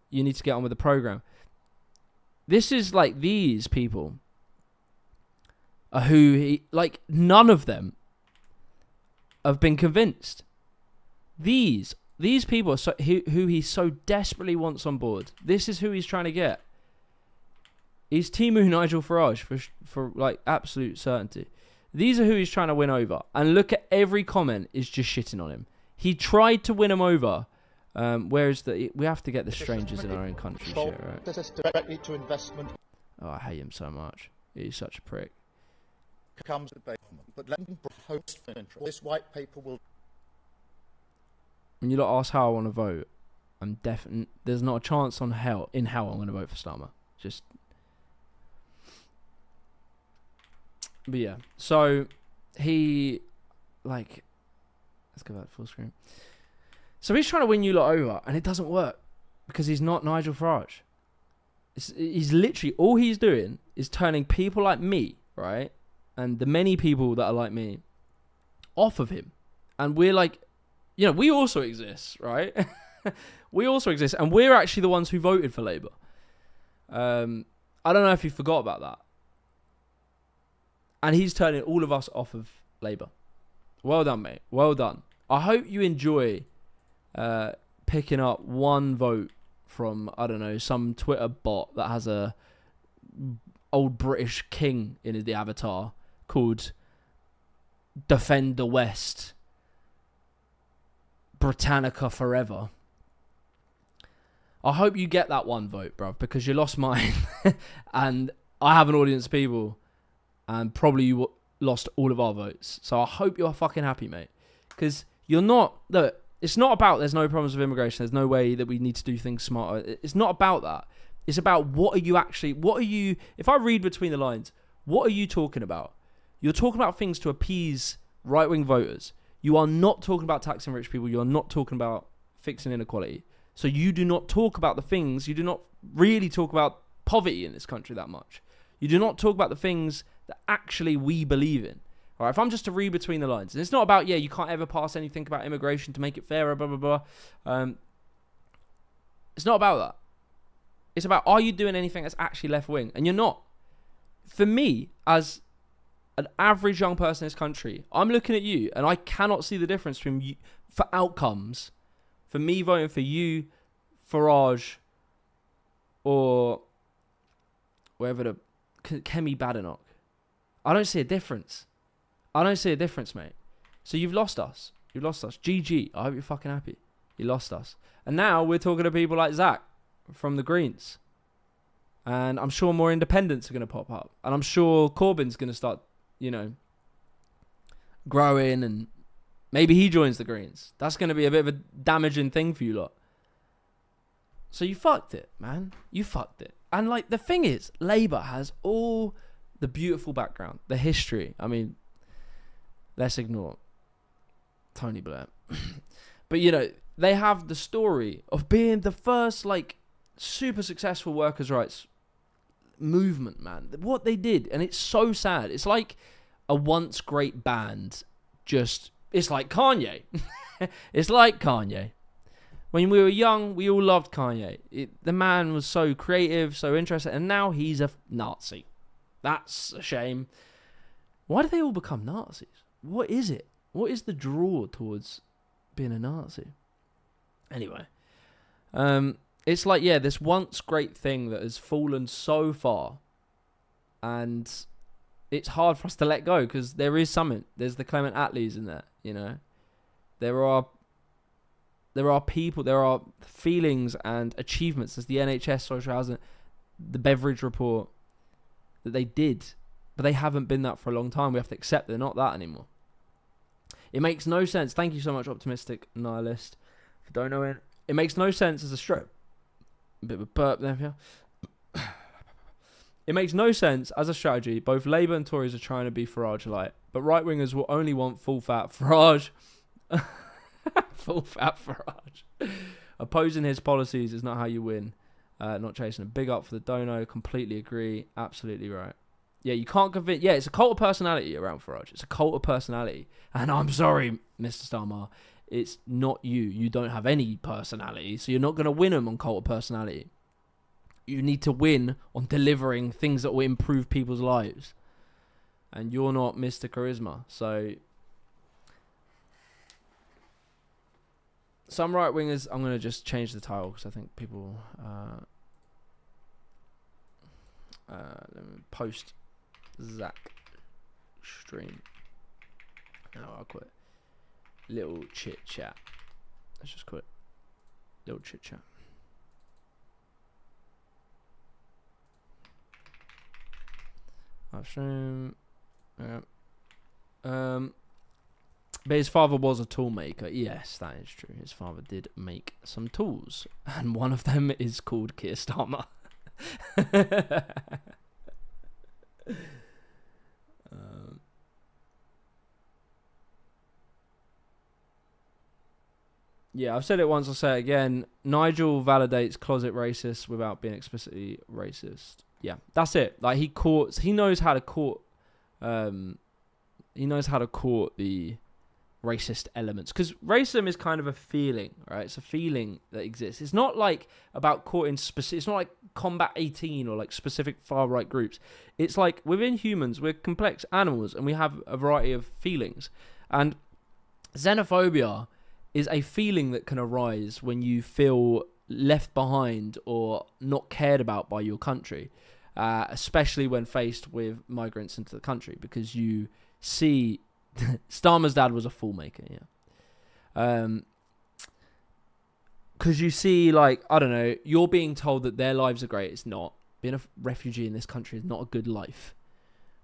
you need to get on with the program. This is like these people who, like, none of them have been convinced. These people are who he so desperately wants on board. This is who he's trying to get. He's Timu Nigel Farage for like absolute certainty. These are who he's trying to win over. And look at every comment is just shitting on him. He tried to win him over. Whereas we have to get the strangers in our own country shit, right?
Directly to investment
Oh, I hate him so much. He's such a prick.
comes the government, but let them host for interest. This white paper will.
When you lot ask how I want to vote, I'm definitely there's not a chance in hell I'm going to vote for Starmer. But yeah, so he let's go back to full screen. So he's trying to win you lot over, and it doesn't work because he's not Nigel Farage. He's literally all he's doing is turning people like me, right, and the many people that are like me, off of him, and we're like, we also exist, right? We also exist, and we're actually the ones who voted for Labour. I don't know if you forgot about that. And he's turning all of us off of Labour. Well done, mate. Well done. I hope you enjoy picking up one vote from, I don't know, some Twitter bot that has a old British king in the avatar called Defend the West. Britannica forever. I hope you get that one vote, bruv, because you lost mine. And I have an audience of people. And probably you lost all of our votes. So I hope you're fucking happy, mate. Because you're not... Look, it's not about there's no problems with immigration. There's no way that we need to do things smarter. It's not about that. It's about what are you... If I read between the lines, what are you talking about? You're talking about things to appease right-wing voters. You are not talking about taxing rich people. You're not talking about fixing inequality. So you do not talk about the things... You do not really talk about poverty in this country that much. You do not talk about the things that actually we believe in. All right, if I'm just to read between the lines, and it's not about, you can't ever pass anything about immigration to make it fairer, blah, blah, blah. It's not about that. It's about, are you doing anything that's actually left-wing? And you're not. For me, as an average young person in this country, I'm looking at you, and I cannot see the difference between you, for outcomes, for me voting for you, Farage, or wherever the Kemi Badenoch. I don't see a difference. I don't see a difference, mate. So you've lost us. You've lost us. GG. I hope you're fucking happy. You lost us. And now we're talking to people like Zack from the Greens. And I'm sure more independents are going to pop up. And I'm sure Corbyn's going to start, growing. And maybe he joins the Greens. That's going to be a bit of a damaging thing for you lot. So you fucked it, man. You fucked it. And the thing is, Labour has all the beautiful background, the history. I mean, let's ignore Tony Blair. But, they have the story of being the first, super successful workers' rights movement, man. What they did, and it's so sad. It's like a once great band, it's like Kanye. It's like Kanye. When we were young, we all loved Kanye. The man was so creative, so interesting, and now he's a Nazi. That's a shame. Why do they all become Nazis? What is it? What is the draw towards being a Nazi? Anyway, it's like, this once great thing that has fallen so far, and it's hard for us to let go because there is something. There's the Clement Attlees in there, There are people, there are feelings and achievements. There's the NHS social housing, the Beveridge report that they did, but they haven't been that for a long time. We have to accept they're not that anymore. It makes no sense. Thank you so much, Optimistic Nihilist, for donating. It makes no sense as a stroke. A bit of a burp there, yeah. It makes no sense as a strategy. Both Labour and Tories are trying to be Farage-like, but right-wingers will only want full-fat Farage. Full-fat Farage. Opposing his policies is not how you win. Not chasing a big up for the dono. Completely agree. Absolutely right. Yeah, you can't convince... Yeah, it's a cult of personality around Farage. It's a cult of personality. And I'm sorry, Mr. Starmer. It's not you. You don't have any personality, so you're not going to win them on cult of personality. You need to win on delivering things that will improve people's lives. And you're not Mr. Charisma. So... Some right-wingers... I'm going to just change the title because I think people... Let me post Zack stream. Now I'll quit. Little chit chat. Let's just quit. Little chit chat. Livestream. Yeah. But his father was a tool maker. Yes, that is true. His father did make some tools, and one of them is called Keir Starmer. Yeah, I've said it once, I'll say it again. Nigel validates closet racist without being explicitly racist. Yeah, that's it. Like, he knows how to court the racist elements, because racism is kind of a feeling, right? It's a feeling that exists. It's not like about courting specific. It's not like Combat 18 or like specific far right groups. It's like within humans, we're complex animals and we have a variety of feelings. And xenophobia is a feeling that can arise when you feel left behind or not cared about by your country, especially when faced with migrants into the country, because you see. Starmer's dad was a fool maker, yeah. Because you see, like, I don't know, you're being told that their lives are great. It's not. Being a refugee in this country is not a good life.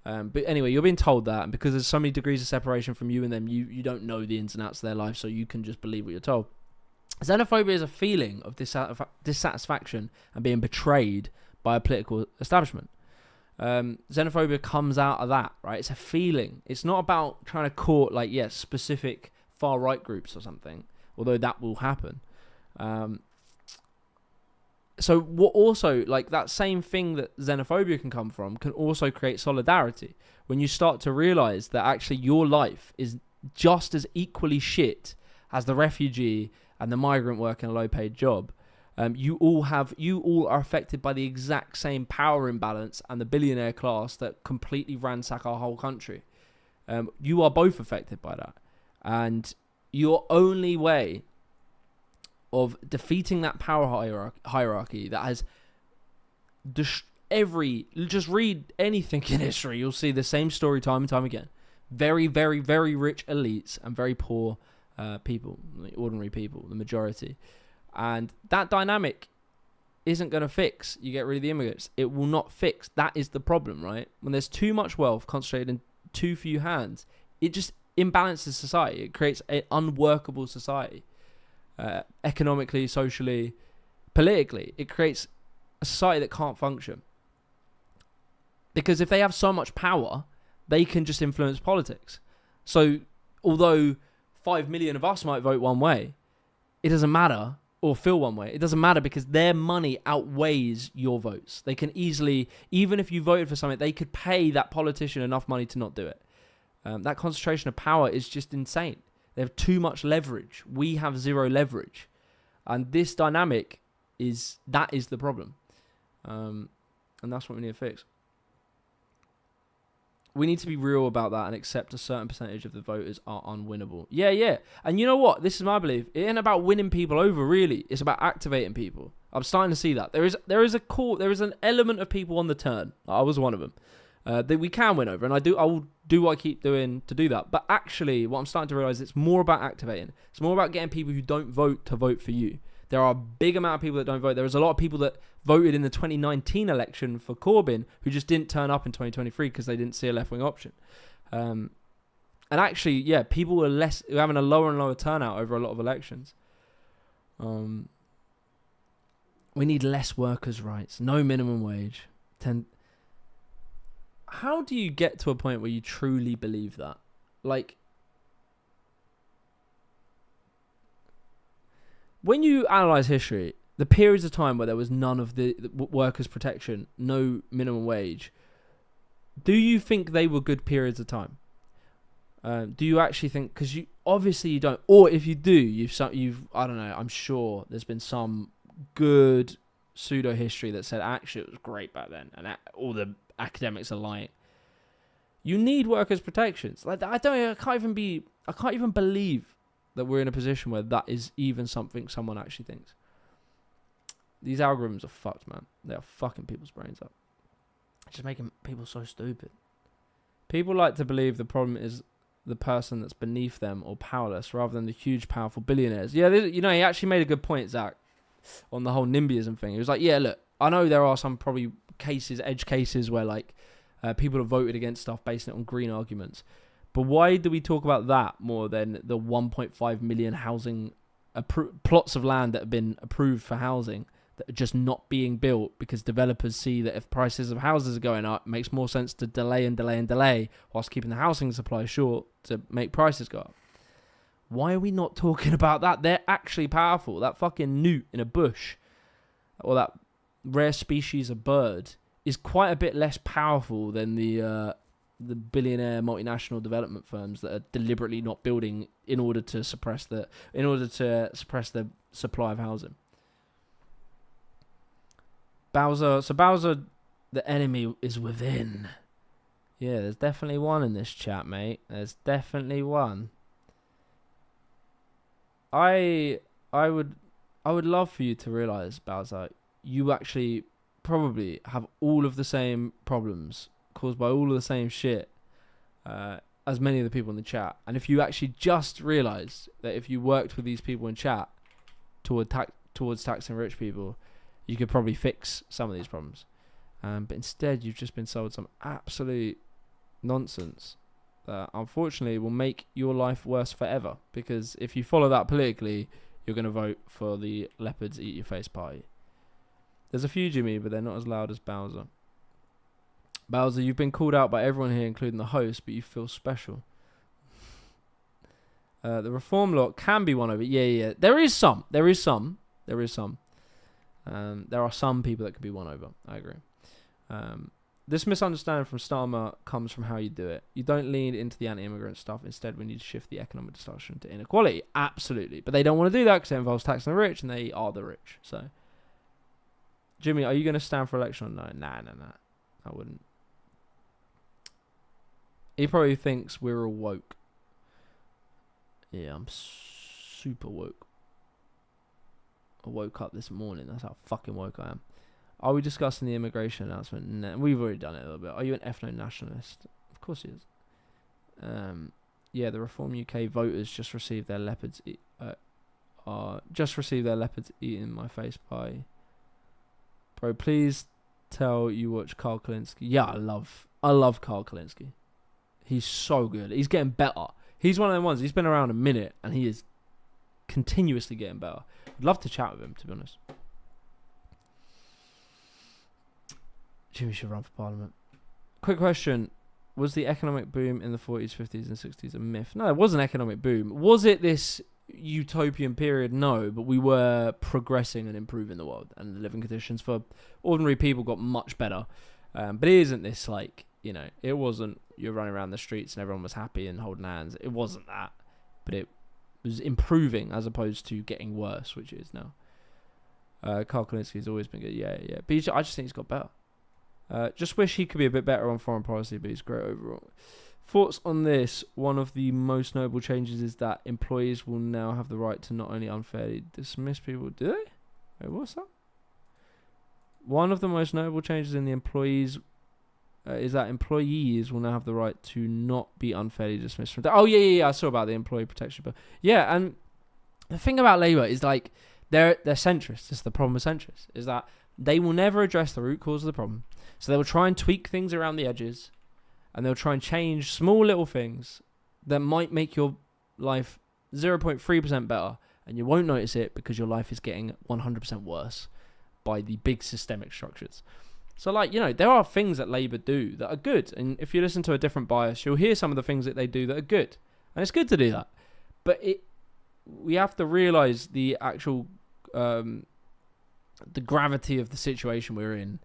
But anyway, you're being told that, and because there's so many degrees of separation from you and them, you don't know the ins and outs of their life, so you can just believe what you're told. Xenophobia is a feeling of dissatisfaction and being betrayed by a political establishment. Xenophobia comes out of that, right? It's a feeling. It's not about trying to court, like, yes, specific far right groups or something, although that will happen. So what also, like, that same thing that xenophobia can come from can also create solidarity when you start to realize that actually your life is just as equally shit as the refugee and the migrant working a low paid job. You all are affected by the exact same power imbalance and the billionaire class that completely ransack our whole country. You are both affected by that. And your only way of defeating that power hierarchy that has just read anything in history, you'll see the same story time and time again. Very, very, very rich elites and very poor people, ordinary people, the majority. And that dynamic isn't going to fix. You get rid of the immigrants. It will not fix. That is the problem, right? When there's too much wealth concentrated in too few hands, it just imbalances society. It creates an unworkable society. Economically, socially, politically. It creates a society that can't function. Because if they have so much power, they can just influence politics. So, although 5 million of us might vote one way, it doesn't matter. Or feel one way. It doesn't matter because their money outweighs your votes. They can easily, even if you voted for something, they could pay that politician enough money to not do it. That concentration of power is just insane. They have too much leverage. We have zero leverage. And this dynamic is the problem. And that's what we need to fix. We need to be real about that and accept a certain percentage of the voters are unwinnable. Yeah. And you know what? This is my belief. It ain't about winning people over, really. It's about activating people. I'm starting to see that. There is an element of people on the turn. I was one of them. That we can win over. And I will do what I keep doing to do that. But actually, what I'm starting to realise, it's more about activating. It's more about getting people who don't vote to vote for you. There are a big amount of people that don't vote. There is a lot of people that voted in the 2019 election for Corbyn who just didn't turn up in 2023 because they didn't see a left-wing option. And actually, yeah, people were having a lower and lower turnout over a lot of elections. We need less workers' rights, no minimum wage. How do you get to a point where you truly believe that? Like, when you analyse history, the periods of time where there was none of the workers' protection, no minimum wage, do you think they were good periods of time? Do you actually think, because you obviously you don't, or if you do, you've I don't know, I'm sure there's been some good pseudo history that said actually it was great back then, and all the academics are lying. You need workers' protections. Like, I can't even believe that we're in a position where that is even something someone actually thinks. These algorithms are fucked, man. They are fucking people's brains up. Just making people so stupid. People like to believe the problem is the person that's beneath them or powerless rather than the huge, powerful billionaires. Yeah, he actually made a good point, Zack, on the whole NIMBYism thing. He was like, yeah, look, I know there are some probably edge cases where like people have voted against stuff basing it on green arguments. But why do we talk about that more than the 1.5 million housing plots of land that have been approved for housing that are just not being built because developers see that if prices of houses are going up, it makes more sense to delay whilst keeping the housing supply short to make prices go up? Why are we not talking about that? They're actually powerful. That fucking newt in a bush or that rare species of bird is quite a bit less powerful than the billionaire multinational development firms that are deliberately not building in order to suppress the supply of housing. Bowser, the enemy is within. Yeah, there's definitely one in this chat, mate. There's definitely one. I would love for you to realize, Bowser, you actually probably have all of the same problems caused by all of the same shit as many of the people in the chat. And if you actually just realized that if you worked with these people in chat towards taxing rich people, you could probably fix some of these problems. But instead, you've just been sold some absolute nonsense that unfortunately will make your life worse forever. Because if you follow that politically, you're going to vote for the Leopards Eat Your Face party. There's a few, Jimmy, but they're not as loud as Bowser. Bowser, you've been called out by everyone here, including the host, but you feel special. The reform law can be won over. Yeah. There is some. There are some people that can be won over. I agree. This misunderstanding from Starmer comes from how you do it. You don't lean into the anti-immigrant stuff. Instead, we need to shift the economic discussion to inequality. Absolutely. But they don't want to do that because it involves taxing the rich, and they are the rich. So, Jimmy, are you going to stand for election or no? Nah. I wouldn't. He probably thinks we're all woke. Yeah, I'm super woke. I woke up this morning. That's how fucking woke I am. Are we discussing the immigration announcement? No, we've already done it a little bit. Are you an ethno-nationalist? Of course he is. Yeah, the Reform UK voters just received their leopards eating my face pie. Bro, please tell you watch Carl Kalinske. Yeah, I love Carl Kalinske. He's so good. He's getting better. He's one of them ones. He's been around a minute and he is continuously getting better. I'd love to chat with him, to be honest. Jimmy should run for parliament. Quick question. Was the economic boom in the 40s, 50s and 60s a myth? No, it was an economic boom. Was it this utopian period? No, but we were progressing and improving the world, and the living conditions for ordinary people got much better. But it isn't this like, it wasn't you're running around the streets and everyone was happy and holding hands. It wasn't that. But it was improving as opposed to getting worse, which it is now. Carl Kalinske always been good. Yeah. But I just think he's got better. Just wish he could be a bit better on foreign policy, but he's great overall. Thoughts on this? One of the most notable changes is that employees will now have the right to not only unfairly dismiss people. Do they? Wait, what's that? One of the most notable changes in the employees is that employees will now have the right to not be unfairly dismissed from. Oh yeah. I saw about the employee protection bill. Yeah, and the thing about Labour is like they're centrist. This is the problem with centrists, is that they will never address the root cause of the problem. So they will try and tweak things around the edges, and they'll try and change small little things that might make your life 0.3% better, and you won't notice it because your life is getting 100% worse by the big systemic structures. So, there are things that Labour do that are good, and if you listen to a different bias, you'll hear some of the things that they do that are good, and it's good to do that. But we have to realise the actual the gravity of the situation we're in.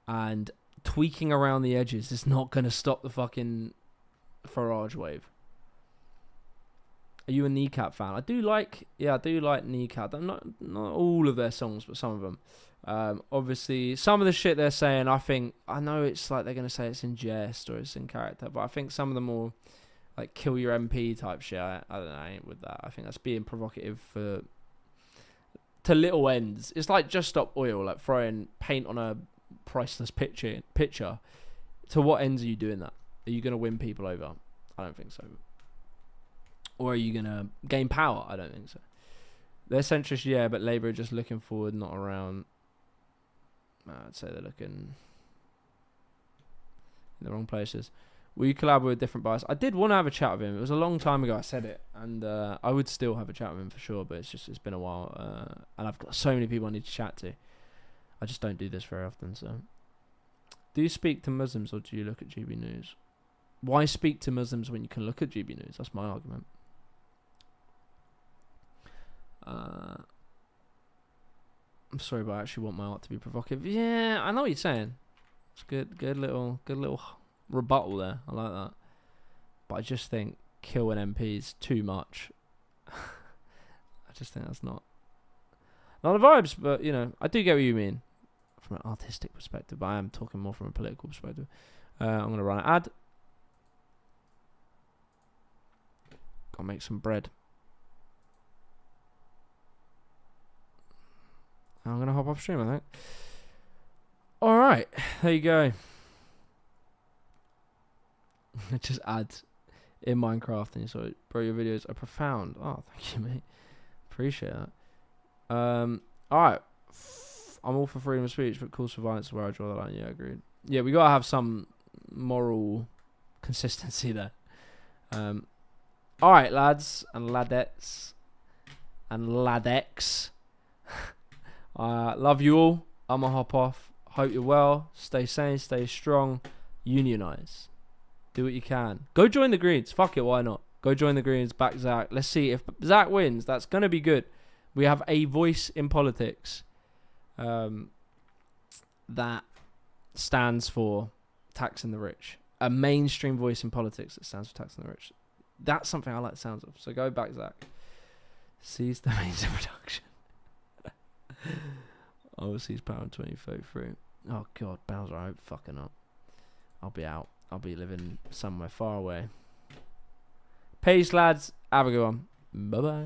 And tweaking around the edges is not going to stop the fucking Farage wave. Are you a Kneecap fan? I do like Kneecap. Not all of their songs, but some of them. Obviously, some of the shit they're saying, I know it's like they're going to say it's in jest or it's in character, but I think some of the more like kill your MP type shit, I don't know, I ain't with that. I think that's being provocative to little ends. It's like Just Stop Oil, like throwing paint on a priceless picture. To what ends are you doing that? Are you going to win people over? I don't think so. Or are you going to gain power? I don't think so. They're centrist, yeah, but Labour are just looking forward, not around. I'd say they're looking in the wrong places. Will you collaborate with different buyers? I did want to have a chat with him. It was a long time ago I said it, and I would still have a chat with him for sure, but it's been a while, and I've got so many people I need to chat to. I just don't do this very often, so. Do you speak to Muslims or do you look at GB News? Why speak to Muslims when you can look at GB News? That's my argument. I'm sorry, but I actually want my art to be provocative. Yeah, I know what you're saying. It's good little rebuttal there. I like that. But I just think kill an MP is too much. I just think that's not the vibes. But you know, I do get what you mean from an artistic perspective. But I am talking more from a political perspective. I'm gonna run an ad. Gotta make some bread. I'm gonna hop off stream, I think. All right, there you go. Just ads in Minecraft, and you saw it. Bro, your videos are profound. Oh, thank you, mate. Appreciate that. All right, I'm all for freedom of speech, but calls for violence is where I draw the line. Yeah, agreed. Yeah, we gotta have some moral consistency there. All right, lads and ladettes and ladex. Love you all. I'ma hop off. Hope you're well. Stay sane. Stay strong. Unionize. Do what you can. Go join the Greens. Fuck it. Why not? Go join the Greens. Back Zack. Let's see if Zack wins. That's gonna be good. We have a voice in politics that stands for taxing the rich. A mainstream voice in politics that stands for taxing the rich. That's something I like the sounds of. So go back, Zack. Seize the means of production. Overseas power 2033. Oh god, Bowser, I hope fucking up. I'll be out. I'll be living somewhere far away. Peace, lads. Have a good one. Bye bye.